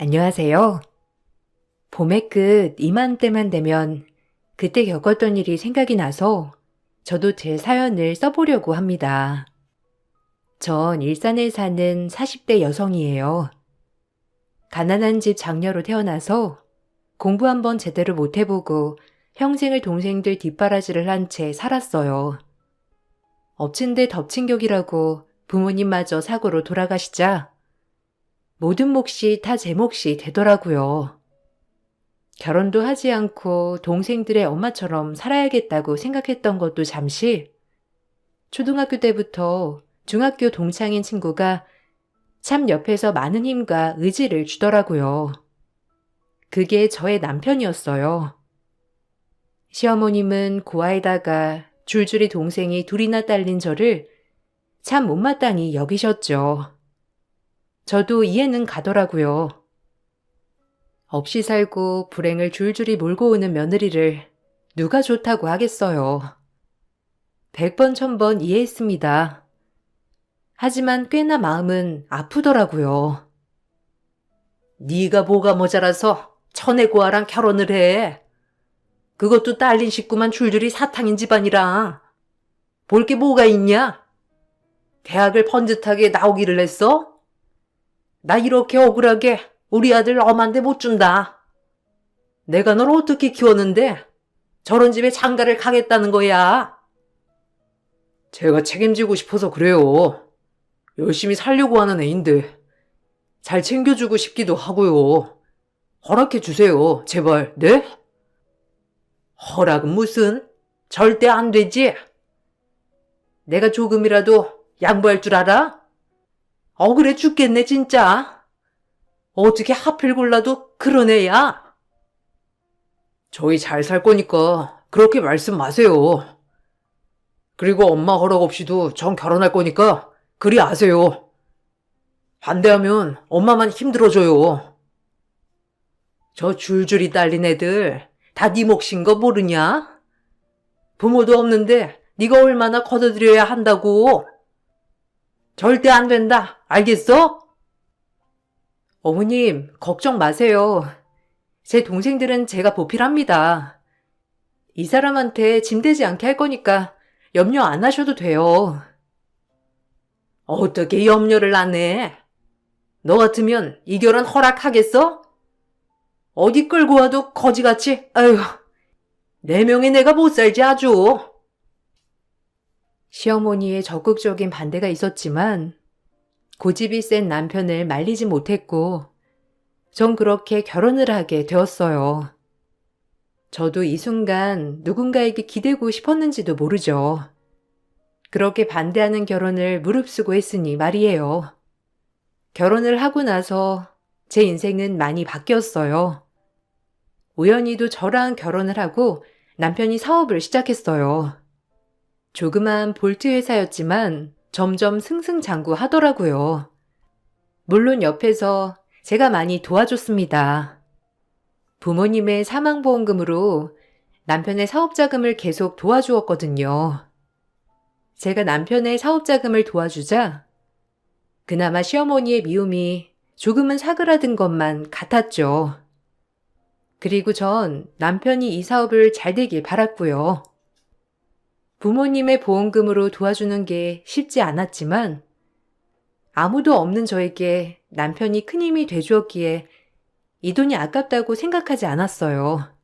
안녕하세요. 봄의 끝 이맘때만 되면 그때 겪었던 일이 생각이 나서 저도 제 사연을 써보려고 합니다. 전 일산에 사는 40대 여성이에요. 가난한 집 장녀로 태어나서 공부 한번 제대로 못 해보고 평생을 동생들 뒷바라지를 한 채 살았어요. 엎친 데 덮친 격이라고 부모님마저 사고로 돌아가시자 모든 몫이 다 제 몫이 되더라고요. 결혼도 하지 않고 동생들의 엄마처럼 살아야겠다고 생각했던 것도 잠시, 초등학교 때부터 중학교 동창인 친구가 참 옆에서 많은 힘과 의지를 주더라고요. 그게 저의 남편이었어요. 시어머님은 고아에다가 줄줄이 동생이 둘이나 딸린 저를 참 못마땅히 여기셨죠. 저도 이해는 가더라고요. 없이 살고 불행을 줄줄이 몰고 오는 며느리를 누가 좋다고 하겠어요. 100번 1000번 이해했습니다. 하지만 꽤나 마음은 아프더라고요. 네가 뭐가 모자라서 천의 고아랑 결혼을 해. 그것도 딸린 식구만 줄줄이 사탕인 집안이랑. 볼 게 뭐가 있냐? 대학을 번듯하게 나오기를 했어? 나 이렇게 억울하게 우리 아들 엄한테 못 준다. 내가 널 어떻게 키웠는데 저런 집에 장가를 가겠다는 거야. 제가 책임지고 싶어서 그래요. 열심히 살려고 하는 애인데 잘 챙겨주고 싶기도 하고요. 허락해 주세요. 제발. 네? 허락은 무슨? 절대 안 되지. 내가 조금이라도 양보할 줄 알아? 억울해 죽겠네 진짜. 어떻게 하필 골라도 그런 애야? 저희 잘 살 거니까 그렇게 말씀 마세요. 그리고 엄마 허락 없이도 전 결혼할 거니까 그리 아세요. 반대하면 엄마만 힘들어져요. 저 줄줄이 딸린 애들 다 네 몫인 거 모르냐? 부모도 없는데 네가 얼마나 걷어들여야 한다고. 절대 안 된다. 알겠어? 어머님, 걱정 마세요. 제 동생들은 제가 보필합니다. 이 사람한테 짐되지 않게 할 거니까 염려 안 하셔도 돼요. 어떻게 염려를 안 해? 너 같으면 이 결혼 허락하겠어? 어디 끌고 와도 거지같이, 아휴, 내 명에 내가 못 살지 아주. 시어머니의 적극적인 반대가 있었지만 고집이 센 남편을 말리지 못했고 전 그렇게 결혼을 하게 되었어요. 저도 이 순간 누군가에게 기대고 싶었는지도 모르죠. 그렇게 반대하는 결혼을 무릅쓰고 했으니 말이에요. 결혼을 하고 나서 제 인생은 많이 바뀌었어요. 우연히도 저랑 결혼을 하고 남편이 사업을 시작했어요. 조그만 볼트 회사였지만 점점 승승장구하더라고요. 물론 옆에서 제가 많이 도와줬습니다. 부모님의 사망보험금으로 남편의 사업자금을 계속 도와주었거든요. 제가 남편의 사업자금을 도와주자 그나마 시어머니의 미움이 조금은 사그라든 것만 같았죠. 그리고 전 남편이 이 사업을 잘 되길 바랐고요. 부모님의 보험금으로 도와주는 게 쉽지 않았지만 아무도 없는 저에게 남편이 큰 힘이 돼주었기에 이 돈이 아깝다고 생각하지 않았어요.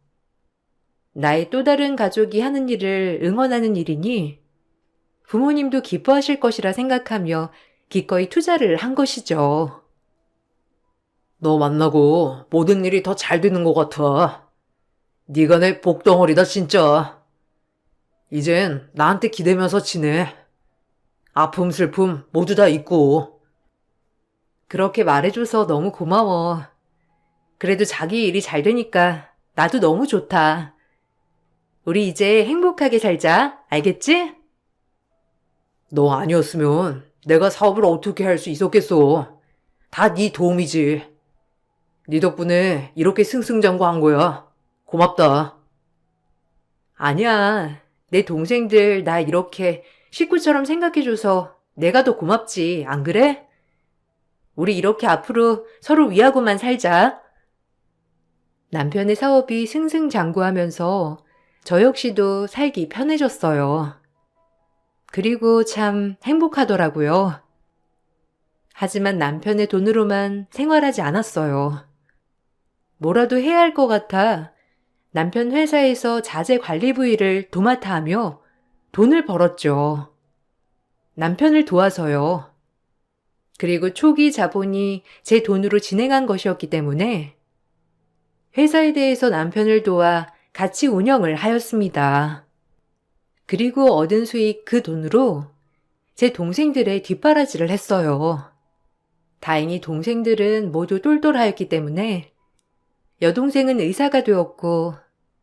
나의 또 다른 가족이 하는 일을 응원하는 일이니 부모님도 기뻐하실 것이라 생각하며 기꺼이 투자를 한 것이죠. 너 만나고 모든 일이 더 잘 되는 것 같아. 네가 내 복덩어리다 진짜. 이젠 나한테 기대면서 지내. 아픔 슬픔 모두 다 있고. 그렇게 말해줘서 너무 고마워. 그래도 자기 일이 잘 되니까 나도 너무 좋다. 우리 이제 행복하게 살자. 알겠지? 너 아니었으면 내가 사업을 어떻게 할 수 있었겠어. 다 네 도움이지. 네 덕분에 이렇게 승승장구한 거야. 고맙다. 아니야. 내 동생들 나 이렇게 식구처럼 생각해줘서 내가 더 고맙지. 안 그래? 우리 이렇게 앞으로 서로 위하고만 살자. 남편의 사업이 승승장구하면서 저 역시도 살기 편해졌어요. 그리고 참 행복하더라고요. 하지만 남편의 돈으로만 생활하지 않았어요. 뭐라도 해야 할 것 같아 남편 회사에서 자재 관리 부위를 도맡아 하며 돈을 벌었죠. 남편을 도와서요. 그리고 초기 자본이 제 돈으로 진행한 것이었기 때문에 회사에 대해서 남편을 도와 같이 운영을 하였습니다. 그리고 얻은 수익 그 돈으로 제 동생들의 뒷바라지를 했어요. 다행히 동생들은 모두 똘똘하였기 때문에 여동생은 의사가 되었고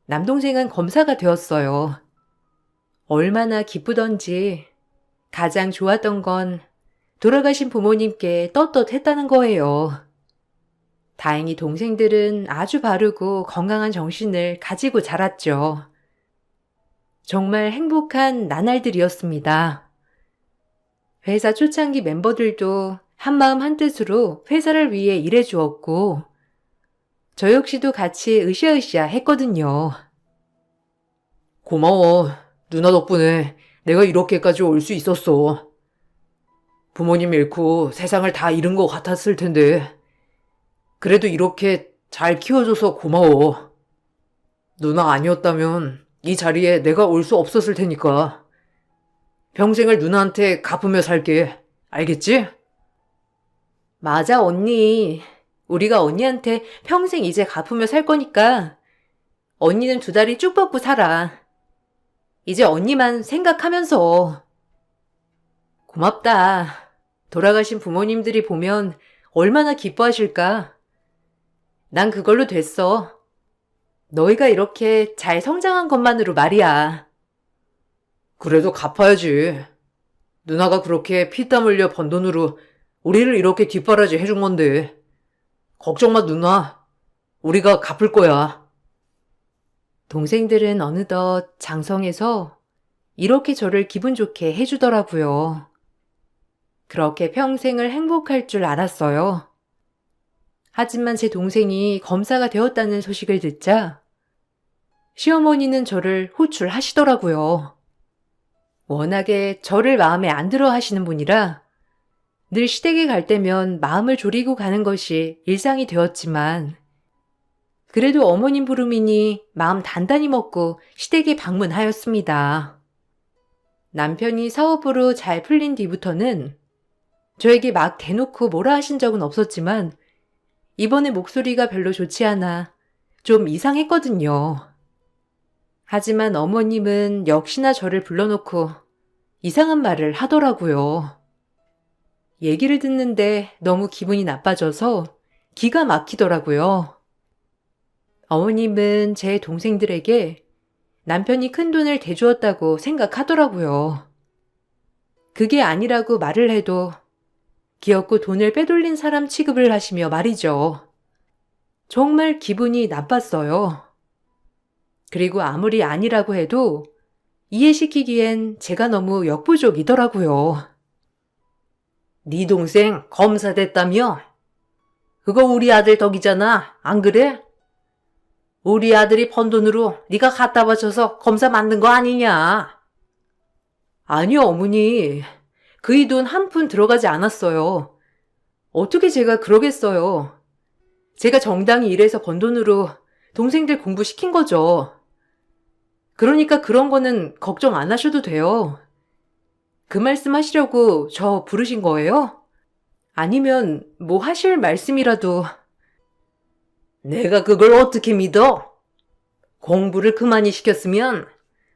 남동생은 검사가 되었어요. 얼마나 기쁘던지 가장 좋았던 건 돌아가신 부모님께 떳떳했다는 거예요. 다행히 동생들은 아주 바르고 건강한 정신을 가지고 자랐죠. 정말 행복한 나날들이었습니다. 회사 초창기 멤버들도 한마음 한뜻으로 회사를 위해 일해주었고 저 역시도 같이 으쌰으쌰 했거든요. 고마워. 누나 덕분에 내가 이렇게까지 올 수 있었어. 부모님 잃고 세상을 다 잃은 것 같았을 텐데 그래도 이렇게 잘 키워줘서 고마워. 누나 아니었다면 이 자리에 내가 올 수 없었을 테니까. 평생을 누나한테 갚으며 살게. 알겠지? 맞아, 언니. 우리가 언니한테 평생 이제 갚으며 살 거니까 언니는 두 다리 쭉 뻗고 살아. 이제 언니만 생각하면서. 고맙다. 돌아가신 부모님들이 보면 얼마나 기뻐하실까. 난 그걸로 됐어. 너희가 이렇게 잘 성장한 것만으로 말이야. 그래도 갚아야지. 누나가 그렇게 피땀 흘려 번 돈으로 우리를 이렇게 뒷바라지 해준 건데. 걱정 마, 누나. 우리가 갚을 거야. 동생들은 어느덧 장성해서 이렇게 저를 기분 좋게 해주더라고요. 그렇게 평생을 행복할 줄 알았어요. 하지만 제 동생이 검사가 되었다는 소식을 듣자 시어머니는 저를 호출하시더라고요. 워낙에 저를 마음에 안 들어 하시는 분이라 늘 시댁에 갈 때면 마음을 졸이고 가는 것이 일상이 되었지만 그래도 어머님 부름이니 마음 단단히 먹고 시댁에 방문하였습니다. 남편이 사업으로 잘 풀린 뒤부터는 저에게 막 대놓고 뭐라 하신 적은 없었지만 이번에 목소리가 별로 좋지 않아 좀 이상했거든요. 하지만 어머님은 역시나 저를 불러놓고 이상한 말을 하더라고요. 얘기를 듣는데 너무 기분이 나빠져서 기가 막히더라고요. 어머님은 제 동생들에게 남편이 큰돈을 대주었다고 생각하더라고요. 그게 아니라고 말을 해도 기어코 돈을 빼돌린 사람 취급을 하시며 말이죠. 정말 기분이 나빴어요. 그리고 아무리 아니라고 해도 이해시키기엔 제가 너무 역부족이더라고요. 네 동생 검사 됐다며? 그거 우리 아들 덕이잖아. 안 그래? 우리 아들이 번 돈으로 네가 갖다 바쳐서 검사 만든 거 아니냐? 아니요, 어머니. 그이 돈 한 푼 들어가지 않았어요. 어떻게 제가 그러겠어요. 제가 정당히 일해서 번 돈으로 동생들 공부시킨 거죠. 그러니까 그런 거는 걱정 안 하셔도 돼요. 그 말씀 하시려고 저 부르신 거예요? 아니면 뭐 하실 말씀이라도. 내가 그걸 어떻게 믿어? 공부를 그만이 시켰으면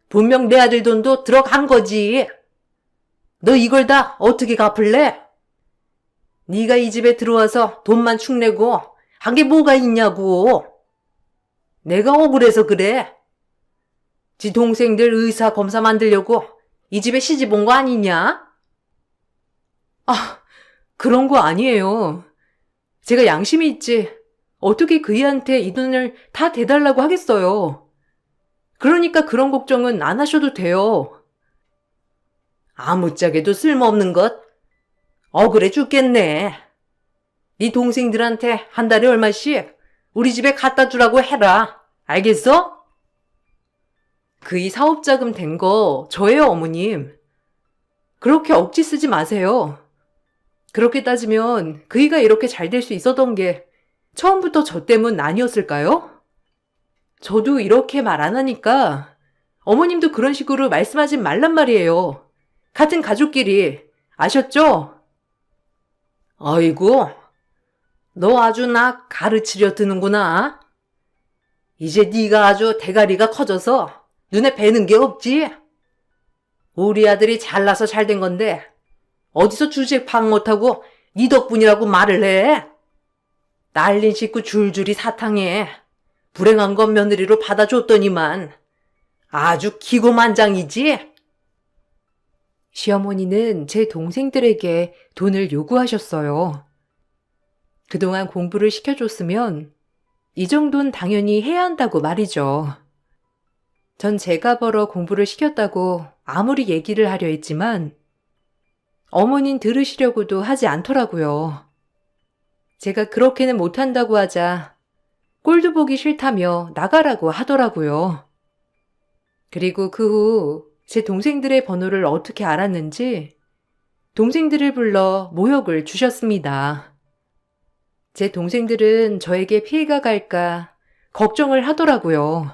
분명 내 아들 돈도 들어간 거지. 너 이걸 다 어떻게 갚을래? 네가 이 집에 들어와서 돈만 축내고 한 게 뭐가 있냐고. 내가 억울해서 그래. 지 동생들 의사 검사 만들려고 이 집에 시집 온 거 아니냐? 아, 그런 거 아니에요. 제가 양심이 있지. 어떻게 그이한테 이 돈을 다 대달라고 하겠어요. 그러니까 그런 걱정은 안 하셔도 돼요. 아무짝에도 쓸모없는 것. 억울해 죽겠네. 네 동생들한테 한 달에 얼마씩 우리 집에 갖다 주라고 해라. 알겠어? 그이 사업자금 된 거 저예요, 어머님. 그렇게 억지 쓰지 마세요. 그렇게 따지면 그이가 이렇게 잘 될 수 있었던 게 처음부터 저 때문 아니었을까요? 저도 이렇게 말 안 하니까 어머님도 그런 식으로 말씀하지 말란 말이에요. 같은 가족끼리. 아셨죠? 아이고, 너 아주 나 가르치려 드는구나. 이제 네가 아주 대가리가 커져서 눈에 뵈는 게 없지? 우리 아들이 잘나서 잘 된 건데 어디서 주책 파악 못하고 네 덕분이라고 말을 해? 날린 식구 줄줄이 사탕해. 불행한 건 며느리로 받아줬더니만 아주 기고만장이지? 시어머니는 제 동생들에게 돈을 요구하셨어요. 그동안 공부를 시켜줬으면 이 정도는 당연히 해야 한다고 말이죠. 전 제가 벌어 공부를 시켰다고 아무리 얘기를 하려 했지만 어머닌 들으시려고도 하지 않더라고요. 제가 그렇게는 못한다고 하자 꼴도 보기 싫다며 나가라고 하더라고요. 그리고 그 후 제 동생들의 번호를 어떻게 알았는지 동생들을 불러 모욕을 주셨습니다. 제 동생들은 저에게 피해가 갈까 걱정을 하더라고요.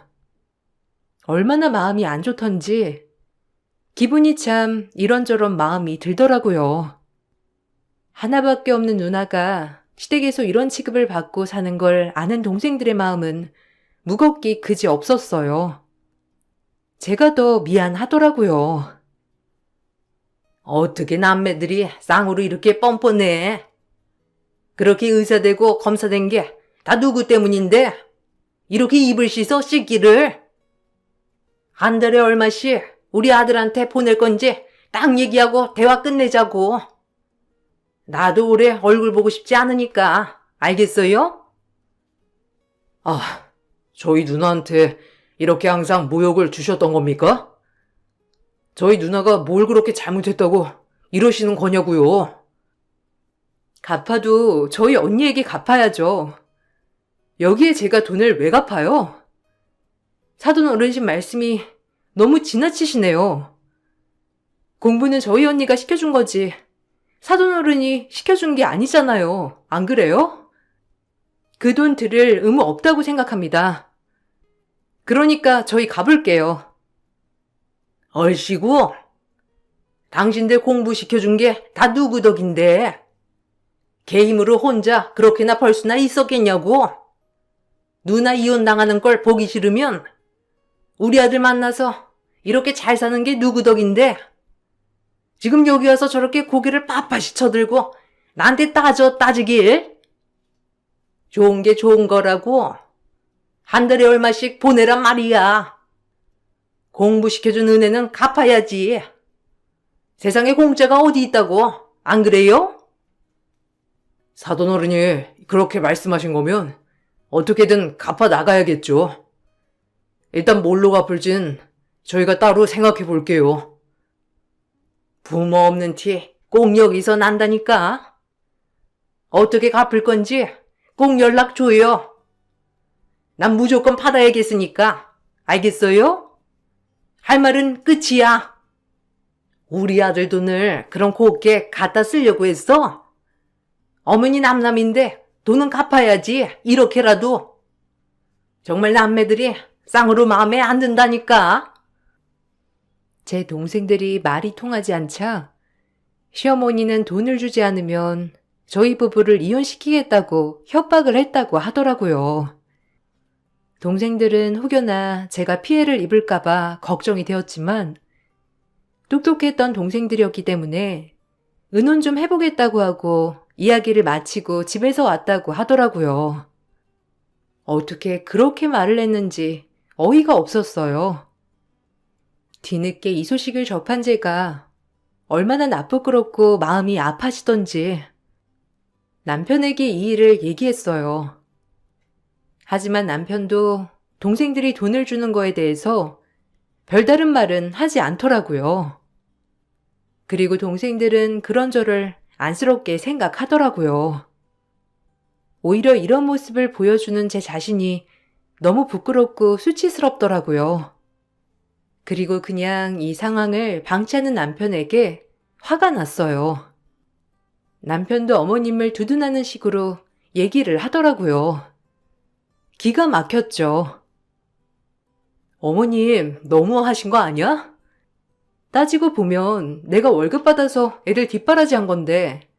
얼마나 마음이 안 좋던지 기분이 참 이런저런 마음이 들더라고요. 하나밖에 없는 누나가 시댁에서 이런 취급을 받고 사는 걸 아는 동생들의 마음은 무겁기 그지 없었어요. 제가 더 미안하더라고요. 어떻게 남매들이 쌍으로 이렇게 뻔뻔해? 그렇게 의사되고 검사된 게 다 누구 때문인데? 이렇게 입을 씻어 씻기를? 한 달에 얼마씩 우리 아들한테 보낼 건지 딱 얘기하고 대화 끝내자고. 나도 올해 얼굴 보고 싶지 않으니까. 알겠어요? 아, 저희 누나한테 이렇게 항상 모욕을 주셨던 겁니까? 저희 누나가 뭘 그렇게 잘못했다고 이러시는 거냐고요. 갚아도 저희 언니에게 갚아야죠. 여기에 제가 돈을 왜 갚아요? 사돈 어르신 말씀이 너무 지나치시네요. 공부는 저희 언니가 시켜준 거지 사돈 어른이 시켜준 게 아니잖아요. 안 그래요? 그 돈 들을 의무 없다고 생각합니다. 그러니까 저희 가볼게요. 얼씨구, 당신들 공부시켜준 게 다 누구 덕인데 걔 힘으로 혼자 그렇게나 벌 수나 있었겠냐고. 누나 이혼당하는 걸 보기 싫으면 우리 아들 만나서 이렇게 잘 사는 게 누구 덕인데 지금 여기 와서 저렇게 고개를 빳빳이 쳐들고 나한테 따지길. 좋은 게 좋은 거라고 한 달에 얼마씩 보내란 말이야. 공부시켜준 은혜는 갚아야지. 세상에 공짜가 어디 있다고. 안 그래요? 사돈 어른이 그렇게 말씀하신 거면 어떻게든 갚아 나가야겠죠. 일단 뭘로 갚을진 저희가 따로 생각해 볼게요. 부모 없는 티 꼭 여기서 난다니까. 어떻게 갚을 건지 꼭 연락 줘요. 난 무조건 받아야겠으니까. 알겠어요? 할 말은 끝이야. 우리 아들 돈을 그런 곱게 갖다 쓰려고 했어? 어머니 남남인데 돈은 갚아야지. 이렇게라도. 정말 남매들이 쌍으로 마음에 안 든다니까. 제 동생들이 말이 통하지 않자 시어머니는 돈을 주지 않으면 저희 부부를 이혼시키겠다고 협박을 했다고 하더라고요. 동생들은 혹여나 제가 피해를 입을까봐 걱정이 되었지만 똑똑했던 동생들이었기 때문에 의논 좀 해보겠다고 하고 이야기를 마치고 집에서 왔다고 하더라고요. 어떻게 그렇게 말을 했는지 어이가 없었어요. 뒤늦게 이 소식을 접한 제가 얼마나 나쁘끄럽고 마음이 아파지던지 남편에게 이 일을 얘기했어요. 하지만 남편도 동생들이 돈을 주는 거에 대해서 별다른 말은 하지 않더라고요. 그리고 동생들은 그런 저를 안쓰럽게 생각하더라고요. 오히려 이런 모습을 보여주는 제 자신이 너무 부끄럽고 수치스럽더라고요. 그리고 그냥 이 상황을 방치하는 남편에게 화가 났어요. 남편도 어머님을 두둔하는 식으로 얘기를 하더라고요. 기가 막혔죠. 어머님, 너무 하신 거 아니야? 따지고 보면 내가 월급 받아서 애들 뒷바라지 한 건데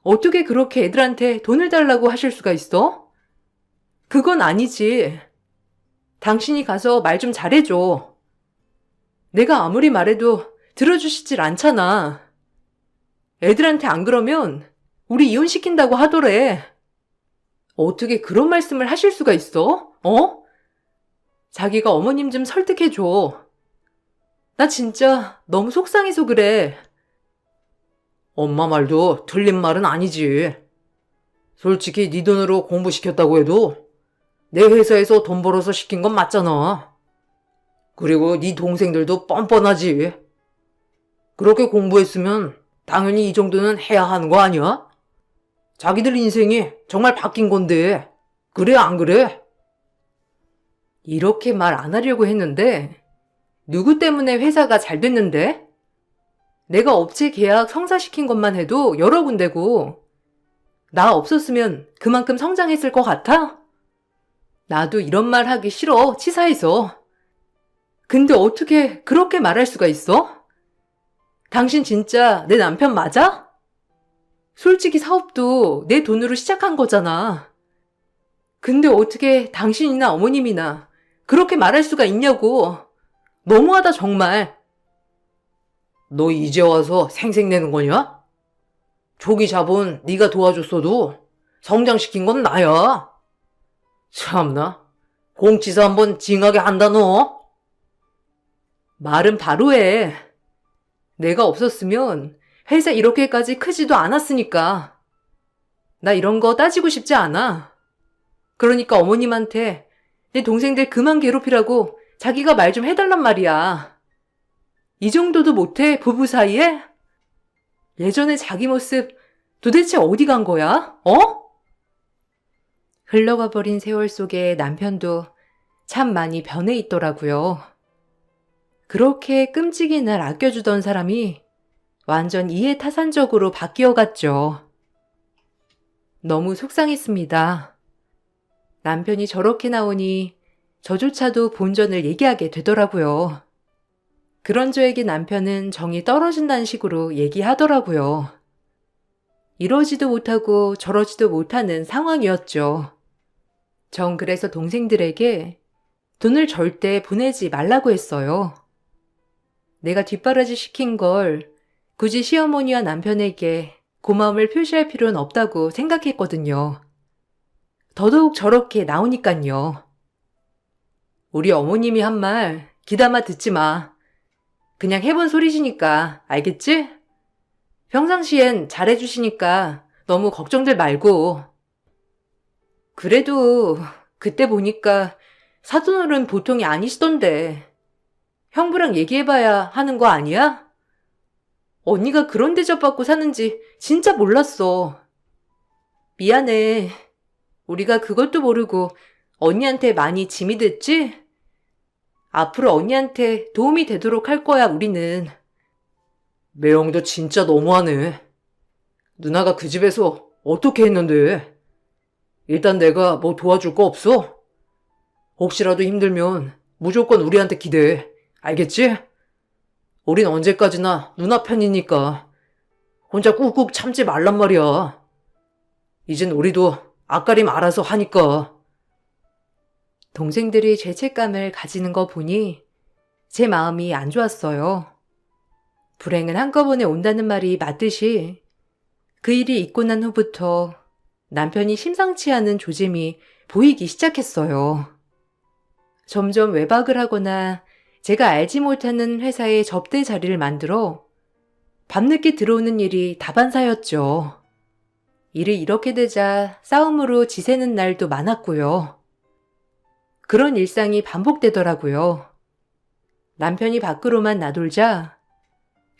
어떻게 그렇게 애들한테 돈을 달라고 하실 수가 있어? 그건 아니지. 당신이 가서 말 좀 잘해줘. 내가 아무리 말해도 들어주시질 않잖아. 애들한테 안 그러면 우리 이혼시킨다고 하더래. 어떻게 그런 말씀을 하실 수가 있어? 어? 자기가 어머님 좀 설득해줘. 나 진짜 너무 속상해서 그래. 엄마 말도 틀린 말은 아니지. 솔직히 네 돈으로 공부시켰다고 해도 내 회사에서 돈 벌어서 시킨 건 맞잖아. 그리고 네 동생들도 뻔뻔하지. 그렇게 공부했으면 당연히 이 정도는 해야 하는 거 아니야? 자기들 인생이 정말 바뀐 건데 그래 안 그래? 이렇게 말 안 하려고 했는데 누구 때문에 회사가 잘 됐는데? 내가 업체 계약 성사시킨 것만 해도 여러 군데고 나 없었으면 그만큼 성장했을 것 같아? 나도 이런 말 하기 싫어, 치사해서. 근데 어떻게 그렇게 말할 수가 있어? 당신 진짜 내 남편 맞아? 솔직히 사업도 내 돈으로 시작한 거잖아. 근데 어떻게 당신이나 어머님이나 그렇게 말할 수가 있냐고. 너무하다 정말. 너 이제 와서 생색내는 거냐? 조기 자본 네가 도와줬어도 성장시킨 건 나야. 참나. 공치사 한번 징하게 한다 너. 말은 바로 해. 내가 없었으면 회사 이렇게까지 크지도 않았으니까. 나 이런 거 따지고 싶지 않아. 그러니까 어머님한테 내 동생들 그만 괴롭히라고 자기가 말 좀 해달란 말이야. 이 정도도 못해 부부 사이에? 예전에 자기 모습 도대체 어디 간 거야? 어? 흘러가 버린 세월 속에 남편도 참 많이 변해 있더라고요. 그렇게 끔찍이 날 아껴주던 사람이 완전 이해타산적으로 바뀌어갔죠. 너무 속상했습니다. 남편이 저렇게 나오니 저조차도 본전을 얘기하게 되더라고요. 그런 저에게 남편은 정이 떨어진다는 식으로 얘기하더라고요. 이러지도 못하고 저러지도 못하는 상황이었죠. 전 그래서 동생들에게 돈을 절대 보내지 말라고 했어요. 내가 뒷바라지 시킨 걸 굳이 시어머니와 남편에게 고마움을 표시할 필요는 없다고 생각했거든요. 더더욱 저렇게 나오니깐요. 우리 어머님이 한 말 귀담아 듣지 마. 그냥 해본 소리시니까 알겠지? 평상시엔 잘해주시니까 너무 걱정들 말고. 그래도 그때 보니까 사돈어른 보통이 아니시던데. 형부랑 얘기해봐야 하는 거 아니야? 언니가 그런 대접받고 사는지 진짜 몰랐어. 미안해. 우리가 그것도 모르고 언니한테 많이 짐이 됐지? 앞으로 언니한테 도움이 되도록 할 거야, 우리는. 매형도 진짜 너무하네. 누나가 그 집에서 어떻게 했는데? 일단 내가 뭐 도와줄 거 없어? 혹시라도 힘들면 무조건 우리한테 기대해. 알겠지? 우린 언제까지나 누나 편이니까 혼자 꾹꾹 참지 말란 말이야. 이젠 우리도 앞가림 알아서 하니까. 동생들이 죄책감을 가지는 거 보니 제 마음이 안 좋았어요. 불행은 한꺼번에 온다는 말이 맞듯이 그 일이 있고 난 후부터 남편이 심상치 않은 조짐이 보이기 시작했어요. 점점 외박을 하거나 제가 알지 못하는 회사에 접대 자리를 만들어 밤늦게 들어오는 일이 다반사였죠. 일이 이렇게 되자 싸움으로 지새는 날도 많았고요. 그런 일상이 반복되더라고요. 남편이 밖으로만 나돌자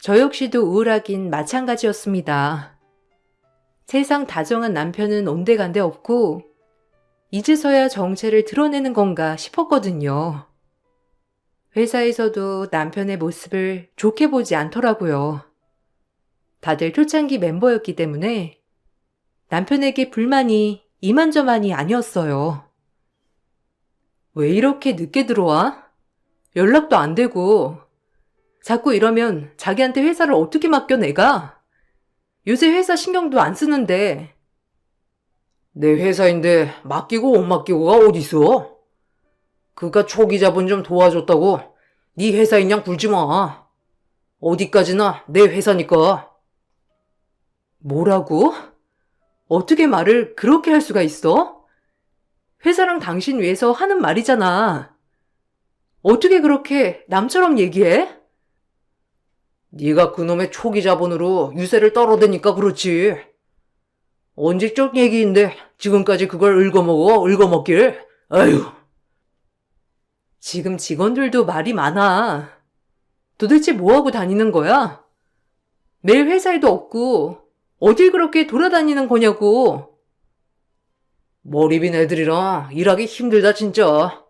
저 역시도 우울하긴 마찬가지였습니다. 세상 다정한 남편은 온데간데 없고 이제서야 정체를 드러내는 건가 싶었거든요. 회사에서도 남편의 모습을 좋게 보지 않더라고요. 다들 초창기 멤버였기 때문에 남편에게 불만이 이만저만이 아니었어요. 왜 이렇게 늦게 들어와? 연락도 안 되고 자꾸 이러면 자기한테 회사를 어떻게 맡겨 내가? 요새 회사 신경도 안 쓰는데. 내 회사인데 맡기고 못 맡기고가 어딨어? 그가 초기 자본 좀 도와줬다고 네 회사인 양 굴지 마. 어디까지나 내 회사니까. 뭐라고? 어떻게 말을 그렇게 할 수가 있어? 회사랑 당신 위해서 하는 말이잖아. 어떻게 그렇게 남처럼 얘기해? 네가 그놈의 초기 자본으로 유세를 떨어대니까 그렇지. 언제적 얘기인데 지금까지 그걸 읊어먹길. 아유. 지금 직원들도 말이 많아. 도대체 뭐하고 다니는 거야? 매일 회사에도 없고 어딜 그렇게 돌아다니는 거냐고. 머리 빈 애들이랑 일하기 힘들다 진짜.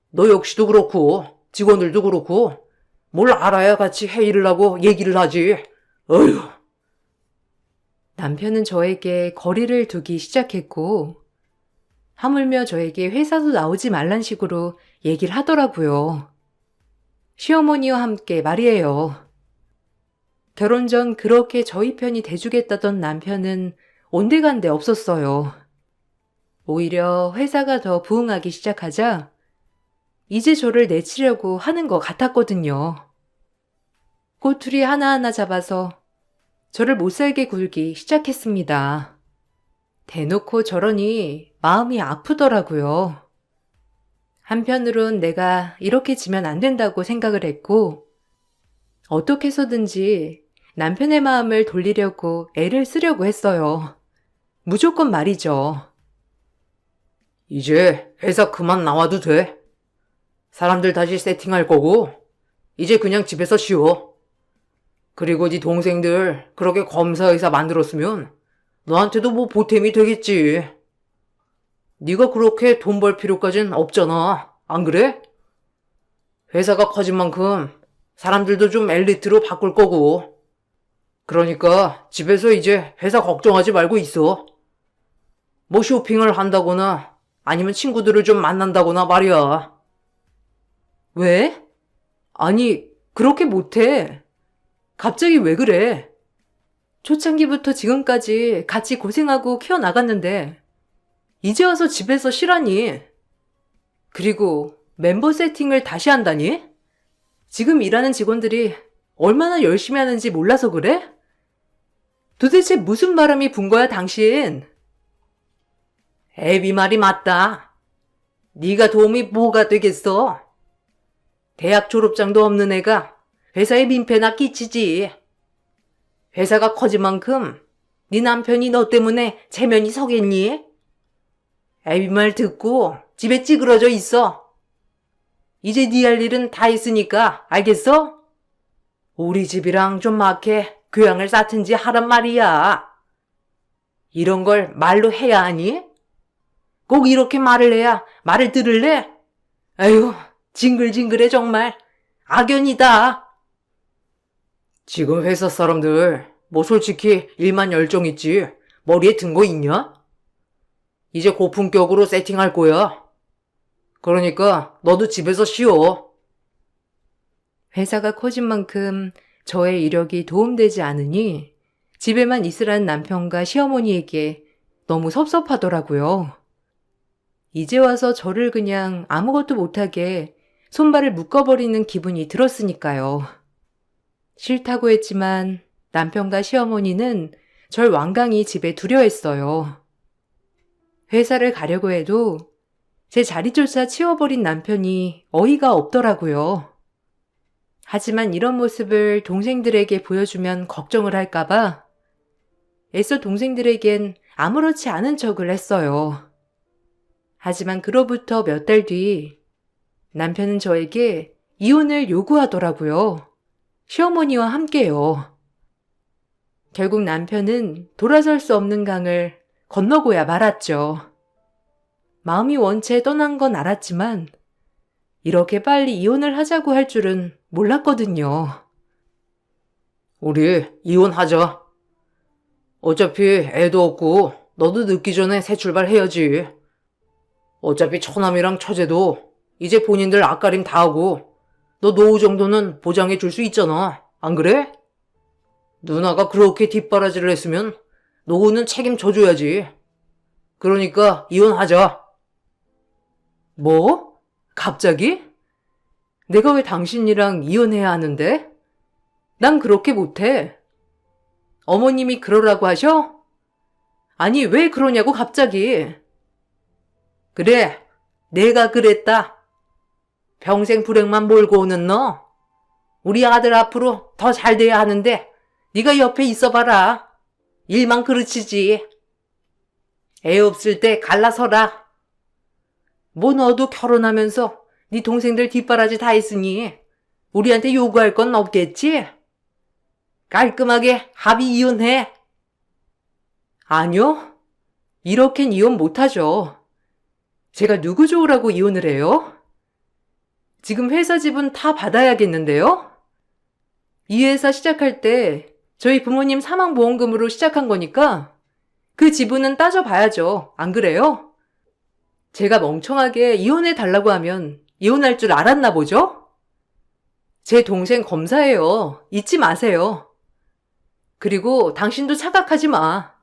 너 역시도 그렇고 직원들도 그렇고 뭘 알아야 같이 회의를 하고 얘기를 하지. 어휴. 남편은 저에게 거리를 두기 시작했고 하물며 저에게 회사도 나오지 말란 식으로 얘기를 하더라고요. 시어머니와 함께 말이에요. 결혼 전 그렇게 저희 편이 돼주겠다던 남편은 온데간데 없었어요. 오히려 회사가 더 부흥하기 시작하자 이제 저를 내치려고 하는 것 같았거든요. 꼬투리 하나하나 잡아서 저를 못살게 굴기 시작했습니다. 대놓고 저러니 마음이 아프더라고요. 한편으론 내가 이렇게 지면 안 된다고 생각을 했고 어떻게 해서든지 남편의 마음을 돌리려고 애를 쓰려고 했어요. 무조건 말이죠. 이제 회사 그만 나와도 돼. 사람들 다시 세팅할 거고 이제 그냥 집에서 쉬어. 그리고 네 동생들 그렇게 검사의사 만들었으면 너한테도 뭐 보탬이 되겠지. 네가 그렇게 돈 벌 필요까진 없잖아. 안 그래? 회사가 커진 만큼 사람들도 좀 엘리트로 바꿀 거고. 그러니까 집에서 이제 회사 걱정하지 말고 있어. 뭐 쇼핑을 한다거나 아니면 친구들을 좀 만난다거나 말이야. 왜? 아니, 그렇게 못해. 갑자기 왜 그래? 초창기부터 지금까지 같이 고생하고 키워나갔는데 이제 와서 집에서 쉬라니. 그리고 멤버 세팅을 다시 한다니? 지금 일하는 직원들이 얼마나 열심히 하는지 몰라서 그래? 도대체 무슨 바람이 분 거야, 당신? 애비 말이 맞다. 네가 도움이 뭐가 되겠어? 대학 졸업장도 없는 애가 회사에 민폐나 끼치지. 회사가 커진 만큼 네 남편이 너 때문에 체면이 서겠니? 애비 말 듣고 집에 찌그러져 있어. 이제 네 할 일은 다 했으니까 알겠어? 우리 집이랑 좀 막해 교양을 쌓든지 하란 말이야. 이런 걸 말로 해야 하니? 꼭 이렇게 말을 해야 말을 들을래? 아유, 징글징글해 정말. 악연이다. 지금 회사 사람들 뭐 솔직히 일만 열정 있지 머리에 든 거 있냐? 이제 고품격으로 세팅할 거야. 그러니까 너도 집에서 쉬어. 회사가 커진 만큼 저의 이력이 도움되지 않으니 집에만 있으라는 남편과 시어머니에게 너무 섭섭하더라고요. 이제 와서 저를 그냥 아무것도 못하게 손발을 묶어버리는 기분이 들었으니까요. 싫다고 했지만 남편과 시어머니는 절 완강히 집에 두려워했어요. 회사를 가려고 해도 제 자리조차 치워버린 남편이 어이가 없더라고요. 하지만 이런 모습을 동생들에게 보여주면 걱정을 할까봐 애써 동생들에겐 아무렇지 않은 척을 했어요. 하지만 그로부터 몇 달 뒤 남편은 저에게 이혼을 요구하더라고요. 시어머니와 함께요. 결국 남편은 돌아설 수 없는 강을 건너고야 말았죠. 마음이 원체 떠난 건 알았지만 이렇게 빨리 이혼을 하자고 할 줄은 몰랐거든요. 우리 이혼하자. 어차피 애도 없고 너도 늦기 전에 새 출발해야지. 어차피 처남이랑 처제도 이제 본인들 앞가림 다 하고 너 노후 정도는 보장해 줄 수 있잖아. 안 그래? 누나가 그렇게 뒷바라지를 했으면 노후는 책임져줘야지. 그러니까 이혼하자. 뭐? 갑자기? 내가 왜 당신이랑 이혼해야 하는데? 난 그렇게 못해. 어머님이 그러라고 하셔? 아니, 왜 그러냐고 갑자기. 그래, 내가 그랬다. 평생 불행만 몰고 오는 너. 우리 아들 앞으로 더 잘 돼야 하는데 네가 옆에 있어봐라. 일만 그르치지. 애 없을 때 갈라서라. 뭐 너도 결혼하면서 네 동생들 뒷바라지 다 했으니 우리한테 요구할 건 없겠지? 깔끔하게 합의 이혼해. 아니요. 이렇겐 이혼 못하죠. 제가 누구 좋으라고 이혼을 해요? 지금 회사 지분 다 받아야겠는데요? 이 회사 시작할 때 저희 부모님 사망보험금으로 시작한 거니까 그 지분은 따져봐야죠. 안 그래요? 제가 멍청하게 이혼해 달라고 하면 이혼할 줄 알았나 보죠? 제 동생 검사예요. 잊지 마세요. 그리고 당신도 착각하지 마.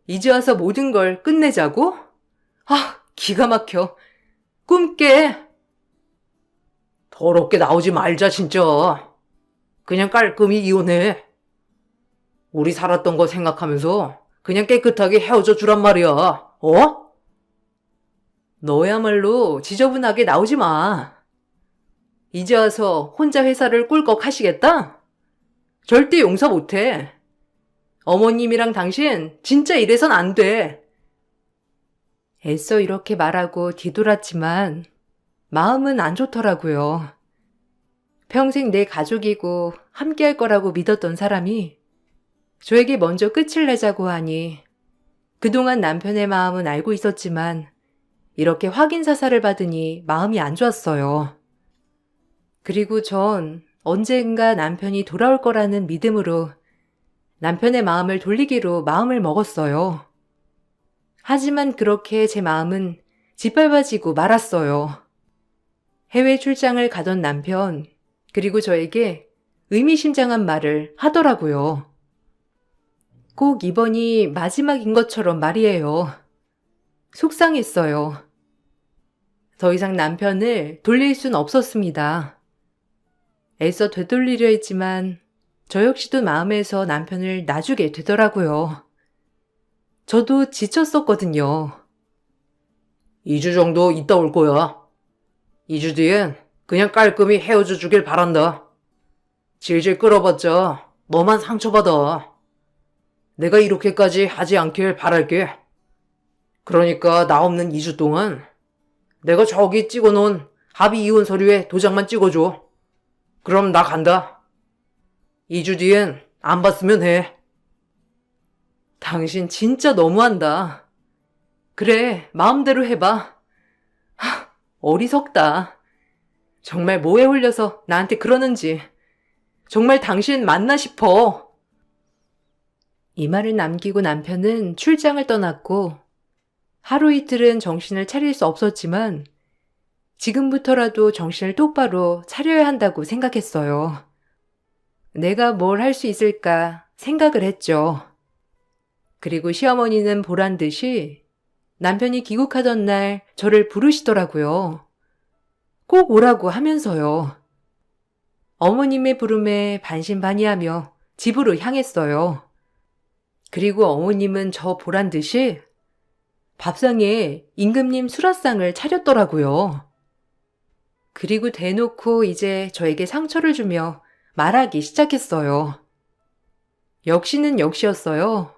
이제 와서 모든 걸 끝내자고? 아, 기가 막혀. 꿈 깨. 더럽게 나오지 말자 진짜. 그냥 깔끔히 이혼해. 우리 살았던 거 생각하면서 그냥 깨끗하게 헤어져 주란 말이야. 어? 너야말로 지저분하게 나오지 마. 이제 와서 혼자 회사를 꿀꺽 하시겠다? 절대 용서 못해. 어머님이랑 당신 진짜 이래선 안 돼. 애써 이렇게 말하고 뒤돌았지만 마음은 안 좋더라고요. 평생 내 가족이고 함께할 거라고 믿었던 사람이 저에게 먼저 끝을 내자고 하니 그동안 남편의 마음은 알고 있었지만 이렇게 확인 사살을 받으니 마음이 안 좋았어요. 그리고 전 언젠가 남편이 돌아올 거라는 믿음으로 남편의 마음을 돌리기로 마음을 먹었어요. 하지만 그렇게 제 마음은 짓밟아지고 말았어요. 해외 출장을 가던 남편, 그리고 저에게 의미심장한 말을 하더라고요. 꼭 이번이 마지막인 것처럼 말이에요. 속상했어요. 더 이상 남편을 돌릴 순 없었습니다. 애써 되돌리려 했지만 저 역시도 마음에서 남편을 놔주게 되더라고요. 저도 지쳤었거든요. 2주 정도 있다 올 거야. 2주 뒤엔 그냥 깔끔히 헤어져 주길 바란다. 질질 끌어봤자 너만 상처받아. 내가 이렇게까지 하지 않길 바랄게. 그러니까 나 없는 2주 동안 내가 저기 찍어놓은 합의 이혼 서류에 도장만 찍어줘. 그럼 나 간다. 2주 뒤엔 안 봤으면 해. 당신 진짜 너무한다. 그래, 마음대로 해봐. 어리석다. 정말 뭐에 홀려서 나한테 그러는지. 정말 당신 맞나 싶어. 이 말을 남기고 남편은 출장을 떠났고 하루 이틀은 정신을 차릴 수 없었지만 지금부터라도 정신을 똑바로 차려야 한다고 생각했어요. 내가 뭘 할 수 있을까 생각을 했죠. 그리고 시어머니는 보란 듯이 남편이 귀국하던 날 저를 부르시더라고요. 꼭 오라고 하면서요. 어머님의 부름에 반신반의하며 집으로 향했어요. 그리고 어머님은 저 보란 듯이 밥상에 임금님 수라상을 차렸더라고요. 그리고 대놓고 이제 저에게 상처를 주며 말하기 시작했어요. 역시는 역시였어요.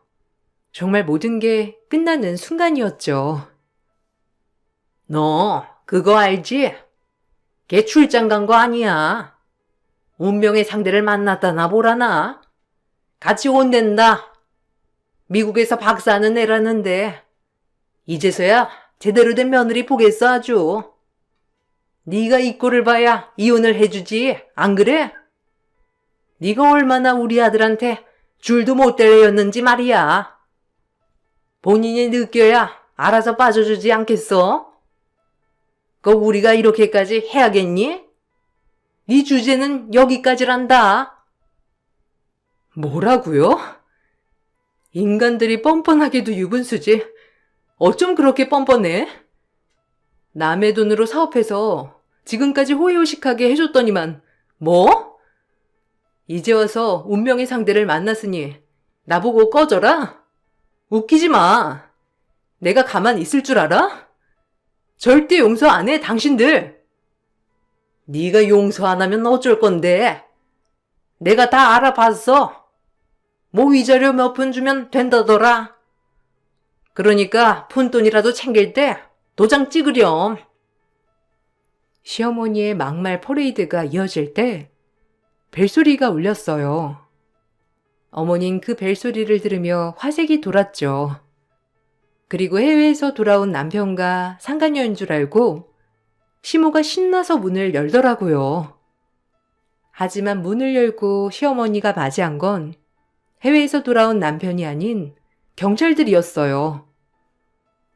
정말 모든 게 끝나는 순간이었죠. 너 그거 알지? 걔 출장 간 거 아니야. 운명의 상대를 만났다나 보라나. 같이 혼낸다. 미국에서 박사하는 애라는데 이제서야 제대로 된 며느리 보겠어 아주. 네가 이 꼴을 봐야 이혼을 해주지, 안 그래? 네가 얼마나 우리 아들한테 줄도 못 댈 애였는지 말이야. 본인이 느껴야 알아서 빠져주지 않겠어? 우리가 이렇게까지 해야겠니? 네 주제는 여기까지란다. 뭐라고요? 인간들이 뻔뻔하게도 유분수지. 어쩜 그렇게 뻔뻔해? 남의 돈으로 사업해서 지금까지 호의호식하게 해줬더니만 뭐? 이제 와서 운명의 상대를 만났으니 나보고 꺼져라? 웃기지 마. 내가 가만 있을 줄 알아? 절대 용서 안 해, 당신들. 네가 용서 안 하면 어쩔 건데. 내가 다 알아봤어. 뭐 위자료 몇 푼 주면 된다더라. 그러니까 푼돈이라도 챙길 때 도장 찍으렴. 시어머니의 막말 퍼레이드가 이어질 때 벨소리가 울렸어요. 어머닌 그 벨소리를 들으며 화색이 돌았죠. 그리고 해외에서 돌아온 남편과 상간녀인 줄 알고 시모가 신나서 문을 열더라고요. 하지만 문을 열고 시어머니가 맞이한 건 해외에서 돌아온 남편이 아닌 경찰들이었어요.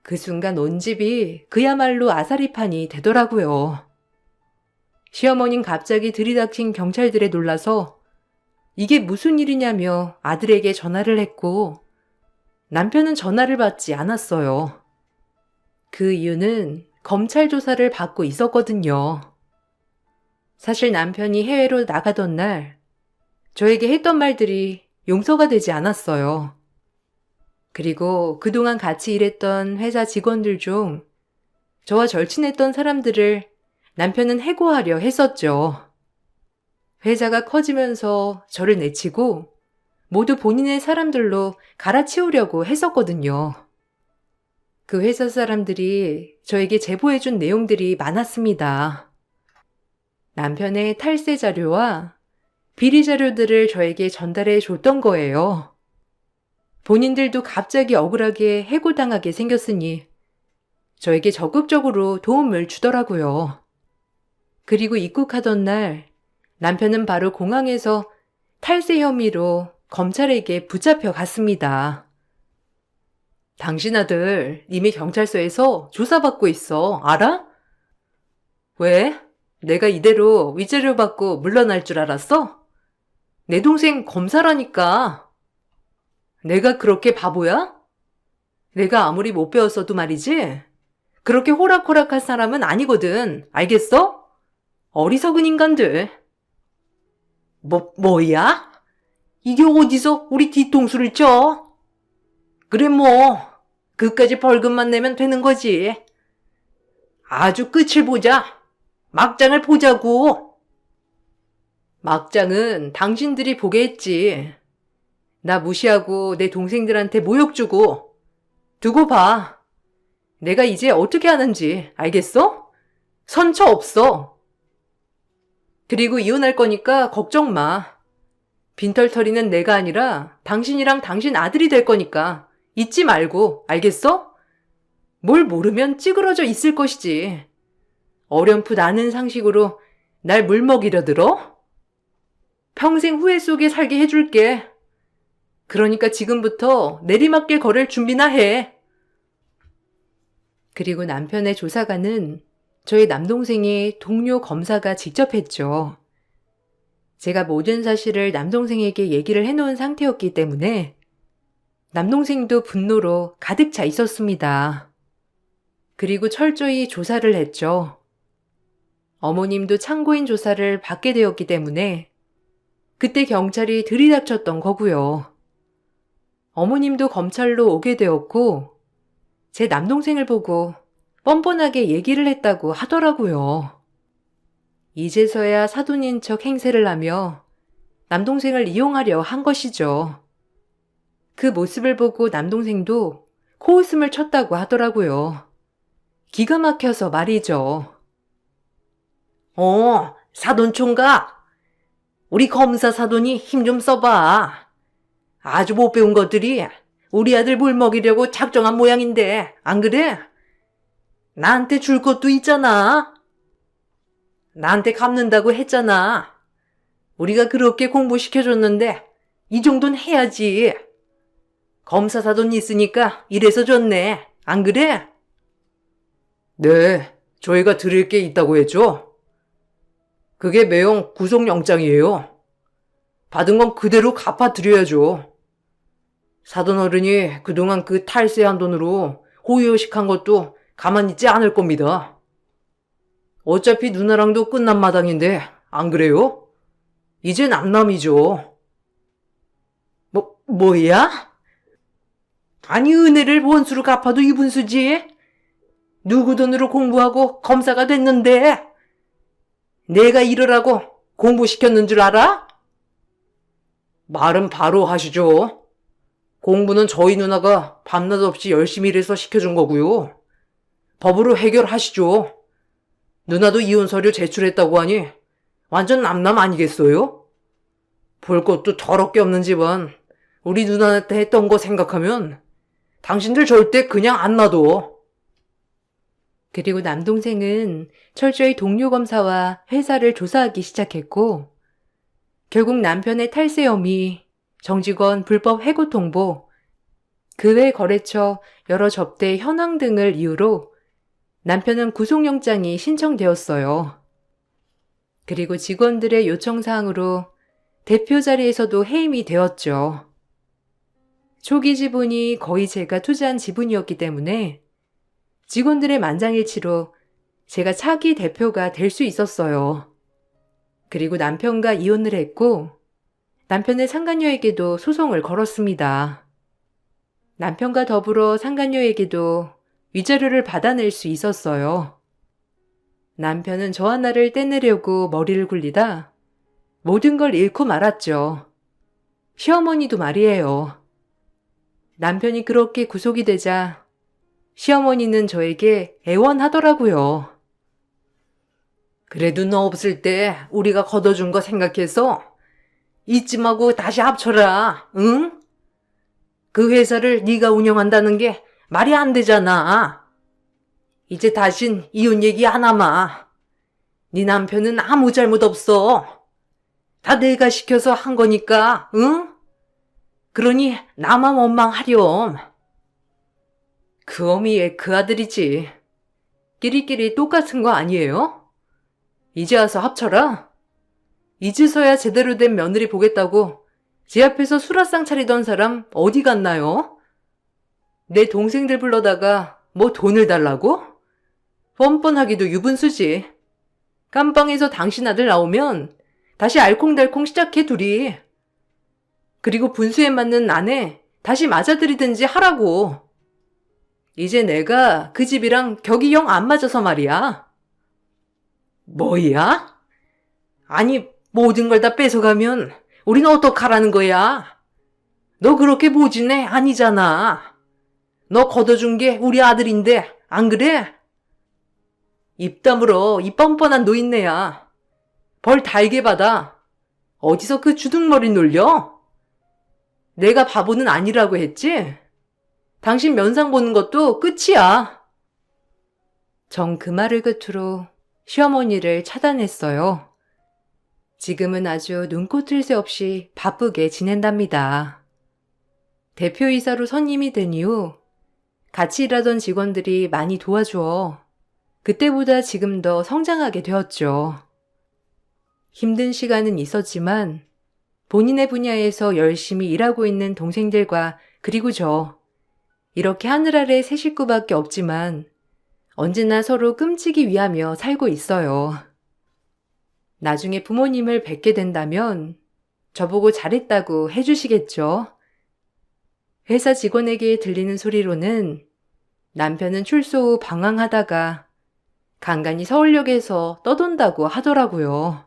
그 순간 온 집이 그야말로 아사리판이 되더라고요. 시어머니는 갑자기 들이닥친 경찰들에 놀라서 이게 무슨 일이냐며 아들에게 전화를 했고 남편은 전화를 받지 않았어요. 그 이유는 검찰 조사를 받고 있었거든요. 사실 남편이 해외로 나가던 날 저에게 했던 말들이 용서가 되지 않았어요. 그리고 그동안 같이 일했던 회사 직원들 중 저와 절친했던 사람들을 남편은 해고하려 했었죠. 회사가 커지면서 저를 내치고 모두 본인의 사람들로 갈아치우려고 했었거든요. 그 회사 사람들이 저에게 제보해준 내용들이 많았습니다. 남편의 탈세 자료와 비리 자료들을 저에게 전달해 줬던 거예요. 본인들도 갑자기 억울하게 해고당하게 생겼으니 저에게 적극적으로 도움을 주더라고요. 그리고 입국하던 날 남편은 바로 공항에서 탈세 혐의로 검찰에게 붙잡혀 갔습니다. 당신 아들 이미 경찰서에서 조사받고 있어. 알아? 왜? 내가 이대로 위자료 받고 물러날 줄 알았어? 내 동생 검사라니까. 내가 그렇게 바보야? 내가 아무리 못 배웠어도 말이지. 그렇게 호락호락할 사람은 아니거든. 알겠어? 어리석은 인간들. 뭐야? 이게 어디서 우리 뒤통수를 쳐? 그래 그까지 벌금만 내면 되는 거지. 아주 끝을 보자. 막장을 보자고. 막장은 당신들이 보게 했지. 나 무시하고 내 동생들한테 모욕 주고. 두고 봐. 내가 이제 어떻게 하는지 알겠어? 선처 없어. 그리고 이혼할 거니까 걱정 마. 빈털터리는 내가 아니라 당신이랑 당신 아들이 될 거니까 잊지 말고, 알겠어? 뭘 모르면 찌그러져 있을 것이지. 어렴풋 아는 상식으로 날 물먹이려 들어? 평생 후회 속에 살게 해줄게. 그러니까 지금부터 내리막길 걸을 준비나 해. 그리고 남편의 조사관은 저희 남동생의 동료 검사가 직접 했죠. 제가 모든 사실을 남동생에게 얘기를 해놓은 상태였기 때문에 남동생도 분노로 가득 차 있었습니다. 그리고 철저히 조사를 했죠. 어머님도 참고인 조사를 받게 되었기 때문에 그때 경찰이 들이닥쳤던 거고요. 어머님도 검찰로 오게 되었고 제 남동생을 보고 뻔뻔하게 얘기를 했다고 하더라고요. 이제서야 사돈인 척 행세를 하며 남동생을 이용하려 한 것이죠. 그 모습을 보고 남동생도 코웃음을 쳤다고 하더라고요. 기가 막혀서 말이죠. 사돈 총각. 우리 검사 사돈이 힘 좀 써봐. 아주 못 배운 것들이 우리 아들 물 먹이려고 작정한 모양인데, 안 그래? 나한테 줄 것도 있잖아. 나한테 갚는다고 했잖아. 우리가 그렇게 공부시켜줬는데 이 정도는 해야지. 검사 사돈 있으니까 이래서 줬네. 안 그래? 네, 저희가 드릴 게 있다고 했죠. 그게 매형 구속영장이에요. 받은 건 그대로 갚아드려야죠. 사돈 어른이 그동안 그 탈세한 돈으로 호의호식한 것도 가만히 있지 않을 겁니다. 어차피 누나랑도 끝난 마당인데 안 그래요? 이젠 남남이죠. 뭐야? 아니 은혜를 원수로 갚아도 이분수지. 누구 돈으로 공부하고 검사가 됐는데 내가 이러라고 공부시켰는 줄 알아? 말은 바로 하시죠. 공부는 저희 누나가 밤낮 없이 열심히 일해서 시켜준 거고요. 법으로 해결하시죠. 누나도 이혼 서류 제출했다고 하니 완전 남남 아니겠어요? 볼 것도 더럽게 없는 집안 우리 누나한테 했던 거 생각하면 당신들 절대 그냥 안 놔둬. 그리고 남동생은 철저히 동료 검사와 회사를 조사하기 시작했고, 결국 남편의 탈세 혐의, 정직원 불법 해고 통보, 그 외 거래처 여러 접대 현황 등을 이유로 남편은 구속영장이 신청되었어요. 그리고 직원들의 요청사항으로 대표 자리에서도 해임이 되었죠. 초기 지분이 거의 제가 투자한 지분이었기 때문에 직원들의 만장일치로 제가 차기 대표가 될 수 있었어요. 그리고 남편과 이혼을 했고 남편의 상간녀에게도 소송을 걸었습니다. 남편과 더불어 상간녀에게도 위자료를 받아낼 수 있었어요. 남편은 저 하나를 떼내려고 머리를 굴리다 모든 걸 잃고 말았죠. 시어머니도 말이에요. 남편이 그렇게 구속이 되자 시어머니는 저에게 애원하더라고요. 그래도 너 없을 때 우리가 걷어준 거 생각해서 이쯤하고 다시 합쳐라. 응? 그 회사를 네가 운영한다는 게 말이 안 되잖아. 이제 다신 이혼 얘기 안 하마. 네 남편은 아무 잘못 없어. 다 내가 시켜서 한 거니까, 응? 그러니 나만 원망하렴. 그 어미의 그 아들이지. 끼리끼리 똑같은 거 아니에요? 이제 와서 합쳐라. 이제서야 제대로 된 며느리 보겠다고 제 앞에서 수라상 차리던 사람 어디 갔나요? 내 동생들 불러다가 뭐 돈을 달라고? 뻔뻔하기도 유분수지. 깜빵에서 당신 아들 나오면 다시 알콩달콩 시작해 둘이. 그리고 분수에 맞는 아내 다시 맞아들이든지 하라고. 이제 내가 그 집이랑 격이 영 안 맞아서 말이야. 뭐야? 아니 모든 걸 다 뺏어가면 우린 어떡하라는 거야? 너 그렇게 모진 애 아니잖아. 너 걷어준 게 우리 아들인데 안 그래? 입 다물어 이 뻔뻔한 노인네야. 벌 달게 받아. 어디서 그 주둥머리 놀려? 내가 바보는 아니라고 했지? 당신 면상 보는 것도 끝이야. 전 그 말을 끝으로 시어머니를 차단했어요. 지금은 아주 눈꽃을 새 없이 바쁘게 지낸답니다. 대표이사로 선임이 된 이후 같이 일하던 직원들이 많이 도와주어 그때보다 지금 더 성장하게 되었죠. 힘든 시간은 있었지만 본인의 분야에서 열심히 일하고 있는 동생들과 그리고 저 이렇게 하늘 아래 세 식구밖에 없지만 언제나 서로 끔찍이 위하며 살고 있어요. 나중에 부모님을 뵙게 된다면 저보고 잘했다고 해주시겠죠? 회사 직원에게 들리는 소리로는 남편은 출소 후 방황하다가 간간히 서울역에서 떠돈다고 하더라고요.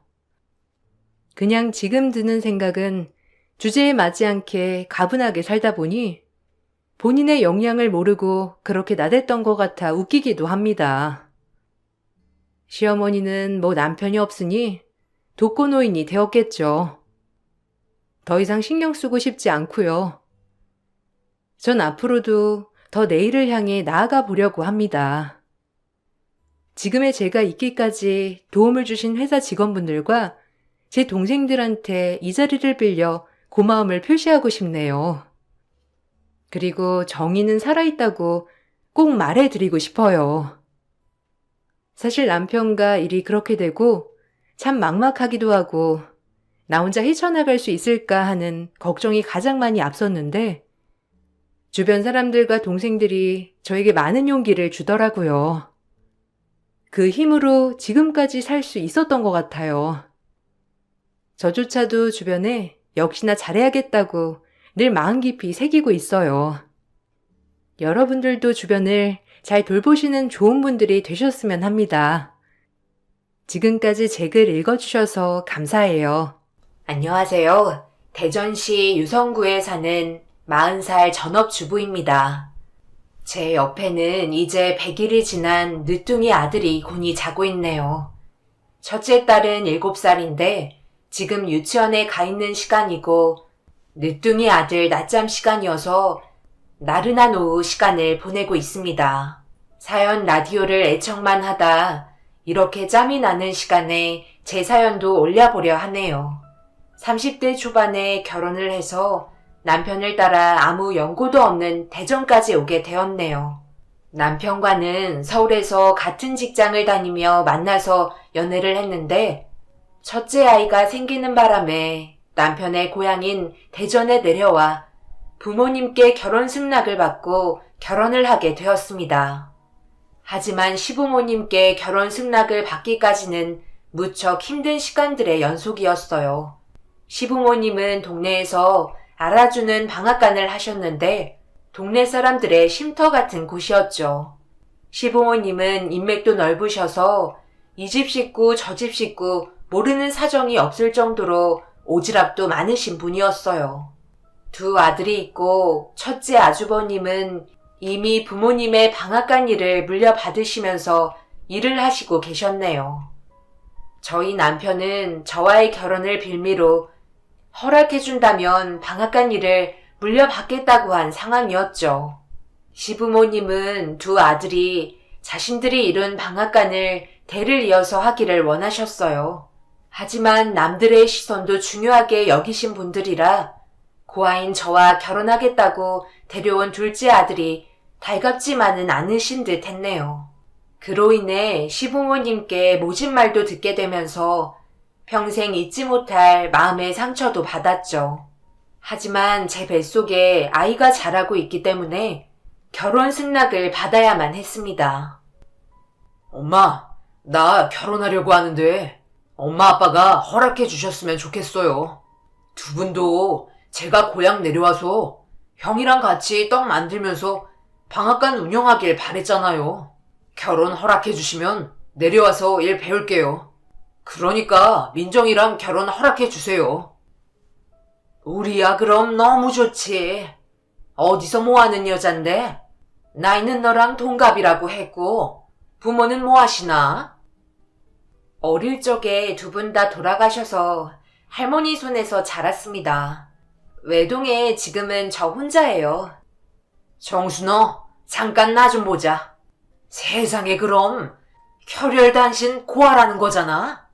그냥 지금 드는 생각은 주제에 맞지 않게 가분하게 살다 보니 본인의 역량을 모르고 그렇게 나댔던 것 같아 웃기기도 합니다. 시어머니는 뭐 남편이 없으니 독거노인이 되었겠죠. 더 이상 신경 쓰고 싶지 않고요. 전 앞으로도 더 내일을 향해 나아가 보려고 합니다. 지금의 제가 있기까지 도움을 주신 회사 직원분들과 제 동생들한테 이 자리를 빌려 고마움을 표시하고 싶네요. 그리고 정의는 살아있다고 꼭 말해드리고 싶어요. 사실 남편과 일이 그렇게 되고 참 막막하기도 하고 나 혼자 헤쳐나갈 수 있을까 하는 걱정이 가장 많이 앞섰는데 주변 사람들과 동생들이 저에게 많은 용기를 주더라고요. 그 힘으로 지금까지 살 수 있었던 것 같아요. 저조차도 주변에 역시나 잘해야겠다고 늘 마음 깊이 새기고 있어요. 여러분들도 주변을 잘 돌보시는 좋은 분들이 되셨으면 합니다. 지금까지 제 글 읽어주셔서 감사해요. 안녕하세요. 대전시 유성구에 사는 40살 전업주부입니다. 제 옆에는 이제 100일이 지난 늦둥이 아들이 곤히 자고 있네요. 첫째 딸은 7살인데 지금 유치원에 가 있는 시간이고 늦둥이 아들 낮잠 시간이어서 나른한 오후 시간을 보내고 있습니다. 사연 라디오를 애청만 하다 이렇게 짬이 나는 시간에 제 사연도 올려보려 하네요. 30대 초반에 결혼을 해서 남편을 따라 아무 연고도 없는 대전까지 오게 되었네요. 남편과는 서울에서 같은 직장을 다니며 만나서 연애를 했는데 첫째 아이가 생기는 바람에 남편의 고향인 대전에 내려와 부모님께 결혼 승낙을 받고 결혼을 하게 되었습니다. 하지만 시부모님께 결혼 승낙을 받기까지는 무척 힘든 시간들의 연속이었어요. 시부모님은 동네에서 알아주는 방앗간을 하셨는데 동네 사람들의 쉼터 같은 곳이었죠. 시부모님은 인맥도 넓으셔서 이 집 식구 저 집 식구 모르는 사정이 없을 정도로 오지랖도 많으신 분이었어요. 두 아들이 있고 첫째 아주버님은 이미 부모님의 방앗간 일을 물려받으시면서 일을 하시고 계셨네요. 저희 남편은 저와의 결혼을 빌미로 허락해준다면 방앗간 일을 물려받겠다고 한 상황이었죠. 시부모님은 두 아들이 자신들이 이룬 방앗간을 대를 이어서 하기를 원하셨어요. 하지만 남들의 시선도 중요하게 여기신 분들이라 고아인 저와 결혼하겠다고 데려온 둘째 아들이 달갑지만은 않으신 듯 했네요. 그로 인해 시부모님께 모진 말도 듣게 되면서 평생 잊지 못할 마음의 상처도 받았죠. 하지만 제 뱃속에 아이가 자라고 있기 때문에 결혼 승낙을 받아야만 했습니다. 엄마, 나 결혼하려고 하는데 엄마 아빠가 허락해 주셨으면 좋겠어요. 두 분도 제가 고향 내려와서 형이랑 같이 떡 만들면서 방앗간 운영하길 바랬잖아요. 결혼 허락해 주시면 내려와서 일 배울게요. 그러니까 민정이랑 결혼 허락해 주세요. 우리야 그럼 너무 좋지. 어디서 뭐하는 여잔데? 나이는 너랑 동갑이라고 했고 부모는 뭐 하시나? 어릴 적에 두 분 다 돌아가셔서 할머니 손에서 자랐습니다. 외동에 지금은 저 혼자예요. 정순아, 잠깐 나 좀 보자. 세상에 그럼 혈혈단신 고아라는 거잖아?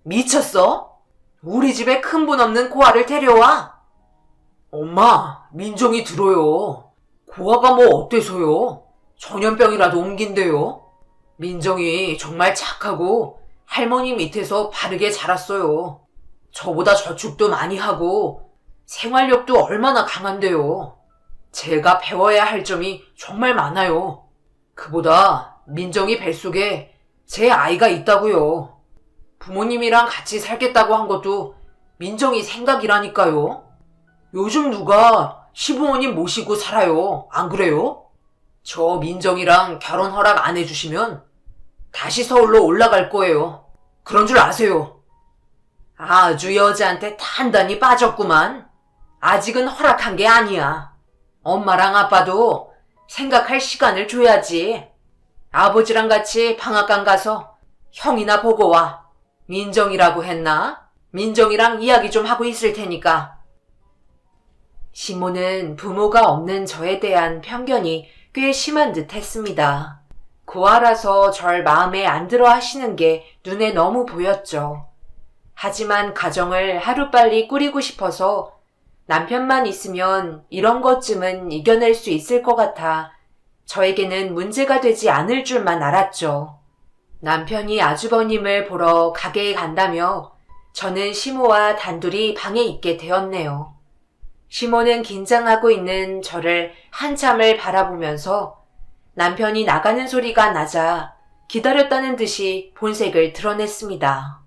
미쳤어? 우리 집에 큰 분 없는 고아를 데려와? 엄마, 민정이 들어요. 고아가 뭐 어때서요? 전염병이라도 옮긴대요. 민정이 정말 착하고 할머니 밑에서 바르게 자랐어요. 저보다 저축도 많이 하고 생활력도 얼마나 강한데요. 제가 배워야 할 점이 정말 많아요. 그보다 민정이 뱃속에 제 아이가 있다고요. 부모님이랑 같이 살겠다고 한 것도 민정이 생각이라니까요. 요즘 누가 시부모님 모시고 살아요. 안 그래요? 저 민정이랑 결혼 허락 안 해주시면 다시 서울로 올라갈 거예요. 그런 줄 아세요. 아주 여자한테 단단히 빠졌구만. 아직은 허락한 게 아니야. 엄마랑 아빠도 생각할 시간을 줘야지. 아버지랑 같이 방앗간 가서 형이나 보고 와. 민정이라고 했나? 민정이랑 이야기 좀 하고 있을 테니까. 시모는 부모가 없는 저에 대한 편견이 꽤 심한 듯 했습니다. 고아라서 절 마음에 안 들어 하시는 게 눈에 너무 보였죠. 하지만 가정을 하루빨리 꾸리고 싶어서 남편만 있으면 이런 것쯤은 이겨낼 수 있을 것 같아 저에게는 문제가 되지 않을 줄만 알았죠. 남편이 아주버님을 보러 가게에 간다며 저는 시모와 단둘이 방에 있게 되었네요. 시모는 긴장하고 있는 저를 한참을 바라보면서 남편이 나가는 소리가 나자 기다렸다는 듯이 본색을 드러냈습니다.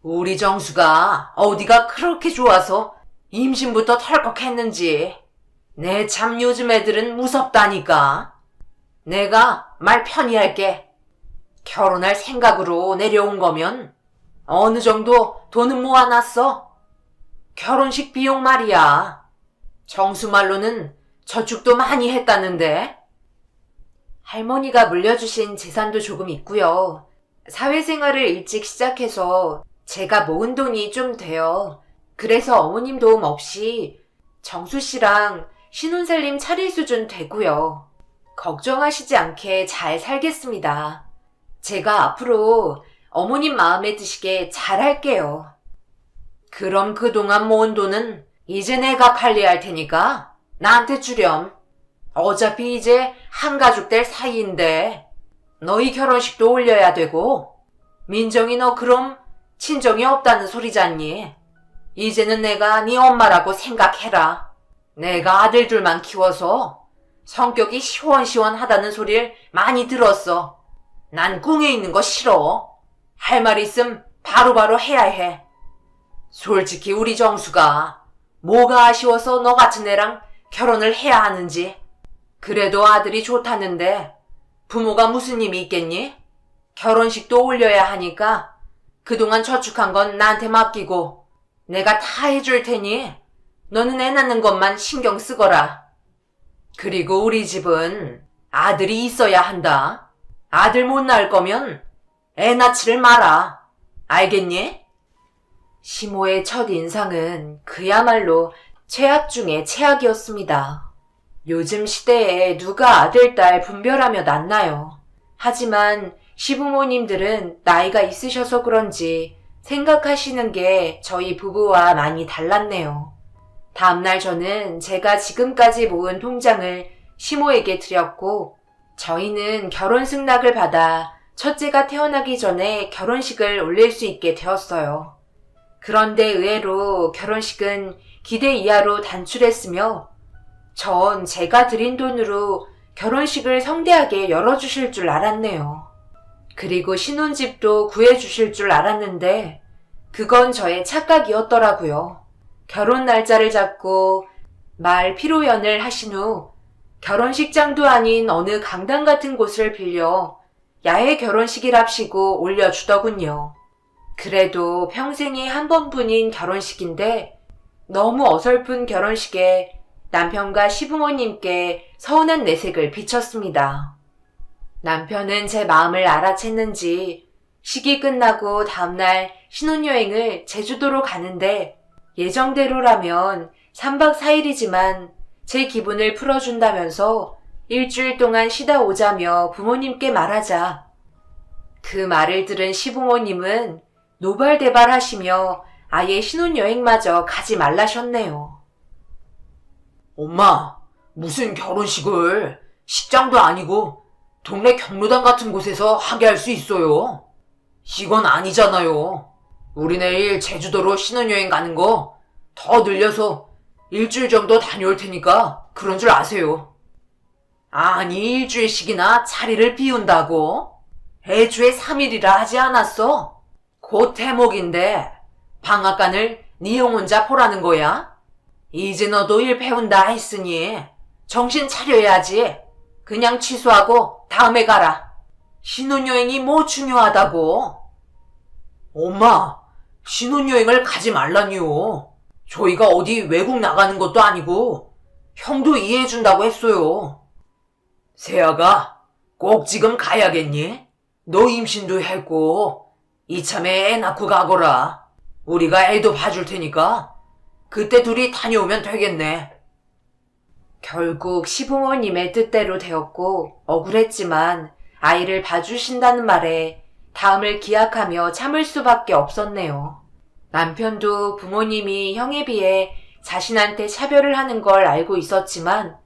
우리 정수가 어디가 그렇게 좋아서 임신부터 털컥했는지. 내 참 요즘 애들은 무섭다니까. 내가 말 편히 할게. 결혼할 생각으로 내려온 거면 어느 정도 돈은 모아놨어. 결혼식 비용 말이야. 정수 말로는 저축도 많이 했다는데. 할머니가 물려주신 재산도 조금 있고요. 사회생활을 일찍 시작해서 제가 모은 돈이 좀 돼요. 그래서 어머님 도움 없이 정수 씨랑 신혼살림 차릴 수준 되고요. 걱정하시지 않게 잘 살겠습니다. 제가 앞으로 어머님 마음에 드시게 잘할게요. 그럼 그동안 모은 돈은 이제 내가 관리할 테니까 나한테 주렴. 어차피 이제 한가족 될 사이인데 너희 결혼식도 올려야 되고 민정이 너 그럼 친정이 없다는 소리잖니. 이제는 내가 네 엄마라고 생각해라. 내가 아들 둘만 키워서 성격이 시원시원하다는 소리를 많이 들었어. 난 꿍에 있는 거 싫어. 할 말 있음 바로바로 해야 해. 솔직히 우리 정수가 뭐가 아쉬워서 너 같은 애랑 결혼을 해야 하는지. 그래도 아들이 좋다는데 부모가 무슨 힘이 있겠니? 결혼식도 올려야 하니까 그동안 저축한 건 나한테 맡기고 내가 다 해줄 테니 너는 애 낳는 것만 신경 쓰거라. 그리고 우리 집은 아들이 있어야 한다. 아들 못 낳을 거면 애 낳지를 마라. 알겠니? 시모의 첫 인상은 그야말로 최악 중의 최악이었습니다. 요즘 시대에 누가 아들, 딸 분별하며 낳나요? 하지만 시부모님들은 나이가 있으셔서 그런지 생각하시는 게 저희 부부와 많이 달랐네요. 다음날 저는 제가 지금까지 모은 통장을 시모에게 드렸고 저희는 결혼 승낙을 받아 첫째가 태어나기 전에 결혼식을 올릴 수 있게 되었어요. 그런데 의외로 결혼식은 기대 이하로 단출했으며 전 제가 드린 돈으로 결혼식을 성대하게 열어주실 줄 알았네요. 그리고 신혼집도 구해주실 줄 알았는데 그건 저의 착각이었더라고요. 결혼 날짜를 잡고 말 피로연을 하신 후 결혼식장도 아닌 어느 강당 같은 곳을 빌려 야외 결혼식이랍시고 올려주더군요. 그래도 평생에 한 번뿐인 결혼식인데 너무 어설픈 결혼식에 남편과 시부모님께 서운한 내색을 비쳤습니다. 남편은 제 마음을 알아챘는지 식이 끝나고 다음날 신혼여행을 제주도로 가는데 예정대로라면 3박 4일이지만 제 기분을 풀어준다면서 일주일 동안 쉬다 오자며 부모님께 말하자. 그 말을 들은 시부모님은 노발대발하시며 아예 신혼여행마저 가지 말라셨네요. 엄마, 무슨 결혼식을 식장도 아니고 동네 경로당 같은 곳에서 하게 할 수 있어요? 이건 아니잖아요. 우리 내일 제주도로 신혼여행 가는 거 더 늘려서 일주일 정도 다녀올 테니까 그런 줄 아세요. 아니, 일주일씩이나 자리를 비운다고? 애초에 3일이라 하지 않았어? 곧 대목인데 방앗간을 네 형 혼자 보라는 거야? 이제 너도 일 배운다 했으니 정신 차려야지. 그냥 취소하고 다음에 가라. 신혼여행이 뭐 중요하다고? 엄마, 신혼여행을 가지 말라니요. 저희가 어디 외국 나가는 것도 아니고 형도 이해해준다고 했어요. 세아가 꼭 지금 가야겠니? 너 임신도 했고 이참에 애 낳고 가거라. 우리가 애도 봐줄 테니까 그때 둘이 다녀오면 되겠네. 결국 시부모님의 뜻대로 되었고 억울했지만 아이를 봐주신다는 말에 다음을 기약하며 참을 수밖에 없었네요. 남편도 부모님이 형에 비해 자신한테 차별을 하는 걸 알고 있었지만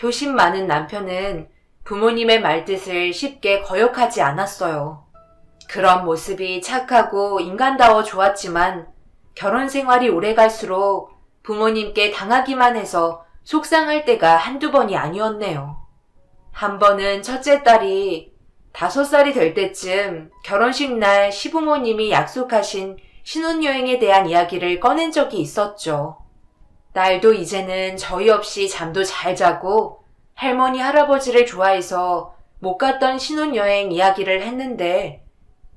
효심 많은 남편은 부모님의 말뜻을 쉽게 거역하지 않았어요. 그런 모습이 착하고 인간다워 좋았지만 결혼 생활이 오래갈수록 부모님께 당하기만 해서 속상할 때가 한두 번이 아니었네요. 한 번은 첫째 딸이 5살이 될 때쯤 결혼식 날 시부모님이 약속하신 신혼여행에 대한 이야기를 꺼낸 적이 있었죠. 딸도 이제는 저희 없이 잠도 잘 자고 할머니 할아버지를 좋아해서 못 갔던 신혼여행 이야기를 했는데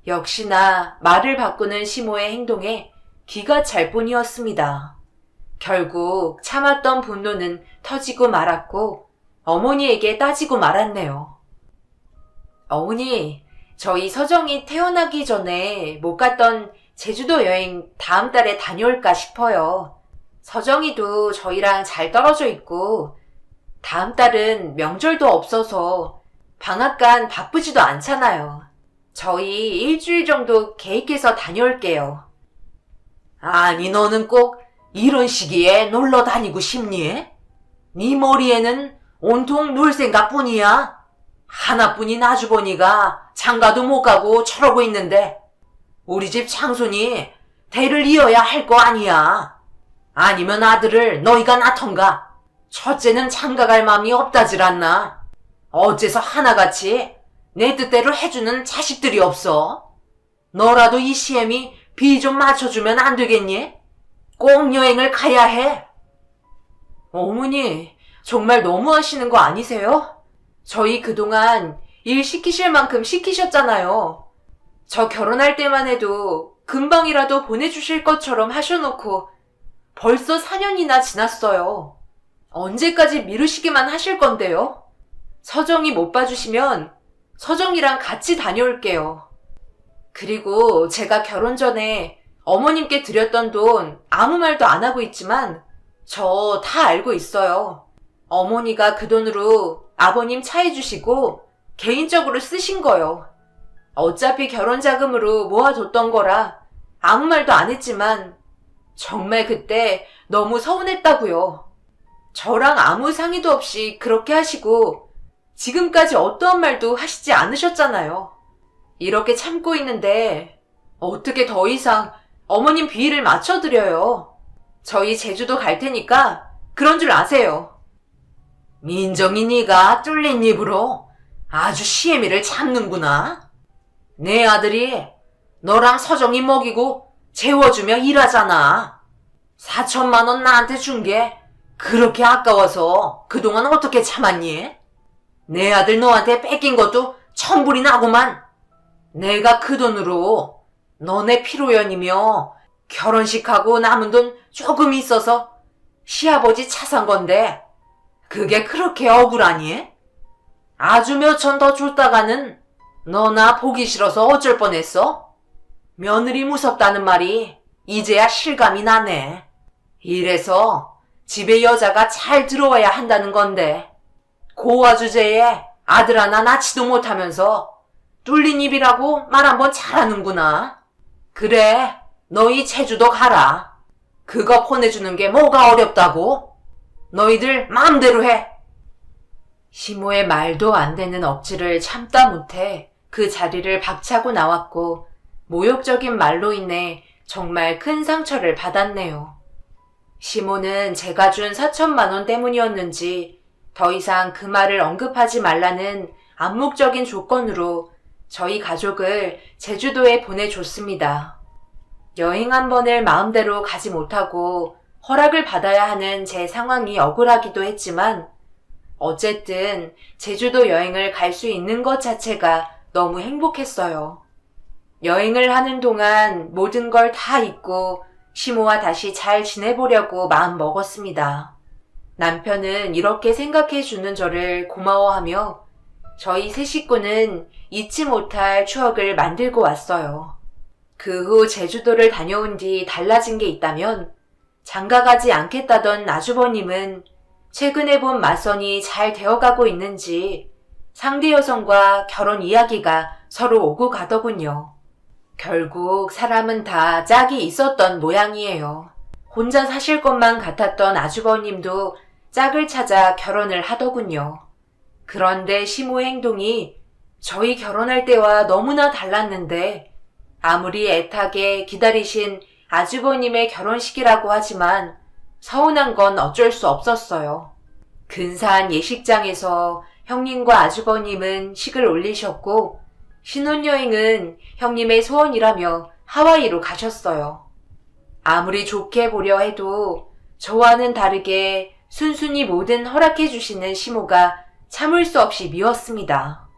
역시나 말을 바꾸는 시모의 행동에 기가 찰 뿐이었습니다. 결국 참았던 분노는 터지고 말았고 어머니에게 따지고 말았네요. 어머니, 저희 서정이 태어나기 전에 못 갔던 제주도 여행 다음 달에 다녀올까 싶어요. 서정이도 저희랑 잘 떨어져 있고 다음 달은 명절도 없어서 방앗간 바쁘지도 않잖아요. 저희 일주일 정도 계획해서 다녀올게요. 아니, 너는 꼭 이런 시기에 놀러 다니고 싶니? 네 머리에는 온통 놀 생각뿐이야. 하나뿐인 아주버니가 장가도 못 가고 저러고 있는데 우리 집 장손이 대를 이어야 할 거 아니야. 아니면 아들을 너희가 낳던가. 첫째는 장가갈 마음이 없다질 않나. 어째서 하나같이 내 뜻대로 해주는 자식들이 없어? 너라도 이 시엠이 비 좀 맞춰주면 안 되겠니? 꼭 여행을 가야 해. 어머니, 정말 너무하시는 거 아니세요? 저희 그동안 일 시키실 만큼 시키셨잖아요. 저 결혼할 때만 해도 금방이라도 보내주실 것처럼 하셔놓고 벌써 4년이나 지났어요. 언제까지 미루시기만 하실 건데요? 서정이 못 봐주시면 서정이랑 같이 다녀올게요. 그리고 제가 결혼 전에 어머님께 드렸던 돈 아무 말도 안 하고 있지만 저 다 알고 있어요. 어머니가 그 돈으로 아버님 차 해주시고 개인적으로 쓰신 거요. 어차피 결혼 자금으로 모아뒀던 거라 아무 말도 안 했지만 정말 그때 너무 서운했다고요. 저랑 아무 상의도 없이 그렇게 하시고 지금까지 어떠한 말도 하시지 않으셨잖아요. 이렇게 참고 있는데 어떻게 더 이상 어머님 비위를 맞춰드려요. 저희 제주도 갈 테니까 그런 줄 아세요. 민정이 네가 뚫린 입으로 아주 시애미를 참는구나. 내 아들이 너랑 서정이 먹이고 재워주며 일하잖아. 4천만 원 나한테 준 게 그렇게 아까워서 그동안 어떻게 참았니? 내 아들 너한테 뺏긴 것도 천불이 나구만. 내가 그 돈으로 너네 피로연이며 결혼식하고 남은 돈 조금 있어서 시아버지 차 산 건데 그게 그렇게 억울하니? 아주 몇 천 더 줬다가는 너나 보기 싫어서 어쩔 뻔했어? 며느리 무섭다는 말이 이제야 실감이 나네. 이래서 집에 여자가 잘 들어와야 한다는 건데 고아 주제에 아들 하나 낳지도 못하면서 뚫린 입이라고 말 한번 잘하는구나. 그래, 너희 제주도 가라. 그거 보내주는 게 뭐가 어렵다고? 너희들 마음대로 해. 시모의 말도 안 되는 억지를 참다 못해 그 자리를 박차고 나왔고 모욕적인 말로 인해 정말 큰 상처를 받았네요. 시모는 제가 준 4천만 원 때문이었는지 더 이상 그 말을 언급하지 말라는 암묵적인 조건으로 저희 가족을 제주도에 보내줬습니다. 여행 한 번을 마음대로 가지 못하고 허락을 받아야 하는 제 상황이 억울하기도 했지만 어쨌든 제주도 여행을 갈 수 있는 것 자체가 너무 행복했어요. 여행을 하는 동안 모든 걸 다 잊고 시모와 다시 잘 지내보려고 마음 먹었습니다. 남편은 이렇게 생각해 주는 저를 고마워하며 저희 세 식구는 잊지 못할 추억을 만들고 왔어요. 그 후 제주도를 다녀온 뒤 달라진 게 있다면 장가가지 않겠다던 아주버님은 최근에 본 맞선이 잘 되어가고 있는지 상대 여성과 결혼 이야기가 서로 오고 가더군요. 결국 사람은 다 짝이 있었던 모양이에요. 혼자 사실 것만 같았던 아주버님도 짝을 찾아 결혼을 하더군요. 그런데 시모의 행동이 저희 결혼할 때와 너무나 달랐는데 아무리 애타게 기다리신 아주버님의 결혼식이라고 하지만 서운한 건 어쩔 수 없었어요. 근사한 예식장에서 형님과 아주버님은 식을 올리셨고 신혼여행은 형님의 소원이라며 하와이로 가셨어요. 아무리 좋게 보려 해도 저와는 다르게 순순히 뭐든 허락해 주시는 시모가 참을 수 없이 미웠습니다.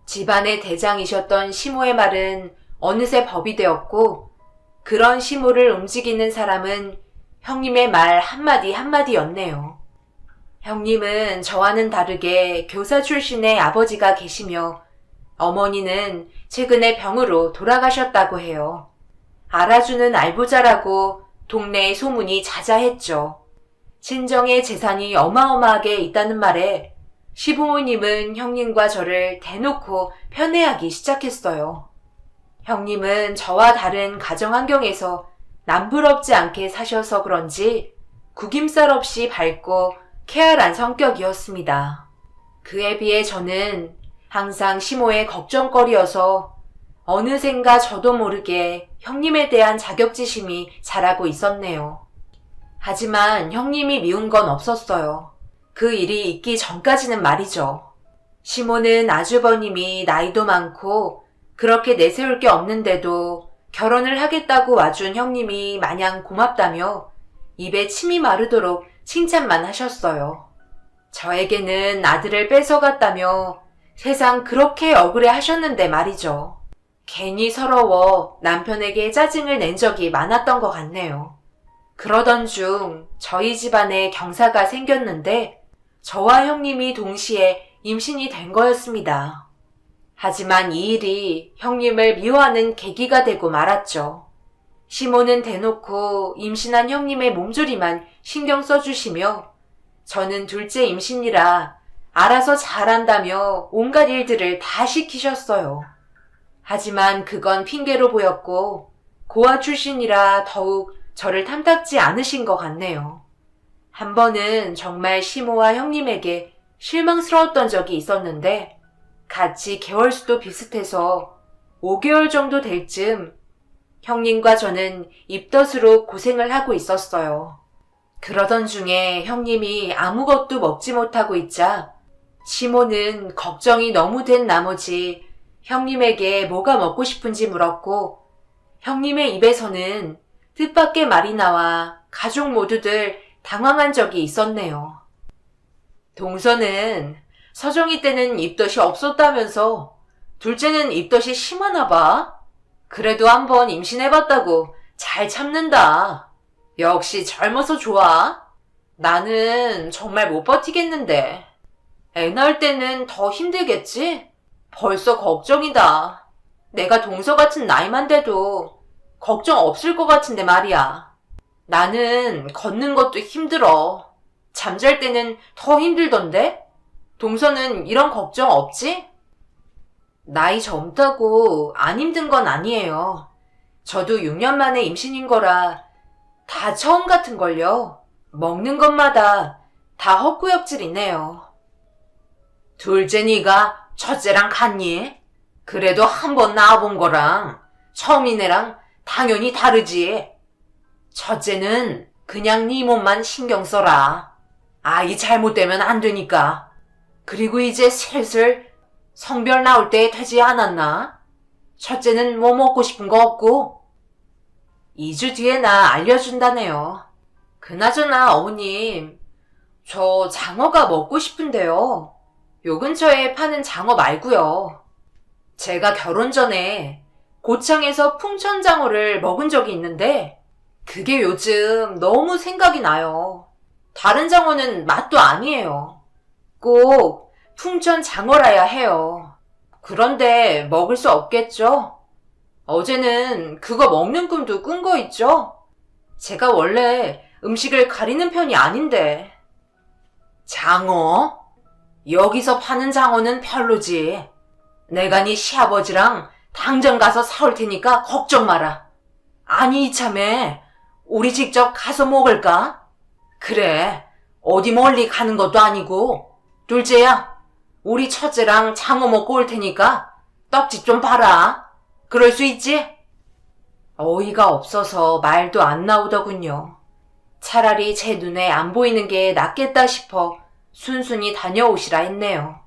집안의 대장이셨던 시모의 말은 어느새 법이 되었고 그런 시모를 움직이는 사람은 형님의 말 한마디 한마디였네요. 형님은 저와는 다르게 교사 출신의 아버지가 계시며 어머니는 최근에 병으로 돌아가셨다고 해요. 알아주는 알부자라고 동네에 소문이 자자했죠. 친정의 재산이 어마어마하게 있다는 말에 시부모님은 형님과 저를 대놓고 편애하기 시작했어요. 형님은 저와 다른 가정 환경에서 남부럽지 않게 사셔서 그런지 구김살 없이 밝고 쾌활한 성격이었습니다. 그에 비해 저는 항상 시모의 걱정거리여서 어느샌가 저도 모르게 형님에 대한 자격지심이 자라고 있었네요. 하지만 형님이 미운 건 없었어요. 그 일이 있기 전까지는 말이죠. 시모는 아주버님이 나이도 많고 그렇게 내세울 게 없는데도 결혼을 하겠다고 와준 형님이 마냥 고맙다며 입에 침이 마르도록 칭찬만 하셨어요. 저에게는 아들을 뺏어갔다며 세상 그렇게 억울해 하셨는데 말이죠. 괜히 서러워 남편에게 짜증을 낸 적이 많았던 것 같네요. 그러던 중 저희 집안에 경사가 생겼는데 저와 형님이 동시에 임신이 된 거였습니다. 하지만 이 일이 형님을 미워하는 계기가 되고 말았죠. 시모는 대놓고 임신한 형님의 몸조리만 신경 써주시며 저는 둘째 임신이라 알아서 잘한다며 온갖 일들을 다 시키셨어요. 하지만 그건 핑계로 보였고 고아 출신이라 더욱 저를 탐탁지 않으신 것 같네요. 한 번은 정말 시모와 형님에게 실망스러웠던 적이 있었는데 같이 개월수도 비슷해서 5개월 정도 될 즈음 형님과 저는 입덧으로 고생을 하고 있었어요. 그러던 중에 형님이 아무것도 먹지 못하고 있자 시모는 걱정이 너무 된 나머지 형님에게 뭐가 먹고 싶은지 물었고 형님의 입에서는 뜻밖의 말이 나와 가족 모두들 당황한 적이 있었네요. 동서는 서정이 때는 입덧이 없었다면서 둘째는 입덧이 심하나 봐. 그래도 한번 임신해봤다고 잘 참는다. 역시 젊어서 좋아. 나는 정말 못 버티겠는데. 애 낳을 때는 더 힘들겠지? 벌써 걱정이다. 내가 동서 같은 나이만 돼도 걱정 없을 것 같은데 말이야. 나는 걷는 것도 힘들어. 잠잘 때는 더 힘들던데? 동서는 이런 걱정 없지? 나이 젊다고 안 힘든 건 아니에요. 저도 6년 만에 임신인 거라 다 처음 같은걸요. 먹는 것마다 다 헛구역질이네요. 둘째 니가 첫째랑 같니? 그래도 한 번 낳아본 거랑 처음인 애랑 당연히 다르지. 첫째는 그냥 네 몸만 신경 써라. 아이 잘못되면 안 되니까. 그리고 이제 슬슬 성별 나올 때 되지 않았나? 첫째는 뭐 먹고 싶은 거 없고? 2주 뒤에 나 알려준다네요. 그나저나 어머님, 저 장어가 먹고 싶은데요. 요 근처에 파는 장어 말고요. 제가 결혼 전에 고창에서 풍천장어를 먹은 적이 있는데 그게 요즘 너무 생각이 나요. 다른 장어는 맛도 아니에요. 꼭 풍천장어라야 해요. 그런데 먹을 수 없겠죠? 어제는 그거 먹는 꿈도 꾼 거 있죠? 제가 원래 음식을 가리는 편이 아닌데. 장어? 여기서 파는 장어는 별로지. 내가 네 시아버지랑 당장 가서 사올 테니까 걱정 마라. 아니 이참에 우리 직접 가서 먹을까? 그래, 어디 멀리 가는 것도 아니고. 둘째야, 우리 첫째랑 장어 먹고 올 테니까 떡집 좀 봐라. 그럴 수 있지? 어이가 없어서 말도 안 나오더군요. 차라리 제 눈에 안 보이는 게 낫겠다 싶어 순순히 다녀오시라 했네요.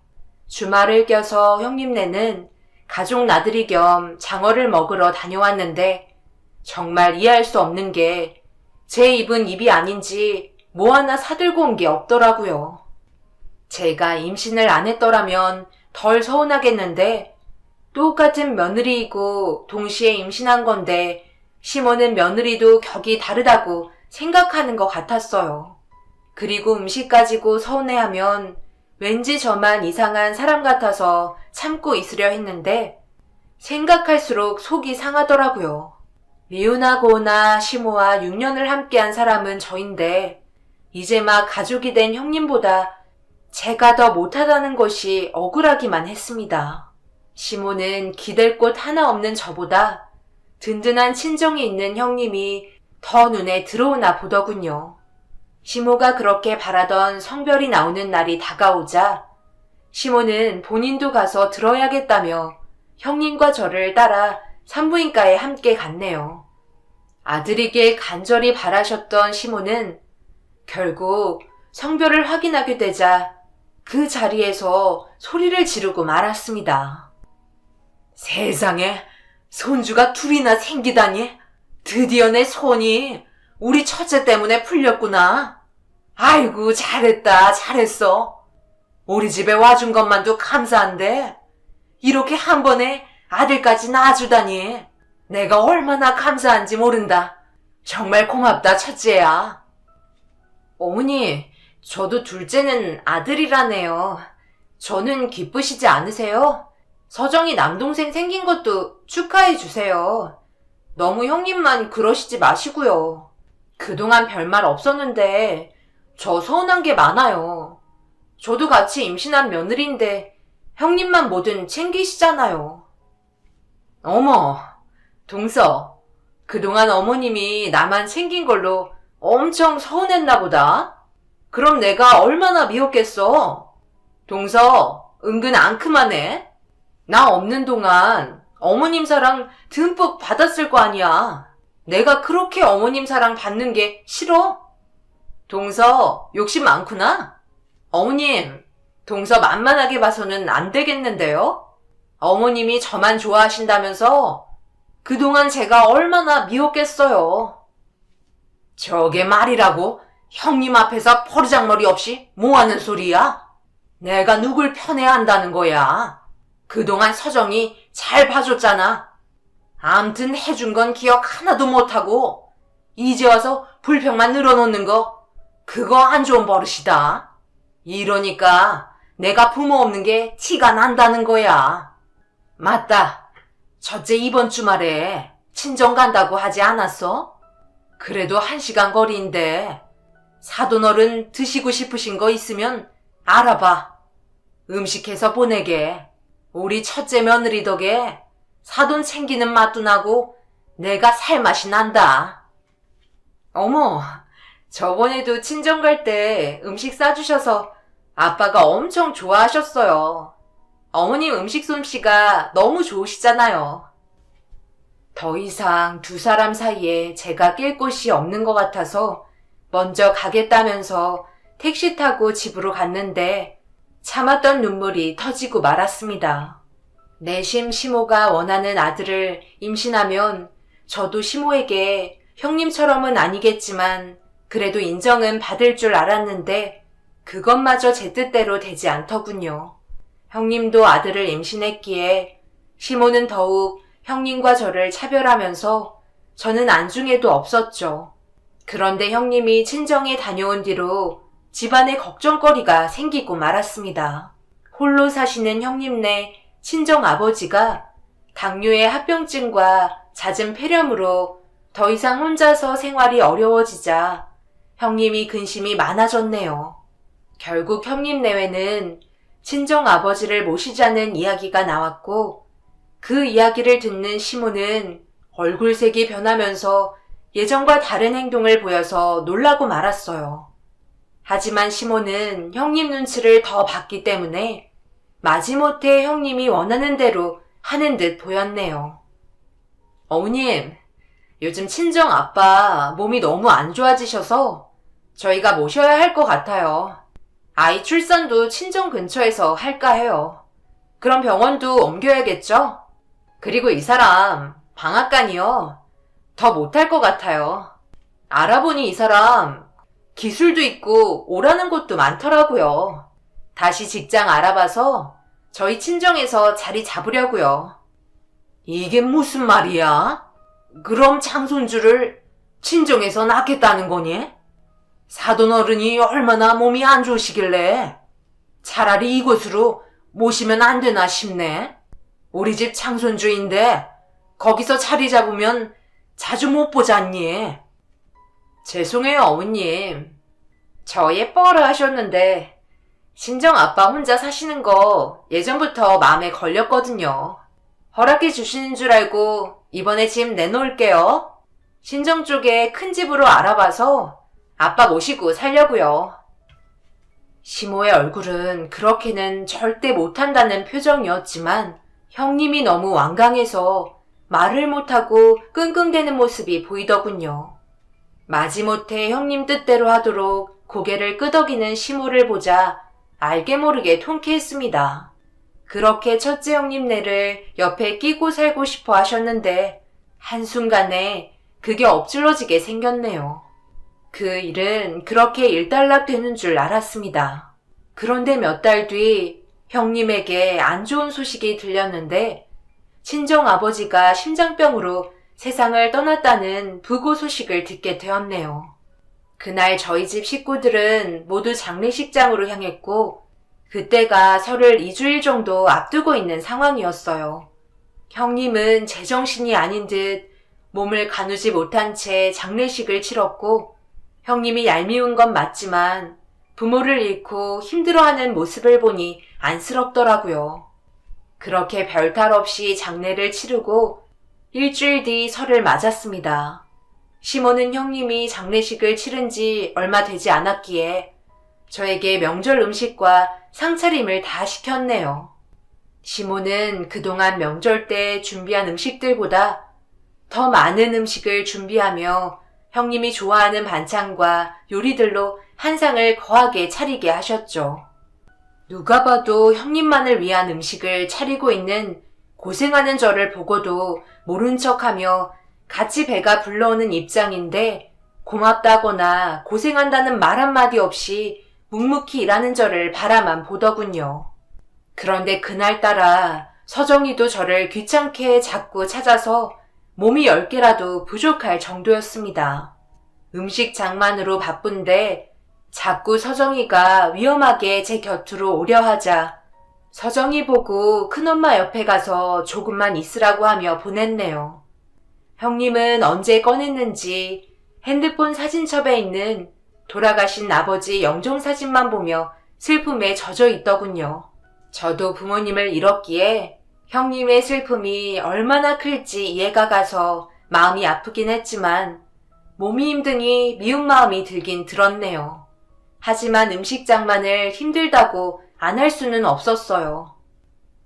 주말을 껴서 형님네는 가족 나들이 겸 장어를 먹으러 다녀왔는데 정말 이해할 수 없는 게 제 입은 입이 아닌지 뭐 하나 사들고 온 게 없더라고요. 제가 임신을 안 했더라면 덜 서운하겠는데 똑같은 며느리이고 동시에 임신한 건데 시모는 며느리도 격이 다르다고 생각하는 것 같았어요. 그리고 음식 가지고 서운해하면 왠지 저만 이상한 사람 같아서 참고 있으려 했는데 생각할수록 속이 상하더라고요. 미운하고나 시모와 6년을 함께한 사람은 저인데 이제 막 가족이 된 형님보다 제가 더 못하다는 것이 억울하기만 했습니다. 시모는 기댈 곳 하나 없는 저보다 든든한 친정이 있는 형님이 더 눈에 들어오나 보더군요. 시모가 그렇게 바라던 성별이 나오는 날이 다가오자 시모는 본인도 가서 들어야겠다며 형님과 저를 따라 산부인과에 함께 갔네요. 아들이길 간절히 바라셨던 시모는 결국 성별을 확인하게 되자 그 자리에서 소리를 지르고 말았습니다. 세상에 손주가 둘이나 생기다니. 드디어 내 손이 우리 첫째 때문에 풀렸구나. 아이고 잘했다 잘했어. 우리 집에 와준 것만도 감사한데 이렇게 한 번에 아들까지 낳아주다니 내가 얼마나 감사한지 모른다. 정말 고맙다 첫째야. 어머니, 저도 둘째는 아들이라네요. 저는 기쁘시지 않으세요? 서정이 남동생 생긴 것도 축하해 주세요. 너무 형님만 그러시지 마시고요. 그동안 별말 없었는데 저 서운한 게 많아요. 저도 같이 임신한 며느리인데 형님만 뭐든 챙기시잖아요. 어머, 동서, 그동안 어머님이 나만 챙긴 걸로 엄청 서운했나 보다. 그럼 내가 얼마나 미웠겠어. 동서, 은근 앙큼하네. 나 없는 동안 어머님 사랑 듬뿍 받았을 거 아니야. 내가 그렇게 어머님 사랑 받는 게 싫어? 동서, 욕심 많구나. 어머님, 동서 만만하게 봐서는 안 되겠는데요? 어머님이 저만 좋아하신다면서 그동안 제가 얼마나 미웠겠어요. 저게 말이라고 형님 앞에서 버르장머리 없이 뭐하는 소리야? 내가 누굴 편해야 한다는 거야. 그동안 서정이 잘 봐줬잖아. 암튼 해준 건 기억 하나도 못하고 이제 와서 불평만 늘어놓는 거 그거 안 좋은 버릇이다. 이러니까 내가 부모 없는 게 티가 난다는 거야. 맞다. 첫째 이번 주말에 친정 간다고 하지 않았어? 그래도 1시간 거리인데 사돈어른 드시고 싶으신 거 있으면 알아봐. 음식해서 보내게. 우리 첫째 며느리 덕에 사돈 챙기는 맛도 나고 내가 살맛이 난다. 어머, 저번에도 친정 갈 때 음식 싸주셔서 아빠가 엄청 좋아하셨어요. 어머님 음식 솜씨가 너무 좋으시잖아요. 더 이상 두 사람 사이에 제가 낄 곳이 없는 것 같아서 먼저 가겠다면서 택시 타고 집으로 갔는데 참았던 눈물이 터지고 말았습니다. 내심 시모가 원하는 아들을 임신하면 저도 시모에게 형님처럼은 아니겠지만 그래도 인정은 받을 줄 알았는데 그것마저 제 뜻대로 되지 않더군요. 형님도 아들을 임신했기에 시모는 더욱 형님과 저를 차별하면서 저는 안중에도 없었죠. 그런데 형님이 친정에 다녀온 뒤로 집안에 걱정거리가 생기고 말았습니다. 홀로 사시는 형님네 친정 아버지가 당뇨의 합병증과 잦은 폐렴으로 더 이상 혼자서 생활이 어려워지자 형님이 근심이 많아졌네요. 결국 형님 내외는 친정 아버지를 모시자는 이야기가 나왔고 그 이야기를 듣는 시모는 얼굴색이 변하면서 예전과 다른 행동을 보여서 놀라고 말았어요. 하지만 시모는 형님 눈치를 더 봤기 때문에 마지못해 형님이 원하는 대로 하는 듯 보였네요. 어머님, 요즘 친정 아빠 몸이 너무 안 좋아지셔서 저희가 모셔야 할 것 같아요. 아이 출산도 친정 근처에서 할까 해요. 그럼 병원도 옮겨야겠죠? 그리고 이 사람 방앗간이요. 더 못할 것 같아요. 알아보니 이 사람 기술도 있고 오라는 곳도 많더라고요. 다시 직장 알아봐서 저희 친정에서 자리 잡으려고요. 이게 무슨 말이야? 그럼 장손주를 친정에서 낳겠다는 거니? 사돈어른이 얼마나 몸이 안 좋으시길래 차라리 이곳으로 모시면 안 되나 싶네. 우리 집 장손주인데 거기서 자리 잡으면 자주 못 보잖니. 죄송해요, 어머님. 저 예뻐라 하셨는데 친정 아빠 혼자 사시는 거 예전부터 마음에 걸렸거든요. 허락해 주시는 줄 알고 이번에 집 내놓을게요. 친정 쪽에 큰 집으로 알아봐서 아빠 모시고 살려고요. 시모의 얼굴은 그렇게는 절대 못한다는 표정이었지만 형님이 너무 완강해서 말을 못하고 끙끙대는 모습이 보이더군요. 마지못해 형님 뜻대로 하도록 고개를 끄덕이는 시모를 보자 알게 모르게 통쾌했습니다. 그렇게 첫째 형님네를 옆에 끼고 살고 싶어 하셨는데 한순간에 그게 엎질러지게 생겼네요. 그 일은 그렇게 일단락 되는 줄 알았습니다. 그런데 몇 달 뒤 형님에게 안 좋은 소식이 들렸는데 친정 아버지가 심장병으로 세상을 떠났다는 부고 소식을 듣게 되었네요. 그날 저희 집 식구들은 모두 장례식장으로 향했고 그때가 설을 2주일 정도 앞두고 있는 상황이었어요. 형님은 제정신이 아닌 듯 몸을 가누지 못한 채 장례식을 치렀고 형님이 얄미운 건 맞지만 부모를 잃고 힘들어하는 모습을 보니 안쓰럽더라고요. 그렇게 별탈 없이 장례를 치르고 일주일 뒤 설을 맞았습니다. 시모는 형님이 장례식을 치른 지 얼마 되지 않았기에 저에게 명절 음식과 상차림을 다 시켰네요. 시모는 그동안 명절 때 준비한 음식들보다 더 많은 음식을 준비하며 형님이 좋아하는 반찬과 요리들로 한상을 거하게 차리게 하셨죠. 누가 봐도 형님만을 위한 음식을 차리고 있는 고생하는 저를 보고도 모른 척하며 같이 배가 불러오는 입장인데 고맙다거나 고생한다는 말 한마디 없이 묵묵히 일하는 저를 바라만 보더군요. 그런데 그날따라 서정이도 저를 귀찮게 자꾸 찾아서 몸이 10개라도 부족할 정도였습니다. 음식 장만으로 바쁜데 자꾸 서정이가 위험하게 제 곁으로 오려 하자 서정이 보고 큰엄마 옆에 가서 조금만 있으라고 하며 보냈네요. 형님은 언제 꺼냈는지 핸드폰 사진첩에 있는 돌아가신 아버지 영정사진만 보며 슬픔에 젖어 있더군요. 저도 부모님을 잃었기에 형님의 슬픔이 얼마나 클지 이해가 가서 마음이 아프긴 했지만 몸이 힘드니 미운 마음이 들긴 들었네요. 하지만 음식 장만을 힘들다고 안 할 수는 없었어요.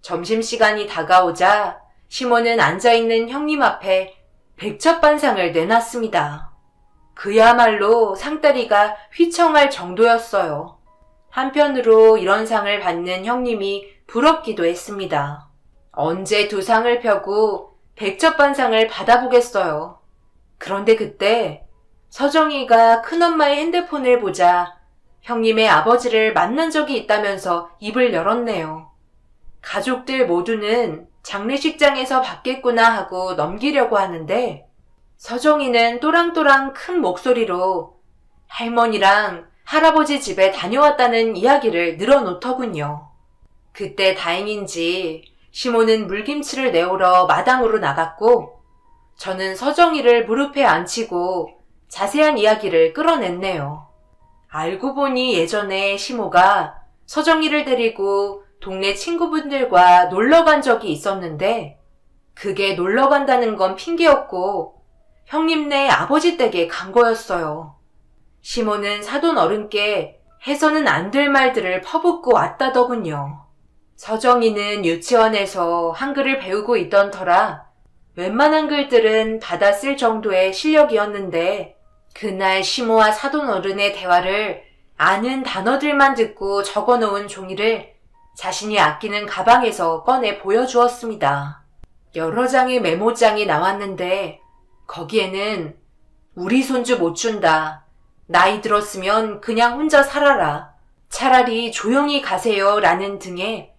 점심시간이 다가오자 시모는 앉아있는 형님 앞에 백첩반상을 내놨습니다. 그야말로 상다리가 휘청할 정도였어요. 한편으로 이런 상을 받는 형님이 부럽기도 했습니다. 언제 두 상을 펴고 백첩반상을 받아보겠어요. 그런데 그때 서정이가 큰엄마의 핸드폰을 보자 형님의 아버지를 만난 적이 있다면서 입을 열었네요. 가족들 모두는 장례식장에서 받겠구나 하고 넘기려고 하는데 서정이는 또랑또랑 큰 목소리로 할머니랑 할아버지 집에 다녀왔다는 이야기를 늘어놓더군요. 그때 다행인지 시모는 물김치를 내오러 마당으로 나갔고 저는 서정이를 무릎에 앉히고 자세한 이야기를 끌어냈네요. 알고 보니 예전에 시모가 서정이를 데리고 동네 친구분들과 놀러 간 적이 있었는데 그게 놀러 간다는 건 핑계였고 형님네 아버지 댁에 간 거였어요. 시모는 사돈 어른께 해서는 안 될 말들을 퍼붓고 왔다더군요. 서정이는 유치원에서 한글을 배우고 있던 터라 웬만한 글들은 받아 쓸 정도의 실력이었는데 그날 시모와 사돈 어른의 대화를 아는 단어들만 듣고 적어놓은 종이를 자신이 아끼는 가방에서 꺼내 보여주었습니다. 여러 장의 메모장이 나왔는데 거기에는 우리 손주 못 준다. 나이 들었으면 그냥 혼자 살아라. 차라리 조용히 가세요. 라는 등의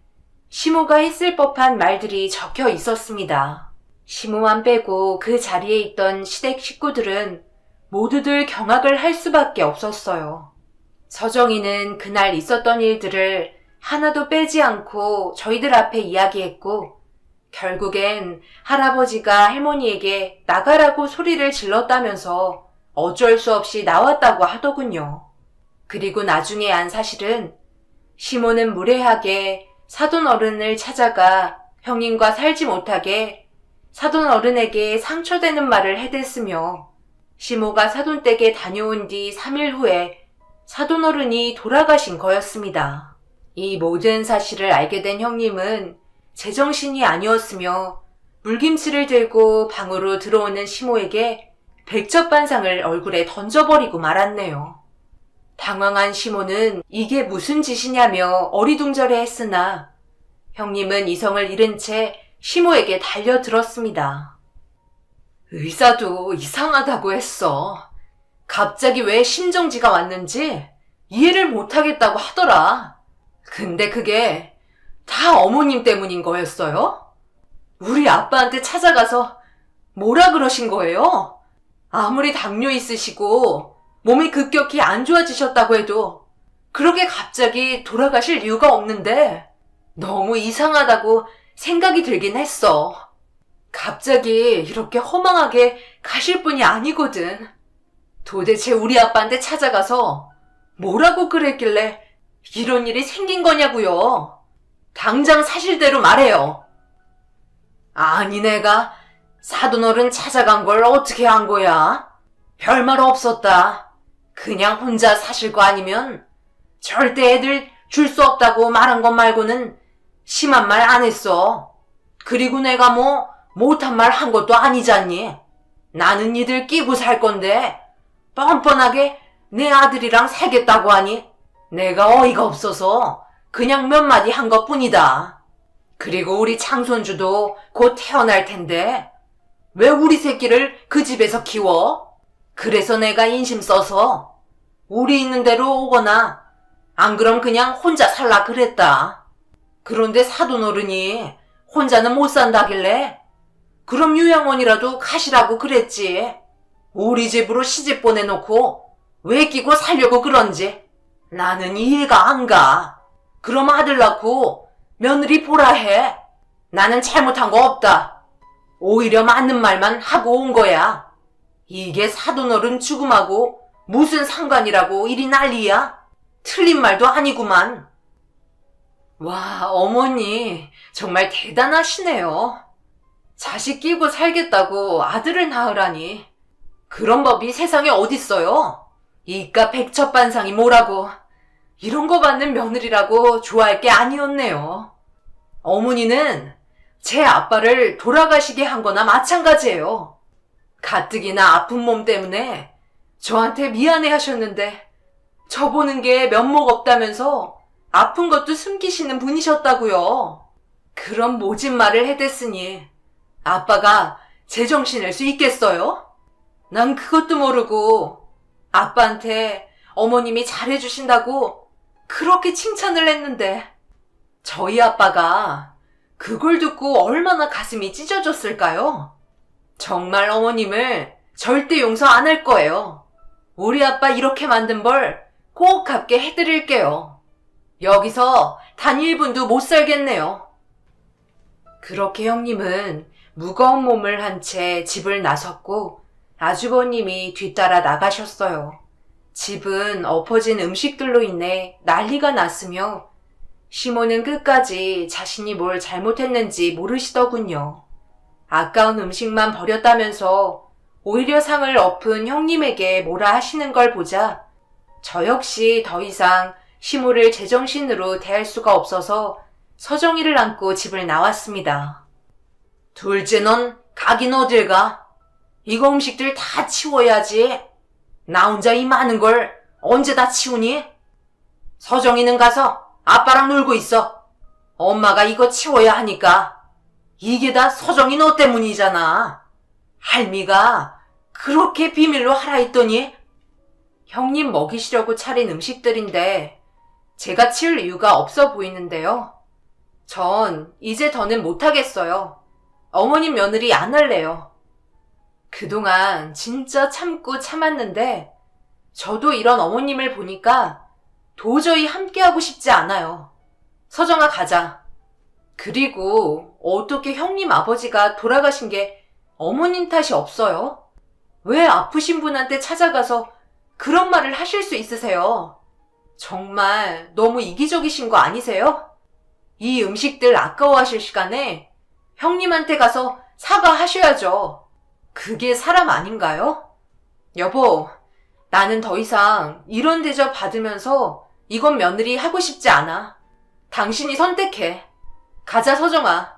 시모가 했을 법한 말들이 적혀 있었습니다. 시모만 빼고 그 자리에 있던 시댁 식구들은 모두들 경악을 할 수밖에 없었어요. 서정이는 그날 있었던 일들을 하나도 빼지 않고 저희들 앞에 이야기했고 결국엔 할아버지가 할머니에게 나가라고 소리를 질렀다면서 어쩔 수 없이 나왔다고 하더군요. 그리고 나중에 안 사실은 시모는 무례하게 사돈 어른을 찾아가 형님과 살지 못하게 사돈 어른에게 상처되는 말을 해댔으며 시모가 사돈 댁에 다녀온 뒤 3일 후에 사돈 어른이 돌아가신 거였습니다. 이 모든 사실을 알게 된 형님은 제정신이 아니었으며 물김치를 들고 방으로 들어오는 시모에게 백첩반상을 얼굴에 던져버리고 말았네요. 당황한 시모는 이게 무슨 짓이냐며 어리둥절해 했으나 형님은 이성을 잃은 채 시모에게 달려들었습니다. 의사도 이상하다고 했어. 갑자기 왜 심정지가 왔는지 이해를 못하겠다고 하더라. 근데 그게 다 어머님 때문인 거였어요? 우리 아빠한테 찾아가서 뭐라 그러신 거예요? 아무리 당뇨 있으시고 몸이 급격히 안 좋아지셨다고 해도 그렇게 갑자기 돌아가실 이유가 없는데 너무 이상하다고 생각이 들긴 했어. 갑자기 이렇게 허망하게 가실 분이 아니거든. 도대체 우리 아빠한테 찾아가서 뭐라고 그랬길래 이런 일이 생긴 거냐고요. 당장 사실대로 말해요. 아니 내가 사돈어른 찾아간 걸 어떻게 한 거야? 별말 없었다. 그냥 혼자 사실 거 아니면 절대 애들 줄 수 없다고 말한 것 말고는 심한 말 안 했어. 그리고 내가 뭐 못한 말 한 것도 아니잖니. 나는 니들 끼고 살 건데 뻔뻔하게 내 아들이랑 살겠다고 하니 내가 어이가 없어서 그냥 몇 마디 한 것뿐이다. 그리고 우리 장손주도 곧 태어날 텐데 왜 우리 새끼를 그 집에서 키워? 그래서 내가 인심 써서 우리 있는 대로 오거나 안 그럼 그냥 혼자 살라 그랬다. 그런데 사돈어른이 혼자는 못 산다길래 그럼 요양원이라도 가시라고 그랬지. 우리 집으로 시집 보내놓고 왜 끼고 살려고 그런지 나는 이해가 안 가. 그럼 아들 낳고 며느리 보라 해. 나는 잘못한 거 없다. 오히려 맞는 말만 하고 온 거야. 이게 사돈어른 죽음하고 무슨 상관이라고 이리 난리야? 틀린 말도 아니구만. 와, 어머니 정말 대단하시네요. 자식 끼고 살겠다고 아들을 낳으라니. 그런 법이 세상에 어딨어요. 이깟 백첩반상이 뭐라고. 이런 거 받는 며느리라고 좋아할 게 아니었네요. 어머니는 제 아빠를 돌아가시게 한 거나 마찬가지예요. 가뜩이나 아픈 몸 때문에 저한테 미안해 하셨는데 저 보는 게 면목 없다면서 아픈 것도 숨기시는 분이셨다고요. 그런 모진 말을 해댔으니 아빠가 제정신일 수 있겠어요? 난 그것도 모르고 아빠한테 어머님이 잘해주신다고 그렇게 칭찬을 했는데 저희 아빠가 그걸 듣고 얼마나 가슴이 찢어졌을까요? 정말 어머님을 절대 용서 안 할 거예요. 우리 아빠 이렇게 만든 벌 꼭 갚게 해드릴게요. 여기서 단 1분도 못 살겠네요. 그렇게 형님은 무거운 몸을 한 채 집을 나섰고 아주버님이 뒤따라 나가셨어요. 집은 엎어진 음식들로 인해 난리가 났으며 시모는 끝까지 자신이 뭘 잘못했는지 모르시더군요. 아까운 음식만 버렸다면서 오히려 상을 엎은 형님에게 뭐라 하시는 걸 보자 저 역시 더 이상 시모를 제정신으로 대할 수가 없어서 서정이를 안고 집을 나왔습니다. 둘째 넌 가긴 어딜 가? 이거 음식들 다 치워야지. 나 혼자 이 많은 걸 언제 다 치우니? 서정이는 가서 아빠랑 놀고 있어. 엄마가 이거 치워야 하니까. 이게 다 서정이 너 때문이잖아. 할미가 그렇게 비밀로 하라 했더니 형님 먹이시려고 차린 음식들인데 제가 치울 이유가 없어 보이는데요. 전 이제 더는 못하겠어요. 어머님 며느리 안 할래요. 그동안 진짜 참고 참았는데 저도 이런 어머님을 보니까 도저히 함께하고 싶지 않아요. 서정아 가자. 그리고 어떻게 형님 아버지가 돌아가신 게 어머님 탓이 없어요? 왜 아프신 분한테 찾아가서 그런 말을 하실 수 있으세요? 정말 너무 이기적이신 거 아니세요? 이 음식들 아까워하실 시간에 형님한테 가서 사과하셔야죠. 그게 사람 아닌가요? 여보, 나는 더 이상 이런 대접 받으면서 이건 며느리 하고 싶지 않아. 당신이 선택해. 가자, 서정아.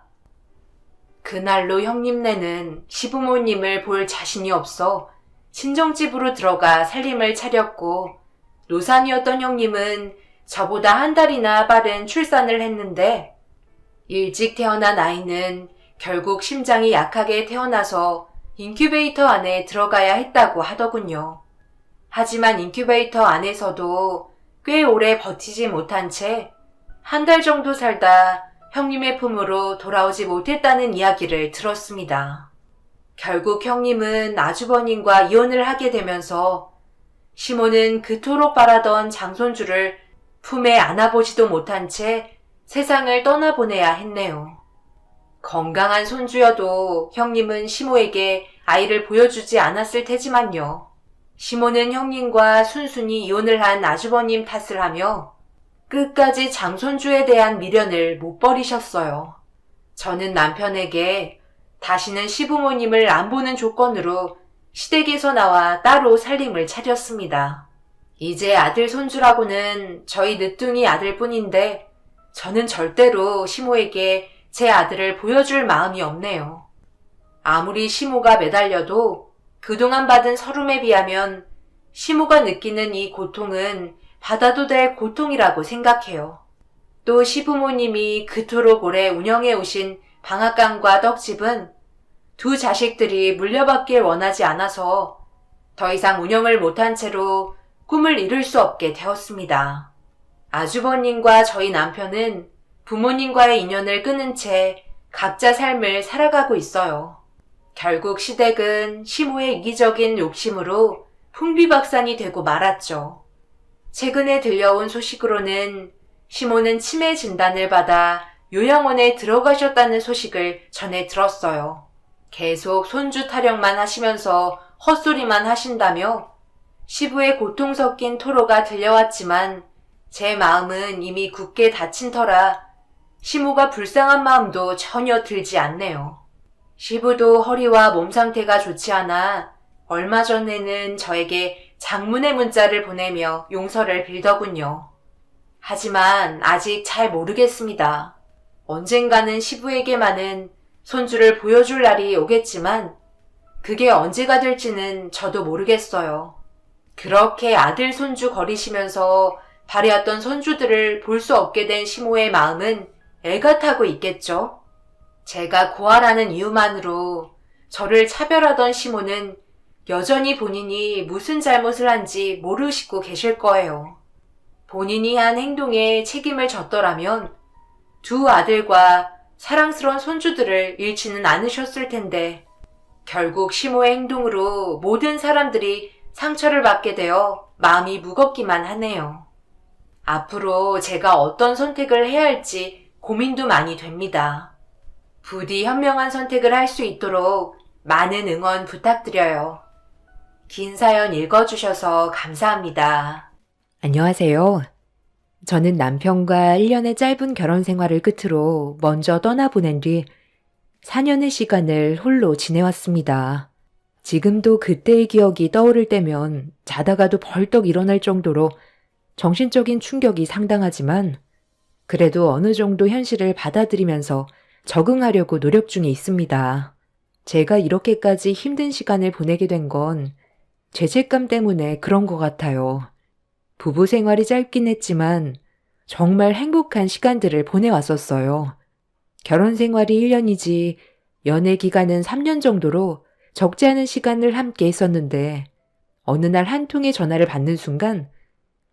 그날로 형님네는 시부모님을 볼 자신이 없어 친정집으로 들어가 살림을 차렸고 노산이었던 형님은 저보다 한 달이나 빠른 출산을 했는데 일찍 태어난 아이는 결국 심장이 약하게 태어나서 인큐베이터 안에 들어가야 했다고 하더군요. 하지만 인큐베이터 안에서도 꽤 오래 버티지 못한 채 한 달 정도 살다 형님의 품으로 돌아오지 못했다는 이야기를 들었습니다. 결국 형님은 아주버님과 이혼을 하게 되면서 시모는 그토록 바라던 장손주를 품에 안아보지도 못한 채 세상을 떠나보내야 했네요. 건강한 손주여도 형님은 시모에게 아이를 보여주지 않았을 테지만요. 시모는 형님과 순순히 이혼을 한 아주버님 탓을 하며 끝까지 장손주에 대한 미련을 못 버리셨어요. 저는 남편에게 다시는 시부모님을 안 보는 조건으로 시댁에서 나와 따로 살림을 차렸습니다. 이제 아들 손주라고는 저희 늦둥이 아들뿐인데 저는 절대로 시모에게 제 아들을 보여줄 마음이 없네요. 아무리 시모가 매달려도 그동안 받은 서름에 비하면 시모가 느끼는 이 고통은 받아도 될 고통이라고 생각해요. 또 시부모님이 그토록 오래 운영해 오신 방앗간과 떡집은 두 자식들이 물려받길 원하지 않아서 더 이상 운영을 못한 채로 꿈을 이룰 수 없게 되었습니다. 아주버님과 저희 남편은 부모님과의 인연을 끊은 채 각자 삶을 살아가고 있어요. 결국 시댁은 시모의 이기적인 욕심으로 풍비박산이 되고 말았죠. 최근에 들려온 소식으로는 시모는 치매 진단을 받아 요양원에 들어가셨다는 소식을 전해 들었어요. 계속 손주 타령만 하시면서 헛소리만 하신다며 시부의 고통 섞인 토로가 들려왔지만 제 마음은 이미 굳게 닫힌 터라 시모가 불쌍한 마음도 전혀 들지 않네요. 시부도 허리와 몸 상태가 좋지 않아 얼마 전에는 저에게 장문의 문자를 보내며 용서를 빌더군요. 하지만 아직 잘 모르겠습니다. 언젠가는 시부에게만은 손주를 보여줄 날이 오겠지만 그게 언제가 될지는 저도 모르겠어요. 그렇게 아들 손주 거리시면서 바래왔던 손주들을 볼 수 없게 된 시모의 마음은 애가 타고 있겠죠. 제가 고아라는 이유만으로 저를 차별하던 시모는 여전히 본인이 무슨 잘못을 한지 모르시고 계실 거예요. 본인이 한 행동에 책임을 졌더라면 두 아들과 사랑스러운 손주들을 잃지는 않으셨을 텐데 결국 시모의 행동으로 모든 사람들이 상처를 받게 되어 마음이 무겁기만 하네요. 앞으로 제가 어떤 선택을 해야 할지 고민도 많이 됩니다. 부디 현명한 선택을 할 수 있도록 많은 응원 부탁드려요. 긴 사연 읽어주셔서 감사합니다. 안녕하세요. 저는 남편과 1년의 짧은 결혼 생활을 끝으로 먼저 떠나보낸 뒤 4년의 시간을 홀로 지내왔습니다. 지금도 그때의 기억이 떠오를 때면 자다가도 벌떡 일어날 정도로 정신적인 충격이 상당하지만 그래도 어느 정도 현실을 받아들이면서 적응하려고 노력 중에 있습니다. 제가 이렇게까지 힘든 시간을 보내게 된 건 죄책감 때문에 그런 것 같아요. 부부 생활이 짧긴 했지만 정말 행복한 시간들을 보내왔었어요. 결혼 생활이 1년이지 연애 기간은 3년 정도로 적지 않은 시간을 함께 했었는데 어느 날 한 통의 전화를 받는 순간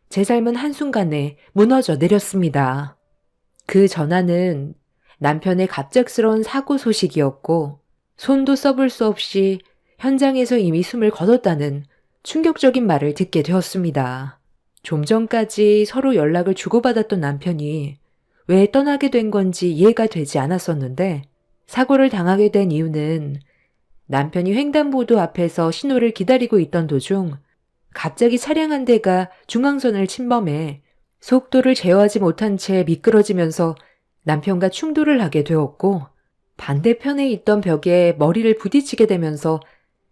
제 삶은 한순간에 무너져 내렸습니다. 그 전화는 남편의 갑작스러운 사고 소식이었고 손도 써볼 수 없이 현장에서 이미 숨을 거뒀다는 충격적인 말을 듣게 되었습니다. 좀 전까지 서로 연락을 주고받았던 남편이 왜 떠나게 된 건지 이해가 되지 않았었는데 사고를 당하게 된 이유는 남편이 횡단보도 앞에서 신호를 기다리고 있던 도중 갑자기 차량 한 대가 중앙선을 침범해 속도를 제어하지 못한 채 미끄러지면서 남편과 충돌을 하게 되었고 반대편에 있던 벽에 머리를 부딪히게 되면서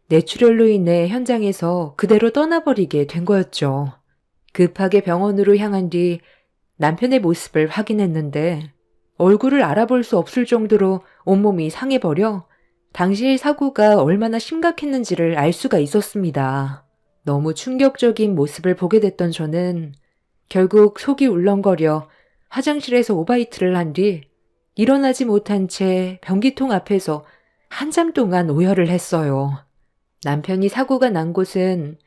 뇌출혈로 인해 현장에서 그대로 떠나버리게 된 거였죠. 급하게 병원으로 향한 뒤 남편의 모습을 확인했는데 얼굴을 알아볼 수 없을 정도로 온몸이 상해버려 당시의 사고가 얼마나 심각했는지를 알 수가 있었습니다. 너무 충격적인 모습을 보게 됐던 저는 결국 속이 울렁거려 화장실에서 오바이트를 한 뒤 일어나지 못한 채 변기통 앞에서 한참 동안 오열을 했어요. 남편이 사고가 난 곳은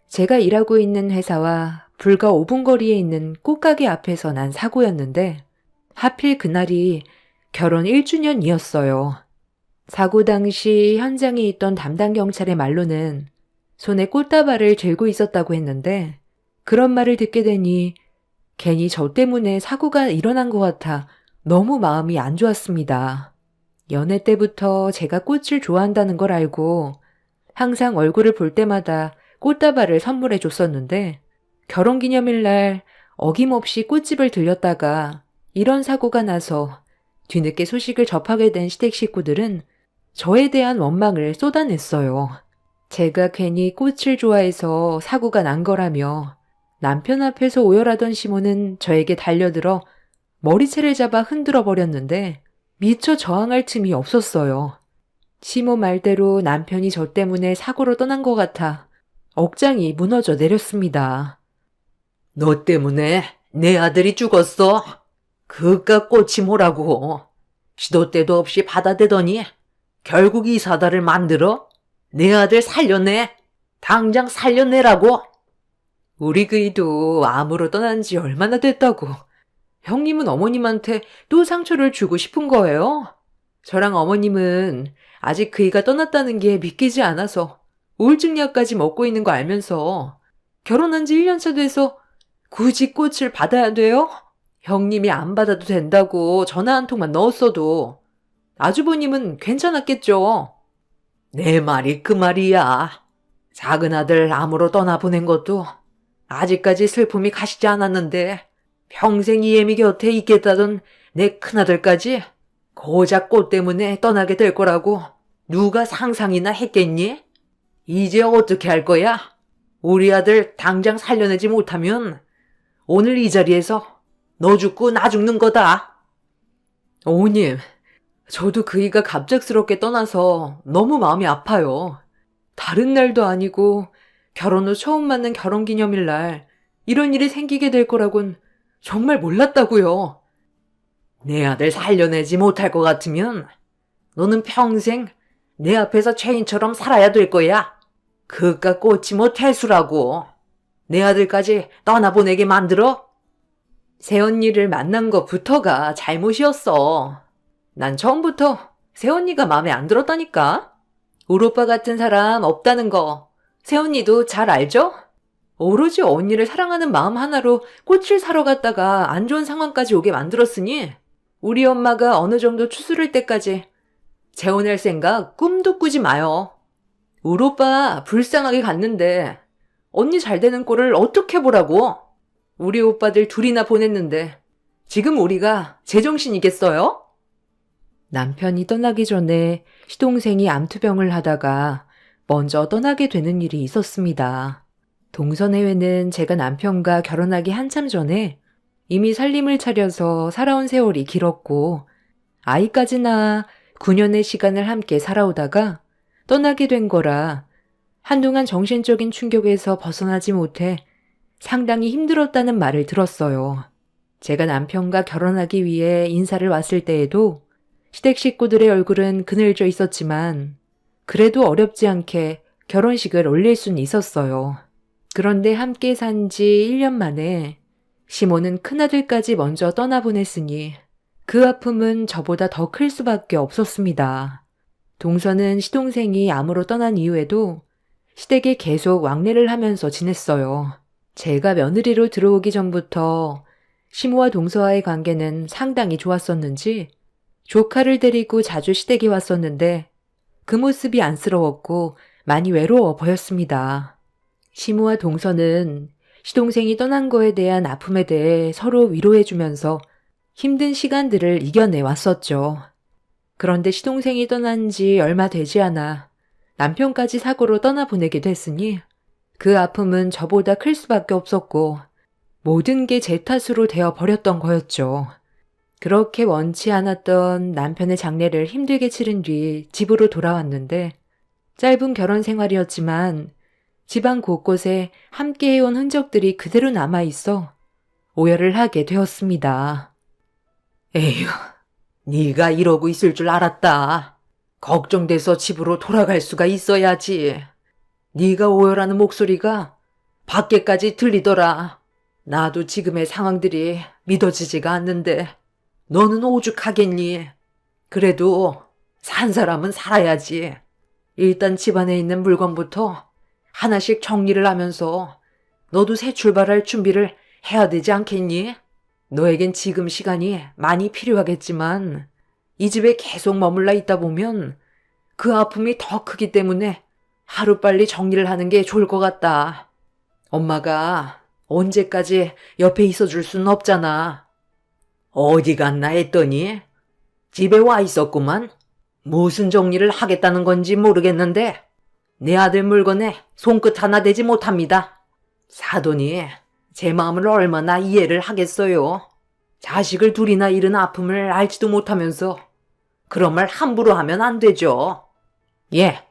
제가 일하고 있는 회사와 불과 5분 거리에 있는 꽃가게 앞에서 난 사고였는데 하필 그날이 결혼 1주년이었어요. 사고 당시 현장에 있던 담당 경찰의 말로는 손에 꽃다발을 들고 있었다고 했는데 그런 말을 듣게 되니 괜히 저 때문에 사고가 일어난 것 같아 너무 마음이 안 좋았습니다. 연애 때부터 제가 꽃을 좋아한다는 걸 알고 항상 얼굴을 볼 때마다 꽃다발을 선물해 줬었는데 결혼기념일 날 어김없이 꽃집을 들렸다가 이런 사고가 나서 뒤늦게 소식을 접하게 된 시댁 식구들은 저에 대한 원망을 쏟아냈어요. 제가 괜히 꽃을 좋아해서 사고가 난 거라며 남편 앞에서 오열하던 시모는 저에게 달려들어 머리채를 잡아 흔들어 버렸는데 미처 저항할 틈이 없었어요. 시모 말대로 남편이 저 때문에 사고로 떠난 것 같아 억장이 무너져 내렸습니다. 너 때문에 내 아들이 죽었어. 그깟 꽃이 뭐라고. 시도 때도 없이 받아대더니 결국 이 사다를 만들어 내 아들 살려내. 당장 살려내라고. 우리 그이도 암으로 떠난 지 얼마나 됐다고. 형님은 어머님한테 또 상처를 주고 싶은 거예요? 저랑 어머님은 아직 그이가 떠났다는 게 믿기지 않아서 우울증약까지 먹고 있는 거 알면서 결혼한 지 1년차 돼서 굳이 꽃을 받아야 돼요? 형님이 안 받아도 된다고 전화 한 통만 넣었어도 아주버님은 괜찮았겠죠. 내 말이 그 말이야. 작은 아들 암으로 떠나보낸 것도 아직까지 슬픔이 가시지 않았는데 평생 이애미 곁에 있겠다던 내 큰아들까지 고작 꽃 때문에 떠나게 될 거라고 누가 상상이나 했겠니? 이제 어떻게 할 거야? 우리 아들 당장 살려내지 못하면 오늘 이 자리에서 너 죽고 나 죽는 거다. 어머님, 저도 그이가 갑작스럽게 떠나서 너무 마음이 아파요. 다른 날도 아니고 결혼 후 처음 맞는 결혼기념일 날 이런 일이 생기게 될 거라곤 정말 몰랐다고요. 내 아들 살려내지 못할 것 같으면 너는 평생 내 앞에서 죄인처럼 살아야 될 거야. 그깟 꽃이 뭐 태수라고. 내 아들까지 떠나보내게 만들어? 새언니를 만난 것부터가 잘못이었어. 난 처음부터 새언니가 마음에 안 들었다니까. 우리 오빠 같은 사람 없다는 거 새언니도 잘 알죠? 오로지 언니를 사랑하는 마음 하나로 꽃을 사러 갔다가 안 좋은 상황까지 오게 만들었으니 우리 엄마가 어느 정도 추스를 때까지 재혼할 생각 꿈도 꾸지 마요. 울 오빠 불쌍하게 갔는데 언니 잘 되는 꼴을 어떻게 보라고? 우리 오빠들 둘이나 보냈는데 지금 우리가 제정신이겠어요? 남편이 떠나기 전에 시동생이 암투병을 하다가 먼저 떠나게 되는 일이 있었습니다. 동서내외는 제가 남편과 결혼하기 한참 전에 이미 살림을 차려서 살아온 세월이 길었고 아이까지 낳아 9년의 시간을 함께 살아오다가 떠나게 된 거라 한동안 정신적인 충격에서 벗어나지 못해 상당히 힘들었다는 말을 들었어요. 제가 남편과 결혼하기 위해 인사를 왔을 때에도 시댁 식구들의 얼굴은 그늘져 있었지만 그래도 어렵지 않게 결혼식을 올릴 수는 있었어요. 그런데 함께 산 지 1년 만에 시모는 큰아들까지 먼저 떠나보냈으니 그 아픔은 저보다 더 클 수밖에 없었습니다. 동서는 시동생이 암으로 떠난 이후에도 시댁에 계속 왕래를 하면서 지냈어요. 제가 며느리로 들어오기 전부터 시모와 동서와의 관계는 상당히 좋았었는지 조카를 데리고 자주 시댁에 왔었는데 그 모습이 안쓰러웠고 많이 외로워 보였습니다. 시모와 동서는 시동생이 떠난 거에 대한 아픔에 대해 서로 위로해주면서 힘든 시간들을 이겨내 왔었죠. 그런데 시동생이 떠난 지 얼마 되지 않아 남편까지 사고로 떠나보내게 됐으니 그 아픔은 저보다 클 수밖에 없었고 모든 게 제 탓으로 되어 버렸던 거였죠. 그렇게 원치 않았던 남편의 장례를 힘들게 치른 뒤 집으로 돌아왔는데 짧은 결혼 생활이었지만 집안 곳곳에 함께 해온 흔적들이 그대로 남아있어 오열을 하게 되었습니다. 에휴, 네가 이러고 있을 줄 알았다. 걱정돼서 집으로 돌아갈 수가 있어야지. 네가 오열하는 목소리가 밖에까지 들리더라. 나도 지금의 상황들이 믿어지지가 않는데 너는 오죽하겠니? 그래도 산 사람은 살아야지. 일단 집안에 있는 물건부터 하나씩 정리를 하면서 너도 새 출발할 준비를 해야 되지 않겠니? 너에겐 지금 시간이 많이 필요하겠지만 이 집에 계속 머물러 있다 보면 그 아픔이 더 크기 때문에 하루빨리 정리를 하는 게 좋을 것 같다. 엄마가 언제까지 옆에 있어줄 수는 없잖아. 어디 갔나 했더니 집에 와 있었구만. 무슨 정리를 하겠다는 건지 모르겠는데 내 아들 물건에 손끝 하나 대지 못합니다. 사돈이 제 마음을 얼마나 이해를 하겠어요. 자식을 둘이나 잃은 아픔을 알지도 못하면서 그런 말 함부로 하면 안 되죠. 예,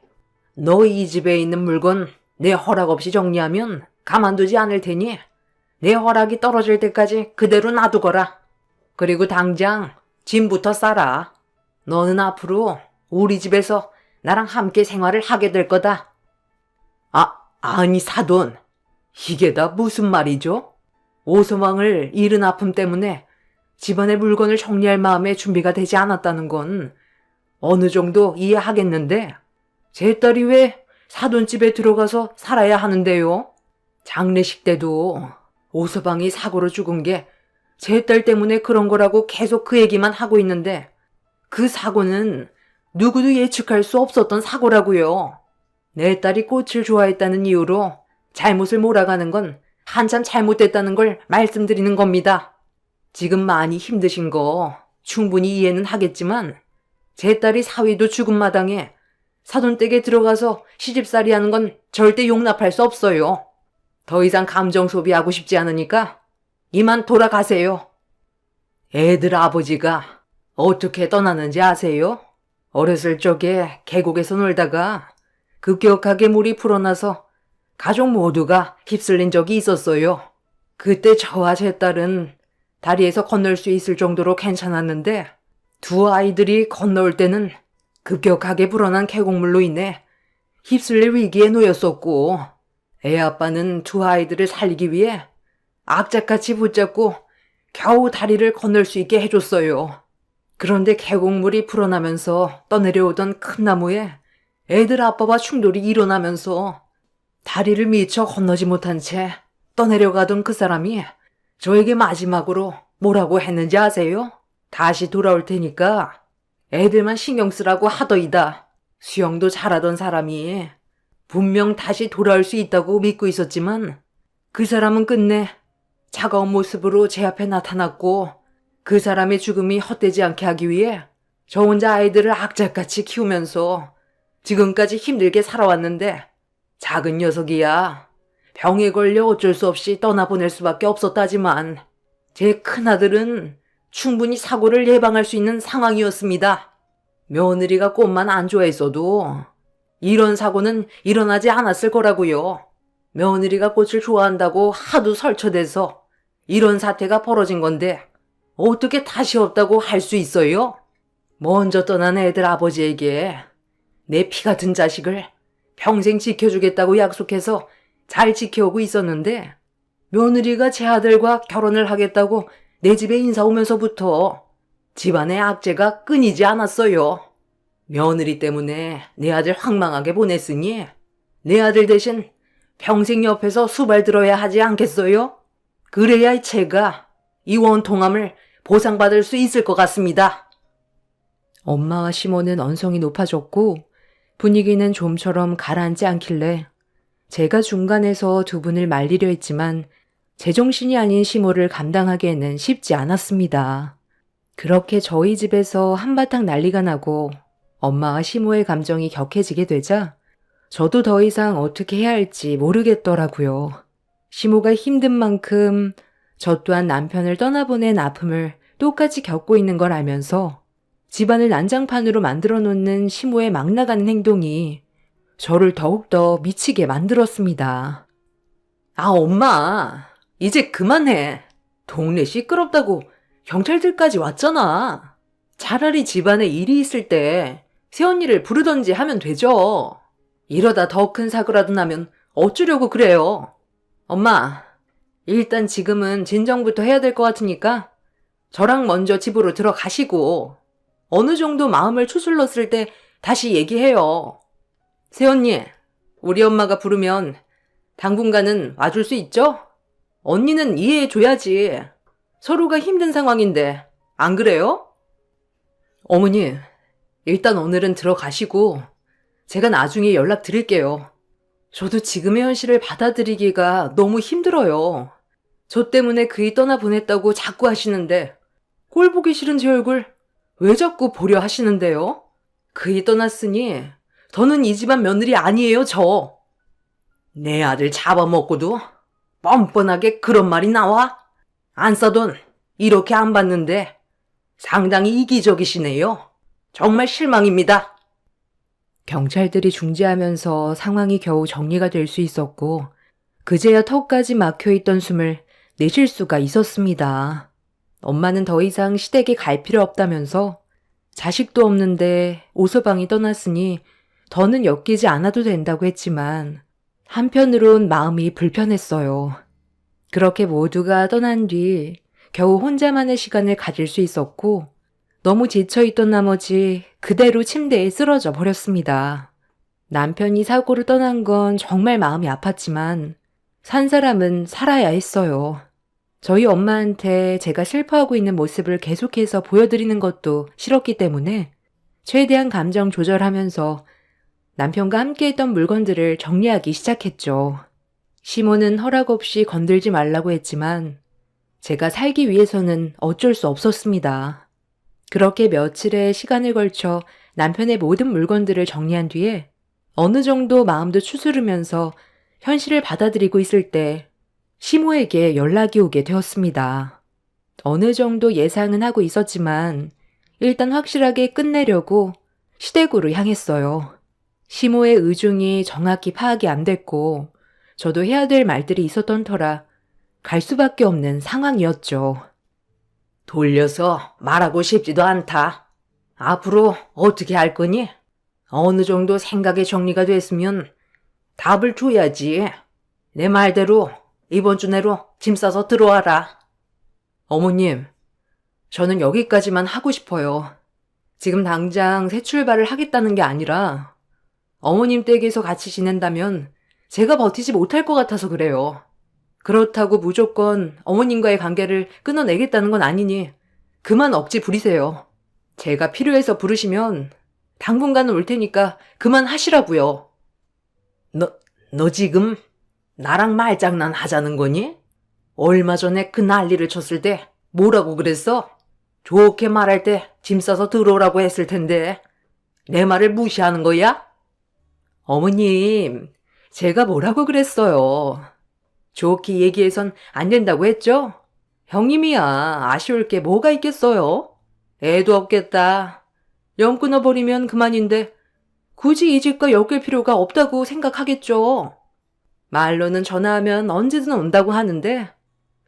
너 이 집에 있는 물건 내 허락 없이 정리하면 가만두지 않을 테니 내 허락이 떨어질 때까지 그대로 놔두거라. 그리고 당장 짐부터 싸라. 너는 앞으로 우리 집에서 나랑 함께 생활을 하게 될 거다. 아니 사돈. 이게 다 무슨 말이죠? 오소망을 잃은 아픔 때문에 집안의 물건을 정리할 마음의 준비가 되지 않았다는 건 어느 정도 이해하겠는데 제 딸이 왜 사돈집에 들어가서 살아야 하는데요? 장례식 때도 오서방이 사고로 죽은 게 제 딸 때문에 그런 거라고 계속 그 얘기만 하고 있는데 그 사고는 누구도 예측할 수 없었던 사고라고요. 내 딸이 꽃을 좋아했다는 이유로 잘못을 몰아가는 건 한참 잘못됐다는 걸 말씀드리는 겁니다. 지금 많이 힘드신 거 충분히 이해는 하겠지만 제 딸이 사위도 죽은 마당에 사돈댁에 들어가서 시집살이 하는 건 절대 용납할 수 없어요. 더 이상 감정 소비하고 싶지 않으니까 이만 돌아가세요. 애들 아버지가 어떻게 떠나는지 아세요? 어렸을 적에 계곡에서 놀다가 급격하게 물이 불어나서 가족 모두가 휩쓸린 적이 있었어요. 그때 저와 제 딸은 다리에서 건널 수 있을 정도로 괜찮았는데 두 아이들이 건너올 때는 급격하게 불어난 계곡물로 인해 휩쓸릴 위기에 놓였었고 애 아빠는 두 아이들을 살리기 위해 악착같이 붙잡고 겨우 다리를 건널 수 있게 해줬어요. 그런데 계곡물이 불어나면서 떠내려오던 큰 나무에 애들 아빠와 충돌이 일어나면서 다리를 미처 건너지 못한 채 떠내려가던 그 사람이 저에게 마지막으로 뭐라고 했는지 아세요? 다시 돌아올 테니까 애들만 신경 쓰라고 하더이다. 수영도 잘하던 사람이 분명 다시 돌아올 수 있다고 믿고 있었지만 그 사람은 끝내 차가운 모습으로 제 앞에 나타났고 그 사람의 죽음이 헛되지 않게 하기 위해 저 혼자 아이들을 악착같이 키우면서 지금까지 힘들게 살아왔는데 작은 녀석이야. 병에 걸려 어쩔 수 없이 떠나보낼 수밖에 없었다지만 제 큰아들은 충분히 사고를 예방할 수 있는 상황이었습니다. 며느리가 꽃만 안 좋아했어도 이런 사고는 일어나지 않았을 거라고요. 며느리가 꽃을 좋아한다고 하도 설쳐대서 이런 사태가 벌어진 건데 어떻게 다시 없다고 할 수 있어요? 먼저 떠난 애들 아버지에게 내 피 같은 자식을 평생 지켜주겠다고 약속해서 잘 지켜오고 있었는데 며느리가 제 아들과 결혼을 하겠다고 내 집에 인사 오면서부터 집안의 악재가 끊이지 않았어요. 며느리 때문에 내 아들 황망하게 보냈으니 내 아들 대신 평생 옆에서 수발 들어야 하지 않겠어요? 그래야 제가 이 원통함을 보상받을 수 있을 것 같습니다. 엄마와 시모는 언성이 높아졌고 분위기는 좀처럼 가라앉지 않길래 제가 중간에서 두 분을 말리려 했지만 제정신이 아닌 시모를 감당하기에는 쉽지 않았습니다. 그렇게 저희 집에서 한바탕 난리가 나고 엄마와 시모의 감정이 격해지게 되자 저도 더 이상 어떻게 해야 할지 모르겠더라고요. 시모가 힘든 만큼 저 또한 남편을 떠나보낸 아픔을 똑같이 겪고 있는 걸 알면서 집안을 난장판으로 만들어 놓는 시모의 막 나가는 행동이 저를 더욱더 미치게 만들었습니다. 아, 엄마. 이제 그만해. 동네 시끄럽다고 경찰들까지 왔잖아. 차라리 집안에 일이 있을 때 새언니를 부르던지 하면 되죠. 이러다 더 큰 사고라도 나면 어쩌려고 그래요. 엄마, 일단 지금은 진정부터 해야 될 것 같으니까 저랑 먼저 집으로 들어가시고 어느 정도 마음을 추스렀을 때 다시 얘기해요. 새언니, 우리 엄마가 부르면 당분간은 와줄 수 있죠? 언니는 이해해줘야지. 서로가 힘든 상황인데 안 그래요? 어머니, 일단 오늘은 들어가시고 제가 나중에 연락드릴게요. 저도 지금의 현실을 받아들이기가 너무 힘들어요. 저 때문에 그이 떠나보냈다고 자꾸 하시는데 꼴 보기 싫은 제 얼굴 왜 자꾸 보려 하시는데요? 그이 떠났으니 더는 이 집안 며느리 아니에요, 저. 내 아들 잡아먹고도 뻔뻔하게 그런 말이 나와? 안 싸돈 이렇게 안 받는데 상당히 이기적이시네요. 정말 실망입니다. 경찰들이 중재하면서 상황이 겨우 정리가 될 수 있었고 그제야 턱까지 막혀있던 숨을 내쉴 수가 있었습니다. 엄마는 더 이상 시댁에 갈 필요 없다면서 자식도 없는데 오서방이 떠났으니 더는 엮이지 않아도 된다고 했지만 한편으론 마음이 불편했어요. 그렇게 모두가 떠난 뒤 겨우 혼자만의 시간을 가질 수 있었고 너무 지쳐있던 나머지 그대로 침대에 쓰러져 버렸습니다. 남편이 사고로 떠난 건 정말 마음이 아팠지만 산 사람은 살아야 했어요. 저희 엄마한테 제가 슬퍼하고 있는 모습을 계속해서 보여드리는 것도 싫었기 때문에 최대한 감정 조절하면서 남편과 함께했던 물건들을 정리하기 시작했죠. 시모는 허락 없이 건들지 말라고 했지만 제가 살기 위해서는 어쩔 수 없었습니다. 그렇게 며칠의 시간을 걸쳐 남편의 모든 물건들을 정리한 뒤에 어느 정도 마음도 추스르면서 현실을 받아들이고 있을 때 시모에게 연락이 오게 되었습니다. 어느 정도 예상은 하고 있었지만 일단 확실하게 끝내려고 시댁으로 향했어요. 시모의 의중이 정확히 파악이 안 됐고 저도 해야 될 말들이 있었던 터라 갈 수밖에 없는 상황이었죠. 돌려서 말하고 싶지도 않다. 앞으로 어떻게 할 거니? 어느 정도 생각의 정리가 됐으면 답을 줘야지. 내 말대로 이번 주 내로 짐 싸서 들어와라. 어머님, 저는 여기까지만 하고 싶어요. 지금 당장 새 출발을 하겠다는 게 아니라 어머님 댁에서 같이 지낸다면 제가 버티지 못할 것 같아서 그래요. 그렇다고 무조건 어머님과의 관계를 끊어내겠다는 건 아니니 그만 억지 부리세요. 제가 필요해서 부르시면 당분간은 올 테니까 그만 하시라고요. 너 지금 나랑 말장난 하자는 거니? 얼마 전에 그 난리를 쳤을 때 뭐라고 그랬어? 좋게 말할 때 짐 싸서 들어오라고 했을 텐데 내 말을 무시하는 거야? 어머님, 제가 뭐라고 그랬어요. 좋게 얘기해선 안 된다고 했죠? 형님이야, 아쉬울 게 뭐가 있겠어요? 애도 없겠다. 연 끊어버리면 그만인데 굳이 이 집과 엮일 필요가 없다고 생각하겠죠. 말로는 전화하면 언제든 온다고 하는데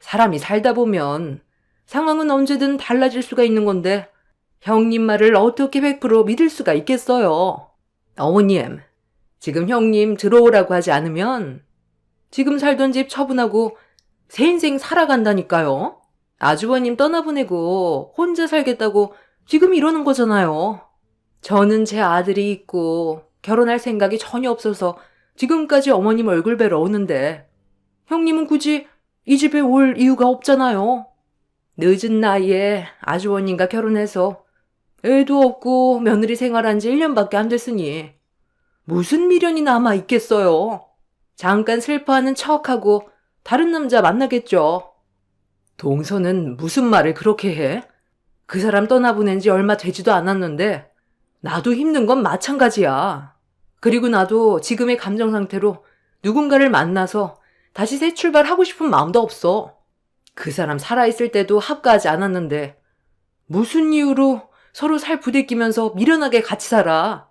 사람이 살다 보면 상황은 언제든 달라질 수가 있는 건데 형님 말을 어떻게 100% 믿을 수가 있겠어요. 어머님, 지금 형님 들어오라고 하지 않으면 지금 살던 집 처분하고 새 인생 살아간다니까요. 아주버님 떠나보내고 혼자 살겠다고 지금 이러는 거잖아요. 저는 제 아들이 있고 결혼할 생각이 전혀 없어서 지금까지 어머님 얼굴 뵈러 오는데 형님은 굳이 이 집에 올 이유가 없잖아요. 늦은 나이에 아주버님과 결혼해서 애도 없고 며느리 생활한 지 1년밖에 안 됐으니 무슨 미련이 남아 있겠어요. 잠깐 슬퍼하는 척하고 다른 남자 만나겠죠. 동서는 무슨 말을 그렇게 해? 그 사람 떠나보낸 지 얼마 되지도 않았는데 나도 힘든 건 마찬가지야. 그리고 나도 지금의 감정 상태로 누군가를 만나서 다시 새 출발하고 싶은 마음도 없어. 그 사람 살아있을 때도 합가하지 않았는데 무슨 이유로 서로 살 부대끼면서 미련하게 같이 살아.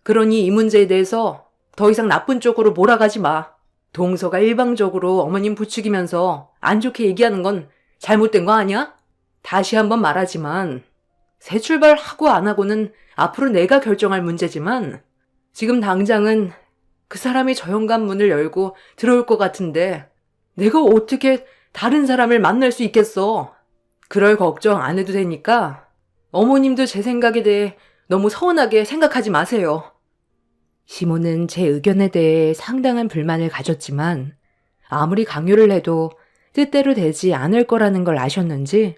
그러니 이 문제에 대해서 더 이상 나쁜 쪽으로 몰아가지 마. 동서가 일방적으로 어머님 부추기면서 안 좋게 얘기하는 건 잘못된 거 아니야? 다시 한번 말하지만 새 출발하고 안 하고는 앞으로 내가 결정할 문제지만 지금 당장은 그 사람이 저 현관 문을 열고 들어올 것 같은데 내가 어떻게 다른 사람을 만날 수 있겠어? 그럴 걱정 안 해도 되니까 어머님도 제 생각에 대해 너무 서운하게 생각하지 마세요. 시모는 제 의견에 대해 상당한 불만을 가졌지만 아무리 강요를 해도 뜻대로 되지 않을 거라는 걸 아셨는지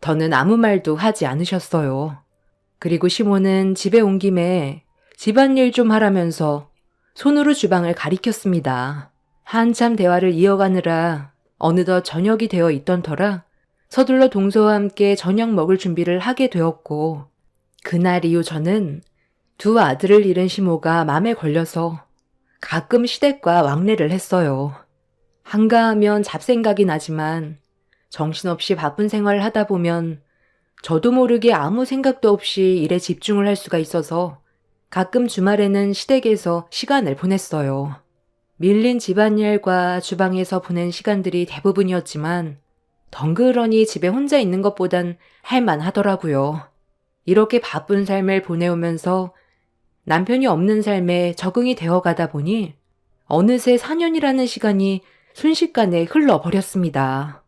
더는 아무 말도 하지 않으셨어요. 그리고 시모는 집에 온 김에 집안일 좀 하라면서 손으로 주방을 가리켰습니다. 한참 대화를 이어가느라 어느덧 저녁이 되어 있던 터라 서둘러 동서와 함께 저녁 먹을 준비를 하게 되었고 그날 이후 저는 두 아들을 잃은 시모가 맘에 걸려서 가끔 시댁과 왕래를 했어요. 한가하면 잡생각이 나지만 정신없이 바쁜 생활을 하다 보면 저도 모르게 아무 생각도 없이 일에 집중을 할 수가 있어서 가끔 주말에는 시댁에서 시간을 보냈어요. 밀린 집안일과 주방에서 보낸 시간들이 대부분이었지만 덩그러니 집에 혼자 있는 것보단 할만하더라고요. 이렇게 바쁜 삶을 보내오면서 남편이 없는 삶에 적응이 되어가다 보니 어느새 4년이라는 시간이 순식간에 흘러버렸습니다.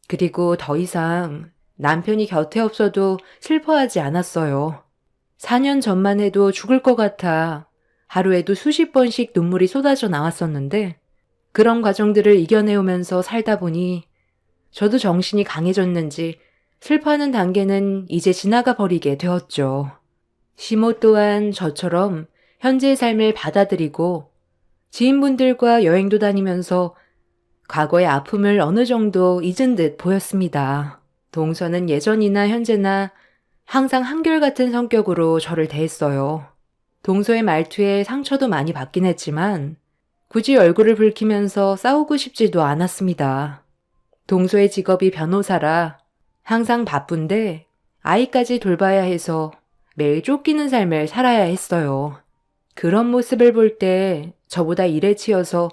그리고 더 이상 남편이 곁에 없어도 슬퍼하지 않았어요. 4년 전만 해도 죽을 것 같아 하루에도 수십 번씩 눈물이 쏟아져 나왔었는데 그런 과정들을 이겨내오면서 살다 보니 저도 정신이 강해졌는지 슬퍼하는 단계는 이제 지나가 버리게 되었죠. 시모 또한 저처럼 현재의 삶을 받아들이고 지인분들과 여행도 다니면서 과거의 아픔을 어느 정도 잊은 듯 보였습니다. 동서는 예전이나 현재나 항상 한결같은 성격으로 저를 대했어요. 동서의 말투에 상처도 많이 받긴 했지만 굳이 얼굴을 붉히면서 싸우고 싶지도 않았습니다. 동서의 직업이 변호사라 항상 바쁜데 아이까지 돌봐야 해서 매일 쫓기는 삶을 살아야 했어요. 그런 모습을 볼 때 저보다 일에 치여서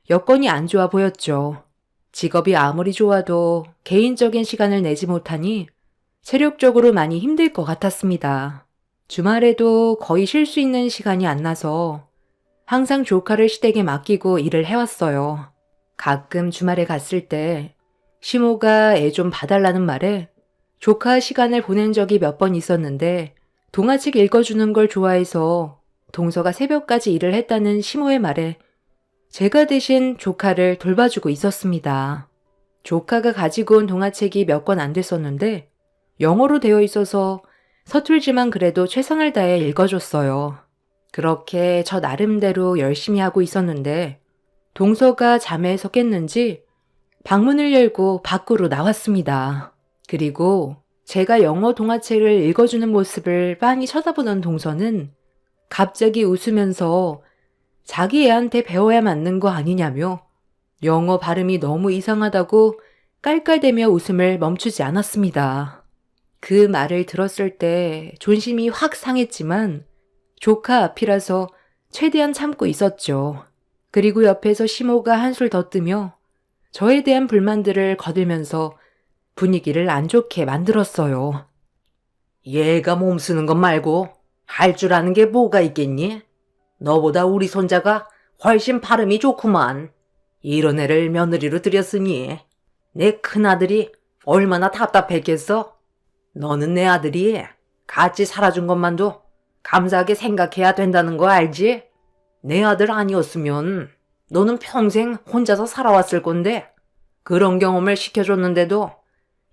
여건이 안 좋아 보였죠. 직업이 아무리 좋아도 개인적인 시간을 내지 못하니 체력적으로 많이 힘들 것 같았습니다. 주말에도 거의 쉴 수 있는 시간이 안 나서 항상 조카를 시댁에 맡기고 일을 해왔어요. 가끔 주말에 갔을 때 시모가 애 좀 봐달라는 말에 조카 시간을 보낸 적이 몇 번 있었는데 동화책 읽어주는 걸 좋아해서 동서가 새벽까지 일을 했다는 시모의 말에 제가 대신 조카를 돌봐주고 있었습니다. 조카가 가지고 온 동화책이 몇 권 안 됐었는데 영어로 되어 있어서 서툴지만 그래도 최선을 다해 읽어줬어요. 그렇게 저 나름대로 열심히 하고 있었는데 동서가 잠에서 깼는지 방문을 열고 밖으로 나왔습니다. 그리고 제가 영어 동화책을 읽어주는 모습을 빤히 쳐다보던 동서는 갑자기 웃으면서 자기 애한테 배워야 맞는 거 아니냐며 영어 발음이 너무 이상하다고 깔깔대며 웃음을 멈추지 않았습니다. 그 말을 들었을 때 존심이 확 상했지만 조카 앞이라서 최대한 참고 있었죠. 그리고 옆에서 시모가 한술 더 뜨며 저에 대한 불만들을 거들면서 분위기를 안 좋게 만들었어요. 얘가 몸 쓰는 것 말고 할 줄 아는 게 뭐가 있겠니? 너보다 우리 손자가 훨씬 발음이 좋구만. 이런 애를 며느리로 들였으니 내 큰아들이 얼마나 답답했겠어? 너는 내 아들이 같이 살아준 것만도 감사하게 생각해야 된다는 거 알지? 내 아들 아니었으면 너는 평생 혼자서 살아왔을 건데 그런 경험을 시켜줬는데도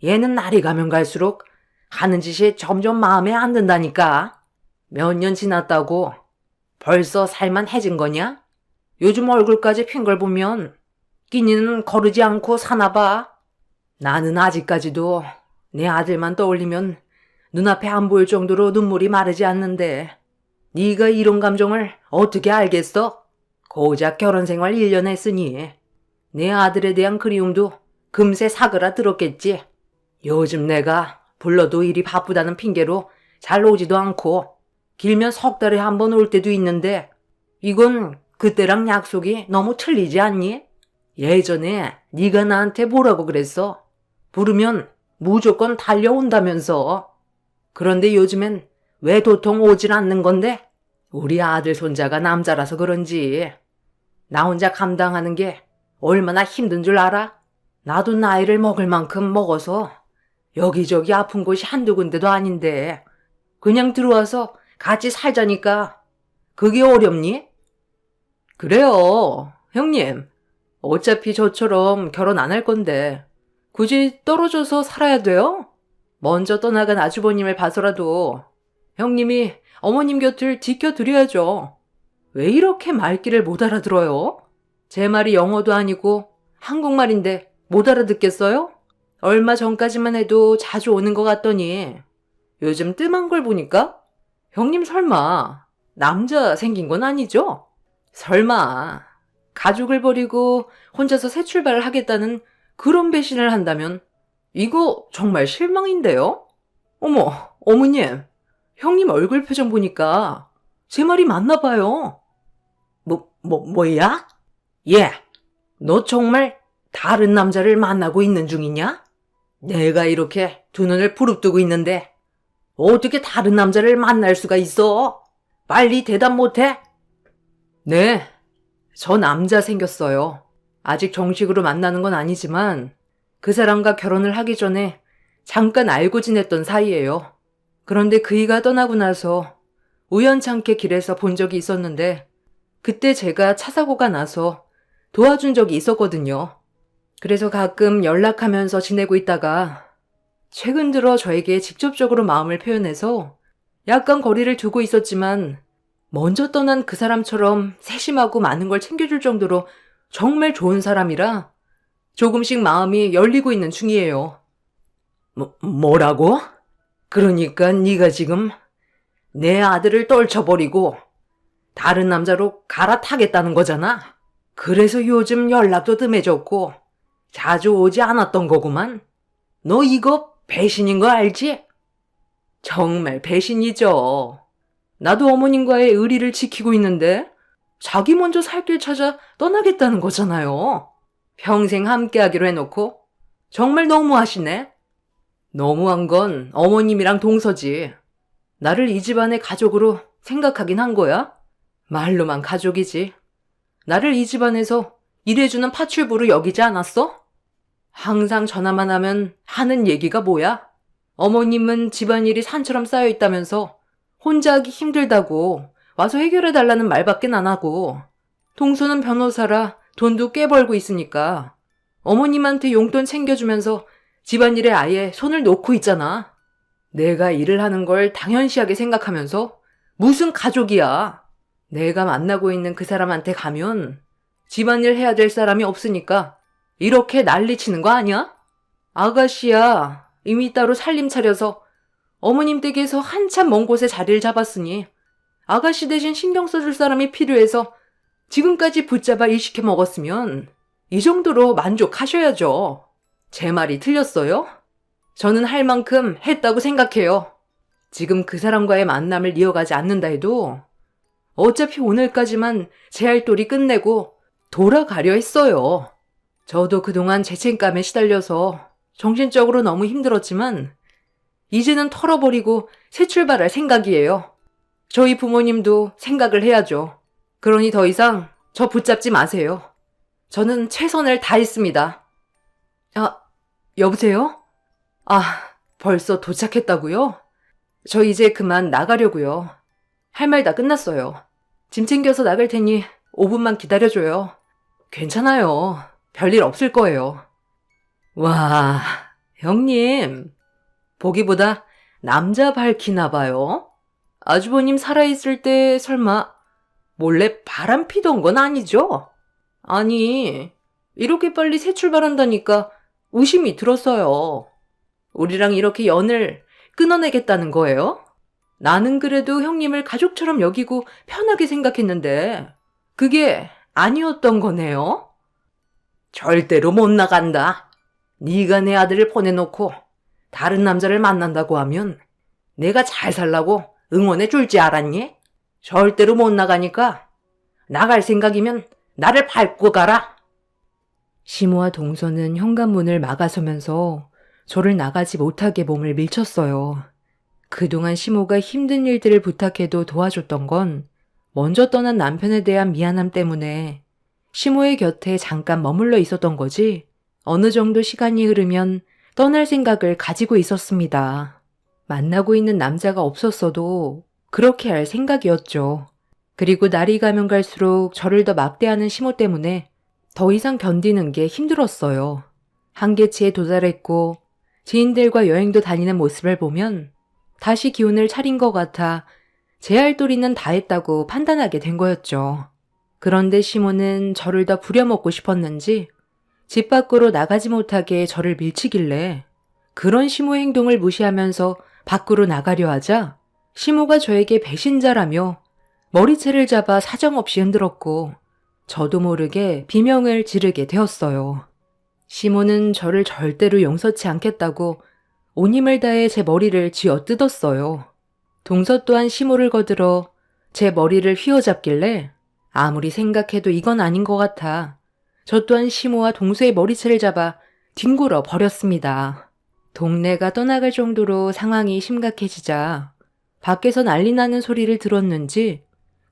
얘는 날이 가면 갈수록 하는 짓이 점점 마음에 안 든다니까. 몇 년 지났다고 벌써 살만해진 거냐? 요즘 얼굴까지 핀 걸 보면 끼니는 거르지 않고 사나 봐. 나는 아직까지도 내 아들만 떠올리면 눈앞에 안 보일 정도로 눈물이 마르지 않는데 네가 이런 감정을 어떻게 알겠어? 고작 결혼 생활 1년 했으니 내 아들에 대한 그리움도 금세 사그라들었겠지. 요즘 내가 불러도 일이 바쁘다는 핑계로 잘 오지도 않고 길면 석 달에 한 번 올 때도 있는데 이건 그때랑 약속이 너무 틀리지 않니? 예전에 네가 나한테 뭐라고 그랬어? 부르면 무조건 달려온다면서. 그런데 요즘엔 왜 도통 오질 않는 건데? 우리 아들 손자가 남자라서 그런지 나 혼자 감당하는 게 얼마나 힘든 줄 알아? 나도 나이를 먹을 만큼 먹어서 여기저기 아픈 곳이 한두 군데도 아닌데 그냥 들어와서 같이 살자니까 그게 어렵니? 그래요, 형님. 어차피 저처럼 결혼 안 할 건데 굳이 떨어져서 살아야 돼요? 먼저 떠나간 아주버님을 봐서라도 형님이 어머님 곁을 지켜드려야죠. 왜 이렇게 말귀를 못 알아들어요? 제 말이 영어도 아니고 한국말인데 못 알아듣겠어요? 얼마 전까지만 해도 자주 오는 것 같더니 요즘 뜸한 걸 보니까 형님 설마 남자 생긴 건 아니죠? 설마 가족을 버리고 혼자서 새 출발을 하겠다는 그런 배신을 한다면 이거 정말 실망인데요? 어머, 어머님, 형님 얼굴 표정 보니까 제 말이 맞나 봐요. 뭐야? 예, 너 정말 다른 남자를 만나고 있는 중이냐? 내가 이렇게 두 눈을 부릅뜨고 있는데 어떻게 다른 남자를 만날 수가 있어? 빨리 대답 못해? 네, 저 남자 생겼어요. 아직 정식으로 만나는 건 아니지만 그 사람과 결혼을 하기 전에 잠깐 알고 지냈던 사이예요. 그런데 그이가 떠나고 나서 우연찮게 길에서 본 적이 있었는데 그때 제가 차 사고가 나서 도와준 적이 있었거든요. 그래서 가끔 연락하면서 지내고 있다가 최근 들어 저에게 직접적으로 마음을 표현해서 약간 거리를 두고 있었지만 먼저 떠난 그 사람처럼 세심하고 많은 걸 챙겨줄 정도로 정말 좋은 사람이라 조금씩 마음이 열리고 있는 중이에요. 뭐라고? 그러니까 네가 지금 내 아들을 떨쳐버리고 다른 남자로 갈아타겠다는 거잖아. 그래서 요즘 연락도 뜸해졌고 자주 오지 않았던 거구만. 너 이거 배신인 거 알지? 정말 배신이죠. 나도 어머님과의 의리를 지키고 있는데 자기 먼저 살 길 찾아 떠나겠다는 거잖아요. 평생 함께하기로 해놓고 정말 너무하시네. 너무한 건 어머님이랑 동서지. 나를 이 집안의 가족으로 생각하긴 한 거야? 말로만 가족이지. 나를 이 집안에서 일해주는 파출부로 여기지 않았어? 항상 전화만 하면 하는 얘기가 뭐야? 어머님은 집안일이 산처럼 쌓여있다면서 혼자 하기 힘들다고 와서 해결해달라는 말밖에 안 하고 동서는 변호사라 돈도 꽤 벌고 있으니까 어머님한테 용돈 챙겨주면서 집안일에 아예 손을 놓고 있잖아. 내가 일을 하는 걸 당연시하게 생각하면서 무슨 가족이야. 내가 만나고 있는 그 사람한테 가면 집안일 해야 될 사람이 없으니까 이렇게 난리치는 거 아니야? 아가씨야, 이미 따로 살림 차려서 어머님 댁에서 한참 먼 곳에 자리를 잡았으니 아가씨 대신 신경 써줄 사람이 필요해서 지금까지 붙잡아 일시켜 먹었으면 이 정도로 만족하셔야죠. 제 말이 틀렸어요? 저는 할 만큼 했다고 생각해요. 지금 그 사람과의 만남을 이어가지 않는다 해도 어차피 오늘까지만 제 할 도리 끝내고 돌아가려 했어요. 저도 그동안 죄책감에 시달려서 정신적으로 너무 힘들었지만 이제는 털어버리고 새 출발할 생각이에요. 저희 부모님도 생각을 해야죠. 그러니 더 이상 저 붙잡지 마세요. 저는 최선을 다했습니다. 아, 여보세요? 아, 벌써 도착했다고요? 저 이제 그만 나가려고요. 할 말 다 끝났어요. 짐 챙겨서 나갈 테니 5분만 기다려줘요. 괜찮아요. 별일 없을 거예요. 와, 형님. 보기보다 남자 밝히나 봐요. 아주버님 살아있을 때 설마 몰래 바람 피던 건 아니죠? 아니, 이렇게 빨리 새 출발한다니까 의심이 들었어요. 우리랑 이렇게 연을 끊어내겠다는 거예요? 나는 그래도 형님을 가족처럼 여기고 편하게 생각했는데 그게 아니었던 거네요? 절대로 못 나간다. 네가 내 아들을 보내놓고 다른 남자를 만난다고 하면 내가 잘 살라고 응원해 줄 줄 알았니? 절대로 못 나가니까 나갈 생각이면 나를 밟고 가라. 시모와 동서는 현관문을 막아서면서 저를 나가지 못하게 몸을 밀쳤어요. 그동안 시모가 힘든 일들을 부탁해도 도와줬던 건 먼저 떠난 남편에 대한 미안함 때문에 시모의 곁에 잠깐 머물러 있었던 거지 어느 정도 시간이 흐르면 떠날 생각을 가지고 있었습니다. 만나고 있는 남자가 없었어도 그렇게 할 생각이었죠. 그리고 날이 가면 갈수록 저를 더 막대하는 시모 때문에 더 이상 견디는 게 힘들었어요. 한계치에 도달했고 지인들과 여행도 다니는 모습을 보면 다시 기운을 차린 것 같아 제 할 도리는 다 했다고 판단하게 된 거였죠. 그런데 시모는 저를 더 부려먹고 싶었는지 집 밖으로 나가지 못하게 저를 밀치길래 그런 시모의 행동을 무시하면서 밖으로 나가려 하자 시모가 저에게 배신자라며 머리채를 잡아 사정없이 흔들었고 저도 모르게 비명을 지르게 되었어요. 시모는 저를 절대로 용서치 않겠다고 온 힘을 다해 제 머리를 쥐어뜯었어요. 동서 또한 시모를 거들어 제 머리를 휘어잡길래 아무리 생각해도 이건 아닌 것 같아 저 또한 시모와 동서의 머리채를 잡아 뒹굴어 버렸습니다. 동네가 떠나갈 정도로 상황이 심각해지자 밖에서 난리 나는 소리를 들었는지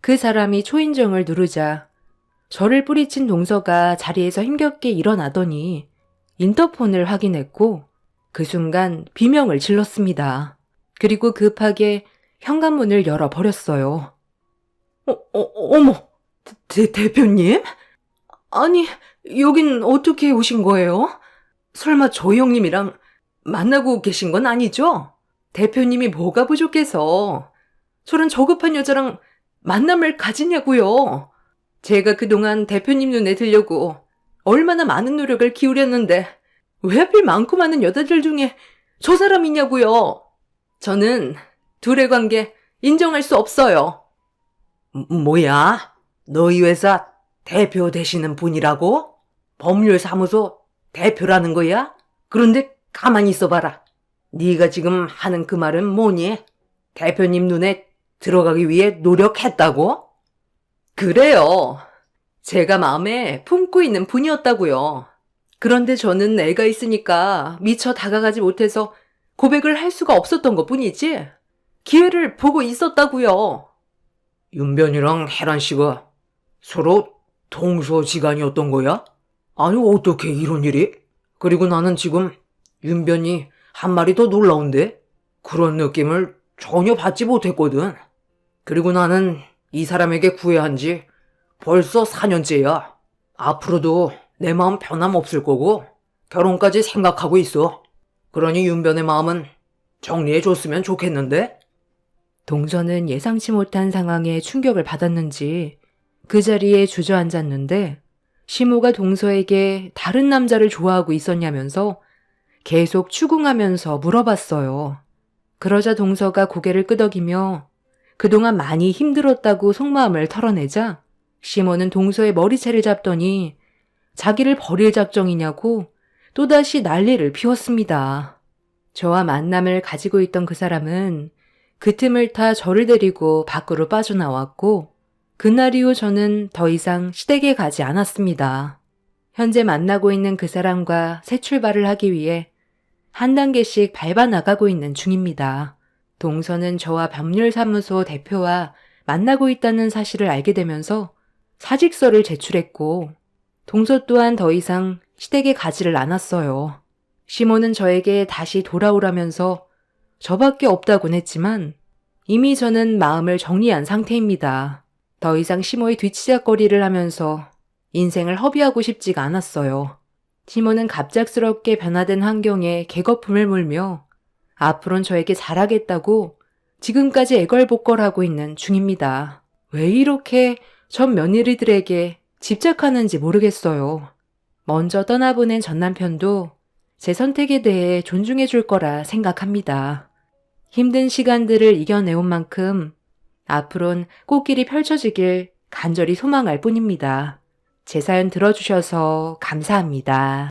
그 사람이 초인종을 누르자 저를 뿌리친 동서가 자리에서 힘겹게 일어나더니 인터폰을 확인했고 그 순간 비명을 질렀습니다. 그리고 급하게 현관문을 열어버렸어요. 어머, 대표님? 아니, 여긴 어떻게 오신 거예요? 설마 저 형님이랑 만나고 계신 건 아니죠? 대표님이 뭐가 부족해서 저런 저급한 여자랑 만남을 가지냐고요. 제가 그동안 대표님 눈에 들려고 얼마나 많은 노력을 기울였는데 왜 하필 많고 많은 여자들 중에 저 사람이냐고요. 저는 둘의 관계 인정할 수 없어요. 뭐야? 너희 회사 대표 되시는 분이라고? 법률사무소 대표라는 거야? 그런데 가만히 있어봐라. 네가 지금 하는 그 말은 뭐니? 대표님 눈에 들어가기 위해 노력했다고? 그래요. 제가 마음에 품고 있는 분이었다고요. 그런데 저는 애가 있으니까 미처 다가가지 못해서 고백을 할 수가 없었던 것 뿐이지 기회를 보고 있었다고요. 윤변이랑 혜란 씨가 서로 동서지간이었던 거야? 아니 어떻게 이런 일이? 그리고 나는 지금 윤변이 한 마리 더 놀라운데? 그런 느낌을 전혀 받지 못했거든. 그리고 나는 이 사람에게 구애한 지 벌써 4년째야. 앞으로도 내 마음 변함없을 거고 결혼까지 생각하고 있어. 그러니 윤변의 마음은 정리해줬으면 좋겠는데? 동서는 예상치 못한 상황에 충격을 받았는지 그 자리에 주저앉았는데 시모가 동서에게 다른 남자를 좋아하고 있었냐면서 계속 추궁하면서 물어봤어요. 그러자 동서가 고개를 끄덕이며 그동안 많이 힘들었다고 속마음을 털어내자 시모는 동서의 머리채를 잡더니 자기를 버릴 작정이냐고 또다시 난리를 피웠습니다. 저와 만남을 가지고 있던 그 사람은 그 틈을 타 저를 데리고 밖으로 빠져나왔고 그날 이후 저는 더 이상 시댁에 가지 않았습니다. 현재 만나고 있는 그 사람과 새 출발을 하기 위해 한 단계씩 밟아 나가고 있는 중입니다. 동서는 저와 법률사무소 대표와 만나고 있다는 사실을 알게 되면서 사직서를 제출했고 동서 또한 더 이상 시댁에 가지를 않았어요. 시모는 저에게 다시 돌아오라면서 저밖에 없다곤 했지만 이미 저는 마음을 정리한 상태입니다. 더 이상 시모의 뒤치작거리를 하면서 인생을 허비하고 싶지가 않았어요. 시모는 갑작스럽게 변화된 환경에 개거품을 물며 앞으론 저에게 잘하겠다고 지금까지 애걸복걸하고 있는 중입니다. 왜 이렇게 전 며느리들에게 집착하는지 모르겠어요. 먼저 떠나보낸 전 남편도 제 선택에 대해 존중해 줄 거라 생각합니다. 힘든 시간들을 이겨내온 만큼 앞으론 꽃길이 펼쳐지길 간절히 소망할 뿐입니다. 제 사연 들어주셔서 감사합니다.